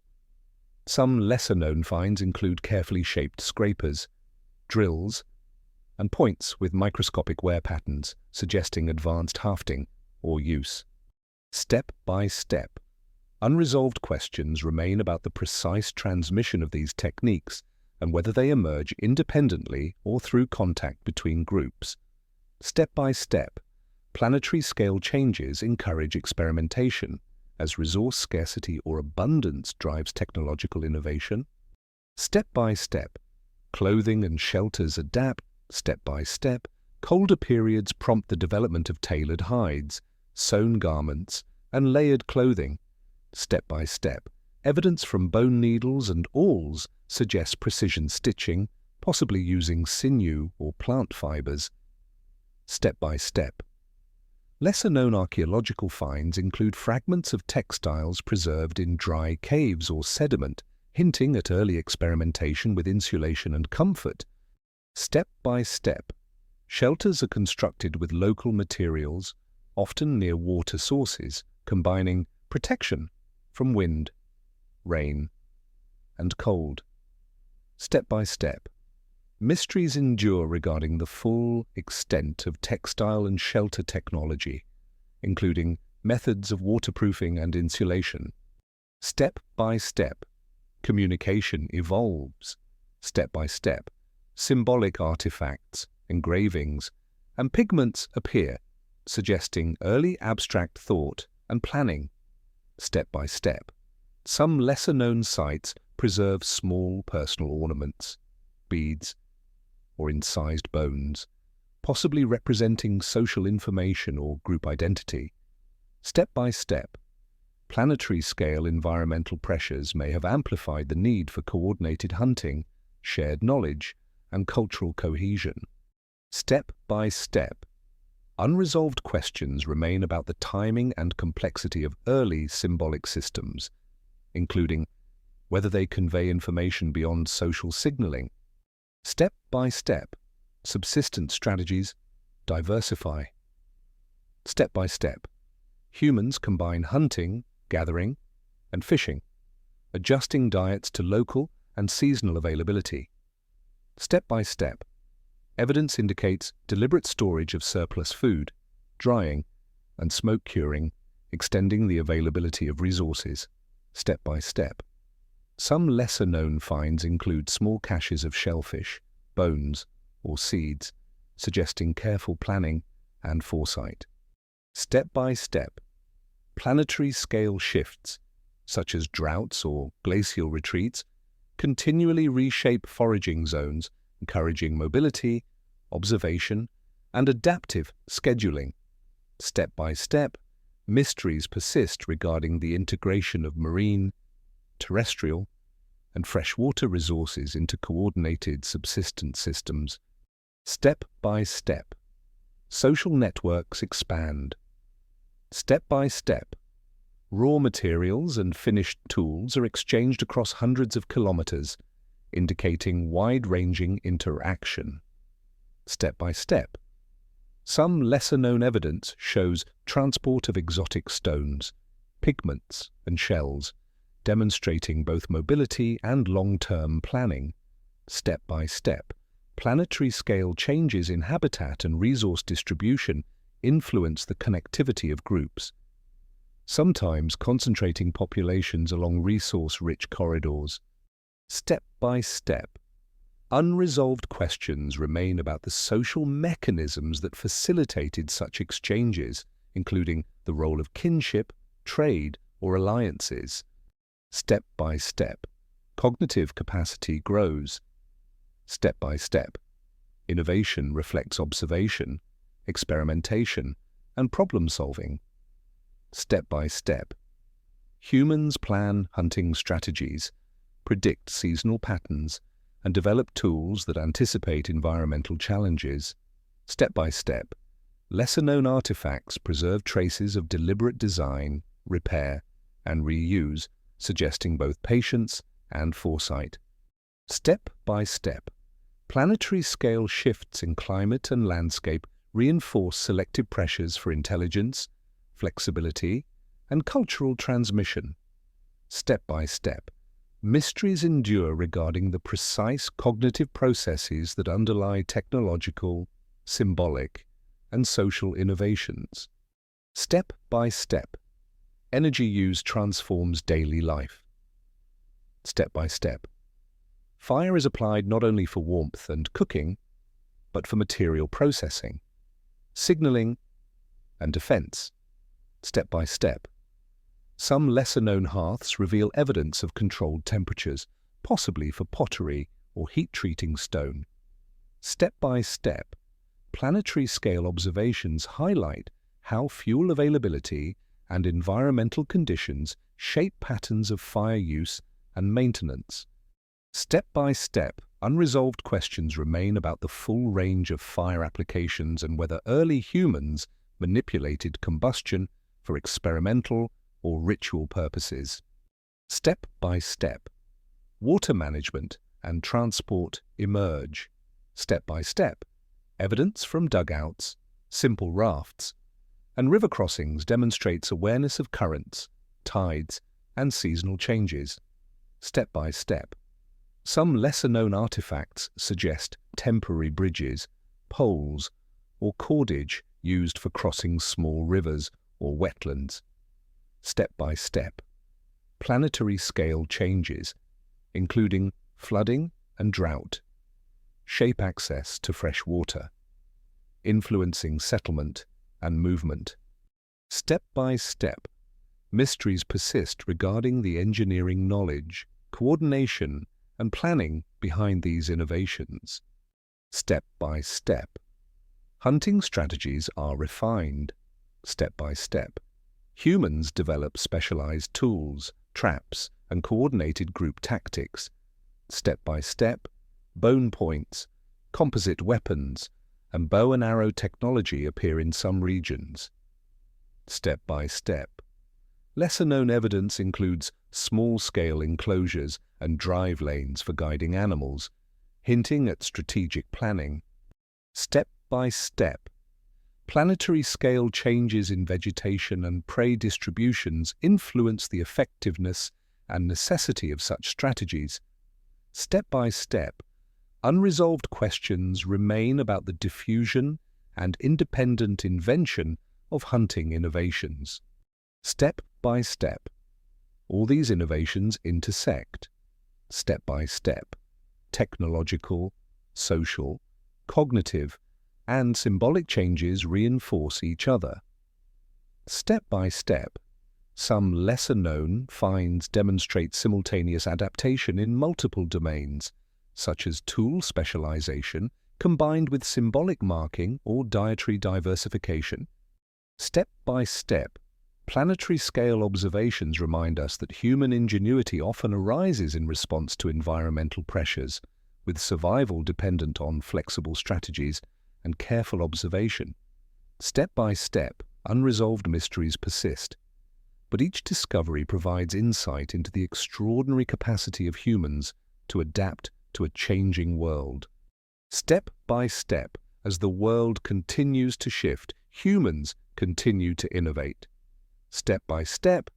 some lesser-known finds include carefully shaped scrapers, drills, and points with microscopic wear patterns, suggesting advanced hafting or use. Step by step, unresolved questions remain about the precise transmission of these techniques and whether they emerge independently or through contact between groups. Step by step, planetary-scale changes encourage experimentation, as resource scarcity or abundance drives technological innovation. Step by step, clothing and shelters adapt. Step by step, colder periods prompt the development of tailored hides, sewn garments, and layered clothing. Step by step, evidence from bone needles and awls suggests precision stitching, possibly using sinew or plant fibers. Step by step, Lesser-known archaeological finds include fragments of textiles preserved in dry caves or sediment, hinting at early experimentation with insulation and comfort. Step by step, shelters are constructed with local materials, often near water sources, combining protection from wind, rain, and cold. Step by step, mysteries endure regarding the full extent of textile and shelter technology, including methods of waterproofing and insulation. Step by step, communication evolves. Step by step, symbolic artifacts, engravings, and pigments appear, suggesting early abstract thought and planning. Step by step, some lesser-known sites preserve small personal ornaments, beads, or incised bones, possibly representing social information or group identity. Step by step, planetary-scale environmental pressures may have amplified the need for coordinated hunting, shared knowledge, and cultural cohesion. Step by step, unresolved questions remain about the timing and complexity of early symbolic systems, including whether they convey information beyond social signaling. Step by step, subsistence strategies diversify. Step by step, humans combine hunting, gathering, and fishing, adjusting diets to local and seasonal availability. Step by step, evidence indicates deliberate storage of surplus food, drying, and smoke curing, extending the availability of resources. Step by step, some lesser-known finds include small caches of shellfish, bones, or seeds, suggesting careful planning and foresight. Step by step, planetary-scale shifts, such as droughts or glacial retreats, continually reshape foraging zones, encouraging mobility, observation, and adaptive scheduling. Step by step, mysteries persist regarding the integration of marine, terrestrial, and freshwater resources into coordinated subsistence systems. Step by step, social networks expand. Step by step, raw materials and finished tools are exchanged across hundreds of kilometers, indicating wide-ranging interaction. Step by step, some lesser-known evidence shows transport of exotic stones, pigments, and shells, demonstrating both mobility and long-term planning. Step by step, planetary-scale changes in habitat and resource distribution influence the connectivity of groups, sometimes concentrating populations along resource-rich corridors. Step by step, unresolved questions remain about the social mechanisms that facilitated such exchanges, including the role of kinship, trade, or alliances. Step by step, cognitive capacity grows. Step by step, innovation reflects observation, experimentation, and problem-solving. Step by step, humans plan hunting strategies, predict seasonal patterns, and develop tools that anticipate environmental challenges. Step by step, lesser-known artifacts preserve traces of deliberate design, repair, and reuse, suggesting both patience and foresight. Step by step, planetary-scale shifts in climate and landscape reinforce selective pressures for intelligence, flexibility, and cultural transmission. Step by step, mysteries endure regarding the precise cognitive processes that underlie technological, symbolic, and social innovations. Step by step, energy use transforms daily life. Step by step, fire is applied not only for warmth and cooking, but for material processing, signaling, and defense. Step by step, some lesser-known hearths reveal evidence of controlled temperatures, possibly for pottery or heat-treating stone. Step by step, planetary-scale observations highlight how fuel availability and environmental conditions shape patterns of fire use and maintenance. Step by step, unresolved questions remain about the full range of fire applications and whether early humans manipulated combustion for experimental or ritual purposes. Step by step, water management and transport emerge. Step by step, evidence from dugouts, simple rafts, and river crossings demonstrates awareness of currents, tides, and seasonal changes. Step by step, some lesser-known artifacts suggest temporary bridges, poles, or cordage used for crossing small rivers or wetlands. Step by step, planetary-scale changes, including flooding and drought, shape access to fresh water, influencing settlement and movement. Step by step, mysteries persist regarding the engineering knowledge, coordination, and planning behind these innovations. Step by step, hunting strategies are refined. Step by step, humans develop specialized tools, traps, and coordinated group tactics. Step by step, bone points, composite weapons, and bow and arrow technology appear in some regions. Step by step, lesser-known evidence includes small-scale enclosures and drive lanes for guiding animals, hinting at strategic planning. Step by step, planetary-scale changes in vegetation and prey distributions influence the effectiveness and necessity of such strategies. Step by step, unresolved questions remain about the diffusion and independent invention of hunting innovations. Step by step, all these innovations intersect. Step by step, technological, social, cognitive, and symbolic changes reinforce each other. Step by step, some lesser-known finds demonstrate simultaneous adaptation in multiple domains, such as tool specialization combined with symbolic marking or dietary diversification. Step by step, planetary-scale observations remind us that human ingenuity often arises in response to environmental pressures, with survival dependent on flexible strategies and careful observation. Step by step, unresolved mysteries persist, but each discovery provides insight into the extraordinary capacity of humans to adapt to a changing world. Step by step, as the world continues to shift, humans continue to innovate. Step by step,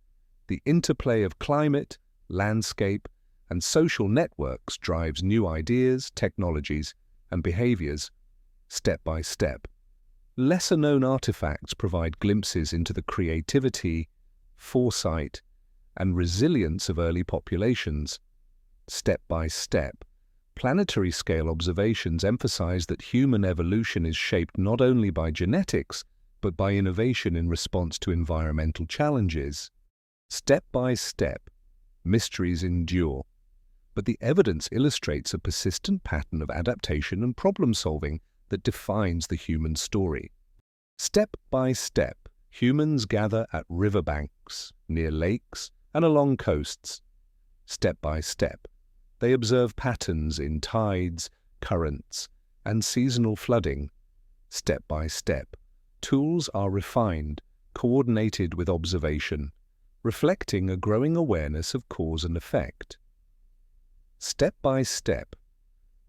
the interplay of climate, landscape, and social networks drives new ideas, technologies, and behaviors. Step by step, lesser-known artifacts provide glimpses into the creativity, foresight, and resilience of early populations. Step by step, planetary-scale observations emphasize that human evolution is shaped not only by genetics, but by innovation in response to environmental challenges. Step by step, mysteries endure, but the evidence illustrates a persistent pattern of adaptation and problem-solving that defines the human story. Step by step, humans gather at riverbanks, near lakes, and along coasts. Step by step, they observe patterns in tides, currents, and seasonal flooding. Step by step, tools are refined, coordinated with observation, reflecting a growing awareness of cause and effect. Step by step,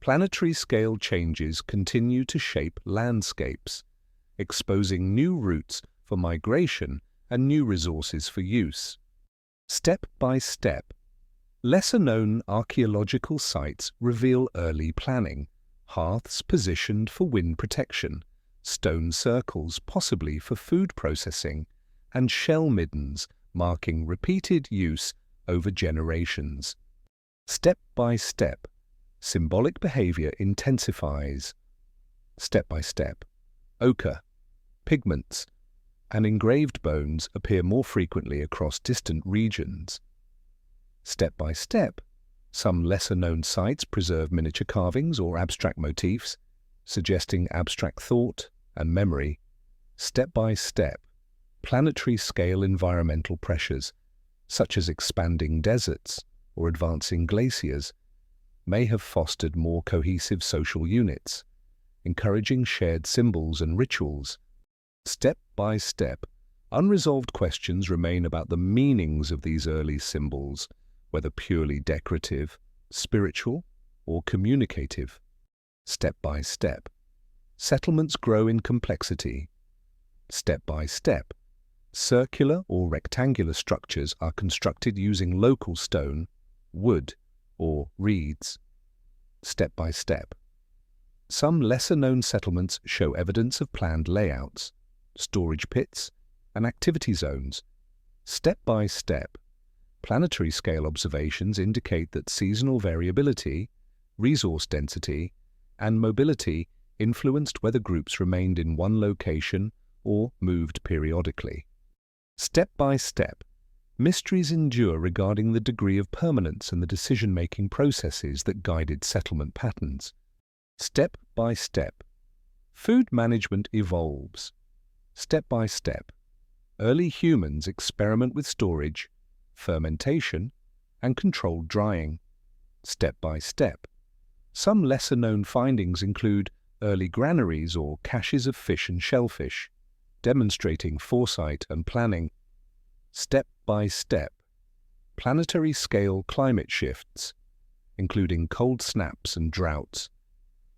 planetary-scale changes continue to shape landscapes, exposing new routes for migration and new resources for use. Step by step, lesser-known archaeological sites reveal early planning, hearths positioned for wind protection, stone circles possibly for food processing, and shell middens marking repeated use over generations. Step by step, symbolic behavior intensifies. Step by step, ochre, pigments, and engraved bones appear more frequently across distant regions. Step by step, some lesser-known sites preserve miniature carvings or abstract motifs, suggesting abstract thought and memory. Step by step, planetary-scale environmental pressures, such as expanding deserts or advancing glaciers, may have fostered more cohesive social units, encouraging shared symbols and rituals. Step by step, unresolved questions remain about the meanings of these early symbols, whether purely decorative, spiritual, or communicative. Step by step, settlements grow in complexity. Step by step, circular or rectangular structures are constructed using local stone, wood, or reeds. Step by step, some lesser-known settlements show evidence of planned layouts, storage pits, and activity zones. Step by step, planetary-scale observations indicate that seasonal variability, resource density, and mobility influenced whether groups remained in one location or moved periodically. Step by step, mysteries endure regarding the degree of permanence and the decision-making processes that guided settlement patterns. Step by step, food management evolves. Step by step, early humans experiment with storage, fermentation, and controlled drying. Step by step, some lesser-known findings include early granaries or caches of fish and shellfish, demonstrating foresight and planning. Step by step, planetary-scale climate shifts, including cold snaps and droughts,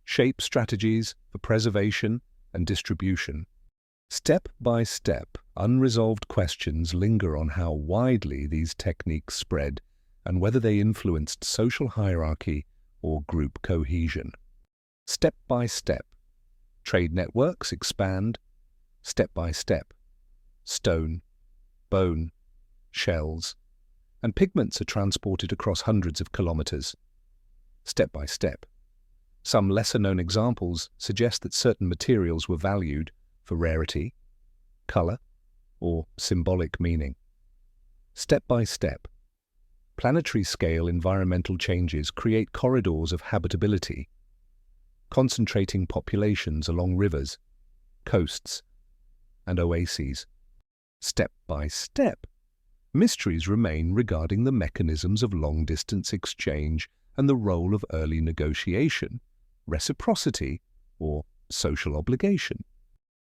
shape strategies for preservation and distribution. Step by step, unresolved questions linger on how widely these techniques spread and whether they influenced social hierarchy or group cohesion. Step by step, trade networks expand. Step by step, stone, bone, shells, and pigments are transported across hundreds of kilometers. Step by step, some lesser-known examples suggest that certain materials were valued for rarity, color, or symbolic meaning. Step by step, planetary-scale environmental changes create corridors of habitability, concentrating populations along rivers, coasts, and oases. Step by step, mysteries remain regarding the mechanisms of long-distance exchange and the role of early negotiation, reciprocity, or social obligation.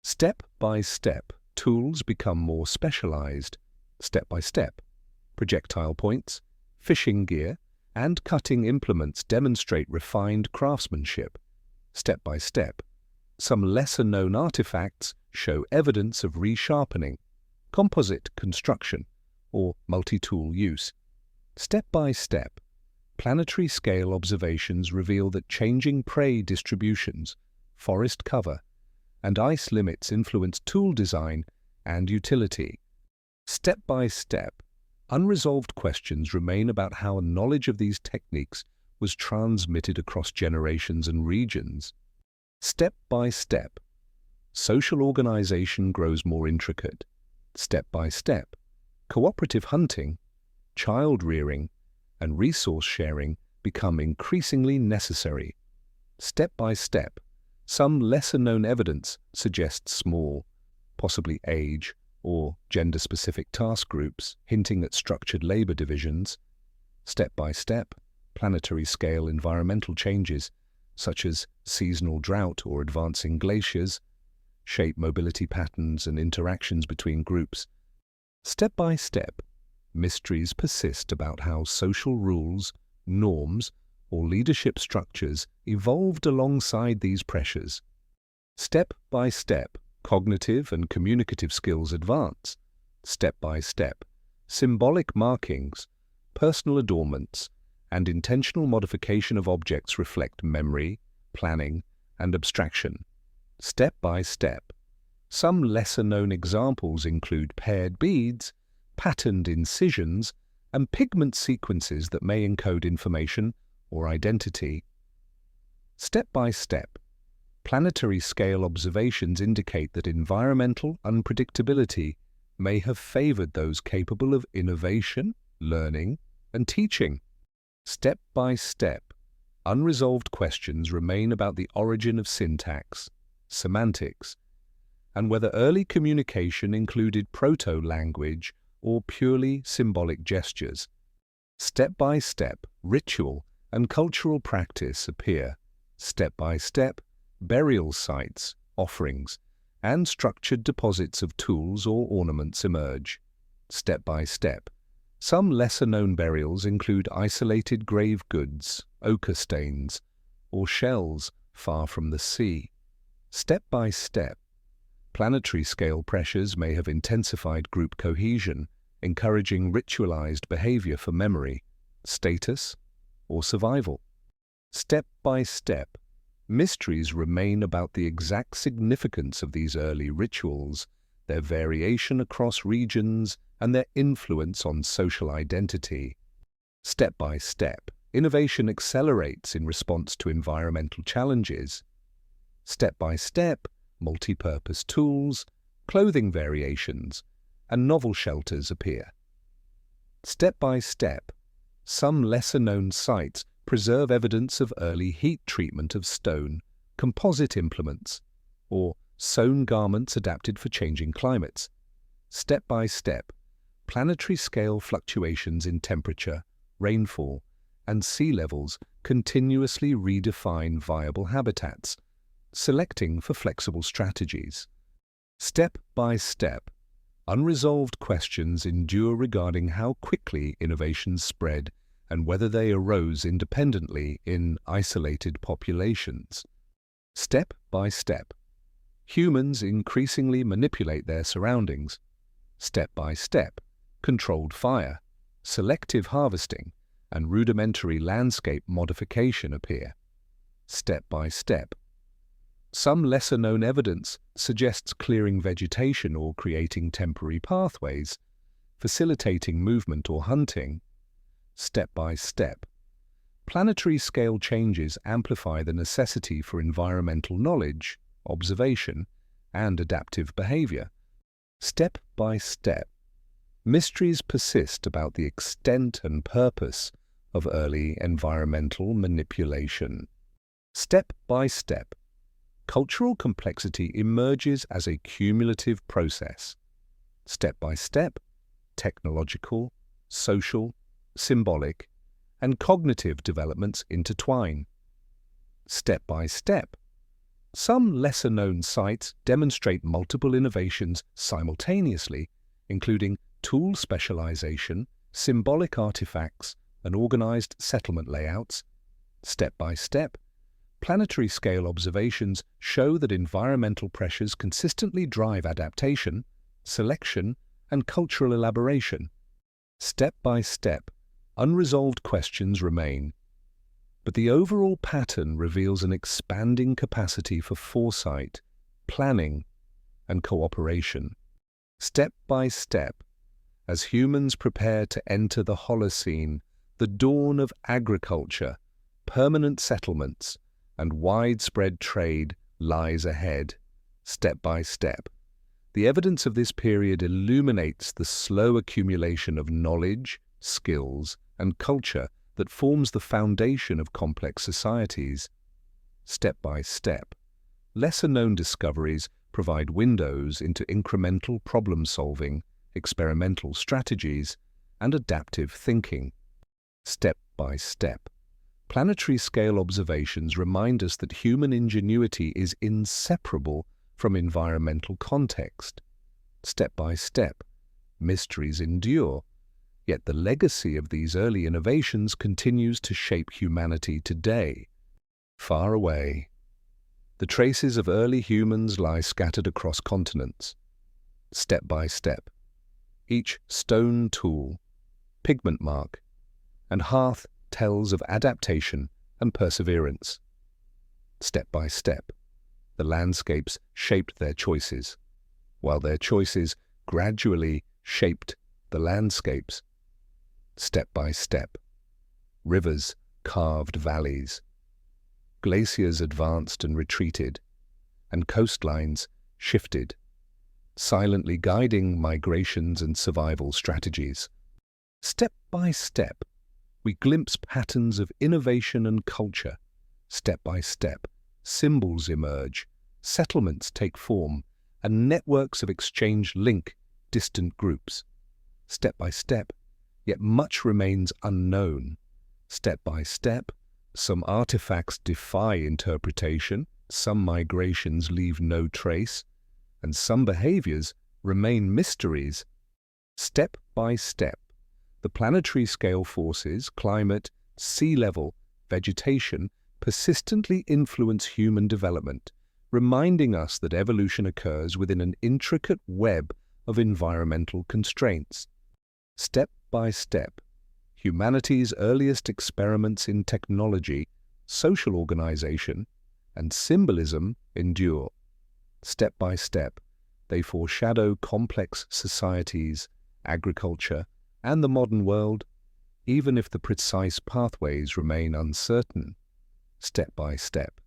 Step by step, tools become more specialized. Step by step, projectile points, fishing gear, and cutting implements demonstrate refined craftsmanship. Step by step, some lesser-known artifacts show evidence of resharpening, composite construction, or multi-tool use. Step by step, planetary-scale observations reveal that changing prey distributions, forest cover, and ice limits influence tool design and utility. Step by step, unresolved questions remain about how knowledge of these techniques was transmitted across generations and regions. Step by step, social organization grows more intricate. Step by step, cooperative hunting, child rearing, and resource sharing become increasingly necessary. Step by step, some lesser-known evidence suggests small, possibly age or gender-specific task groups, hinting at structured labor divisions. Step by step, planetary-scale environmental changes, such as seasonal drought or advancing glaciers, shape mobility patterns and interactions between groups. Step by step, mysteries persist about how social rules, norms, or leadership structures evolved alongside these pressures. Step by step, cognitive and communicative skills advance. Step by step, symbolic markings, personal adornments, and intentional modification of objects reflect memory, planning, and abstraction. Step by step, some lesser-known examples include paired beads, patterned incisions, and pigment sequences that may encode information or identity. Step by step, planetary-scale observations indicate that environmental unpredictability may have favored those capable of innovation, learning, and teaching. Step by step, unresolved questions remain about the origin of syntax, semantics, and whether early communication included proto-language or purely symbolic gestures. Step by step, ritual and cultural practice appear. Step by step, burial sites, offerings, and structured deposits of tools or ornaments emerge, step by step. Some lesser-known burials include isolated grave goods, ochre stains, or shells far from the sea. Step by step, planetary-scale pressures may have intensified group cohesion, encouraging ritualized behavior for memory, status, or survival. Step by step, mysteries remain about the exact significance of these early rituals, their variation across regions, and their influence on social identity. Step by step, innovation accelerates in response to environmental challenges. Step by step, multi-purpose tools, clothing variations, and novel shelters appear. Step by step, some lesser-known sites preserve evidence of early heat treatment of stone, composite implements, or sewn garments adapted for changing climates. Step by step, planetary-scale fluctuations in temperature, rainfall, and sea levels continuously redefine viable habitats, selecting for flexible strategies. Step by step, unresolved questions endure regarding how quickly innovations spread and whether they arose independently in isolated populations. Step by step, humans increasingly manipulate their surroundings. Step by step, controlled fire, selective harvesting, and rudimentary landscape modification appear. Step by step, some lesser-known evidence suggests clearing vegetation or creating temporary pathways, facilitating movement or hunting. Step by step, planetary-scale changes amplify the necessity for environmental knowledge, observation, and adaptive behavior. Step by step, mysteries persist about the extent and purpose of early environmental manipulation. Step by step, cultural complexity emerges as a cumulative process. Step by step, technological, social, symbolic, and cognitive developments intertwine. Step by step, some lesser-known sites demonstrate multiple innovations simultaneously, including tool specialization, symbolic artifacts, and organized settlement layouts. Step by step, planetary-scale observations show that environmental pressures consistently drive adaptation, selection, and cultural elaboration. Step by step, unresolved questions remain, but the overall pattern reveals an expanding capacity for foresight, planning, and cooperation. Step by step, as humans prepare to enter the Holocene, the dawn of agriculture, permanent settlements, and widespread trade lies ahead. Step by step, the evidence of this period illuminates the slow accumulation of knowledge, skills, and culture that forms the foundation of complex societies. Step by step, lesser-known discoveries provide windows into incremental problem-solving, experimental strategies, and adaptive thinking. Step by step, planetary-scale observations remind us that human ingenuity is inseparable from environmental context. Step by step, mysteries endure, yet the legacy of these early innovations continues to shape humanity today. Far away, the traces of early humans lie scattered across continents. Step by step, each stone tool, pigment mark, and hearth tells of adaptation and perseverance. Step by step, the landscapes shaped their choices, while their choices gradually shaped the landscapes. Step by step, rivers carved valleys, glaciers advanced and retreated, and coastlines shifted, silently guiding migrations and survival strategies. Step by step, we glimpse patterns of innovation and culture. Step by step, symbols emerge, settlements take form, and networks of exchange link distant groups. Step by step, yet much remains unknown. Step by step, some artifacts defy interpretation, some migrations leave no trace, and some behaviors remain mysteries. Step by step, the planetary scale forces, climate, sea level, vegetation, persistently influence human development, reminding us that evolution occurs within an intricate web of environmental constraints. Step by step, humanity's earliest experiments in technology, social organization, and symbolism endure. Step by step, they foreshadow complex societies, agriculture, and the modern world, even if the precise pathways remain uncertain. Step by step,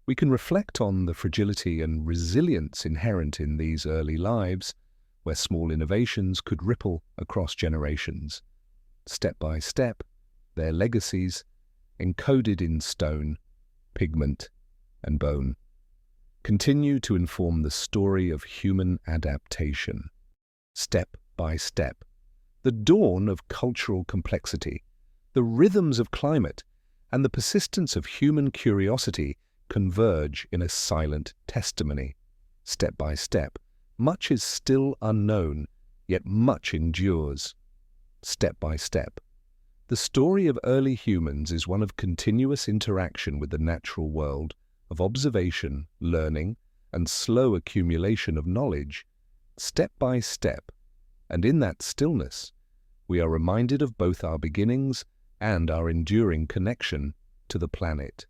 we can reflect on the fragility and resilience inherent in these early lives, where small innovations could ripple across generations. Step by step, their legacies, encoded in stone, pigment, and bone, continue to inform the story of human adaptation. Step by step, the dawn of cultural complexity, the rhythms of climate, and the persistence of human curiosity converge in a silent testimony. Step by step, much is still unknown, yet much endures. Step by step, the story of early humans is one of continuous interaction with the natural world, of observation, learning, and slow accumulation of knowledge. Step by step, and in that stillness, we are reminded of both our beginnings and our enduring connection to the planet.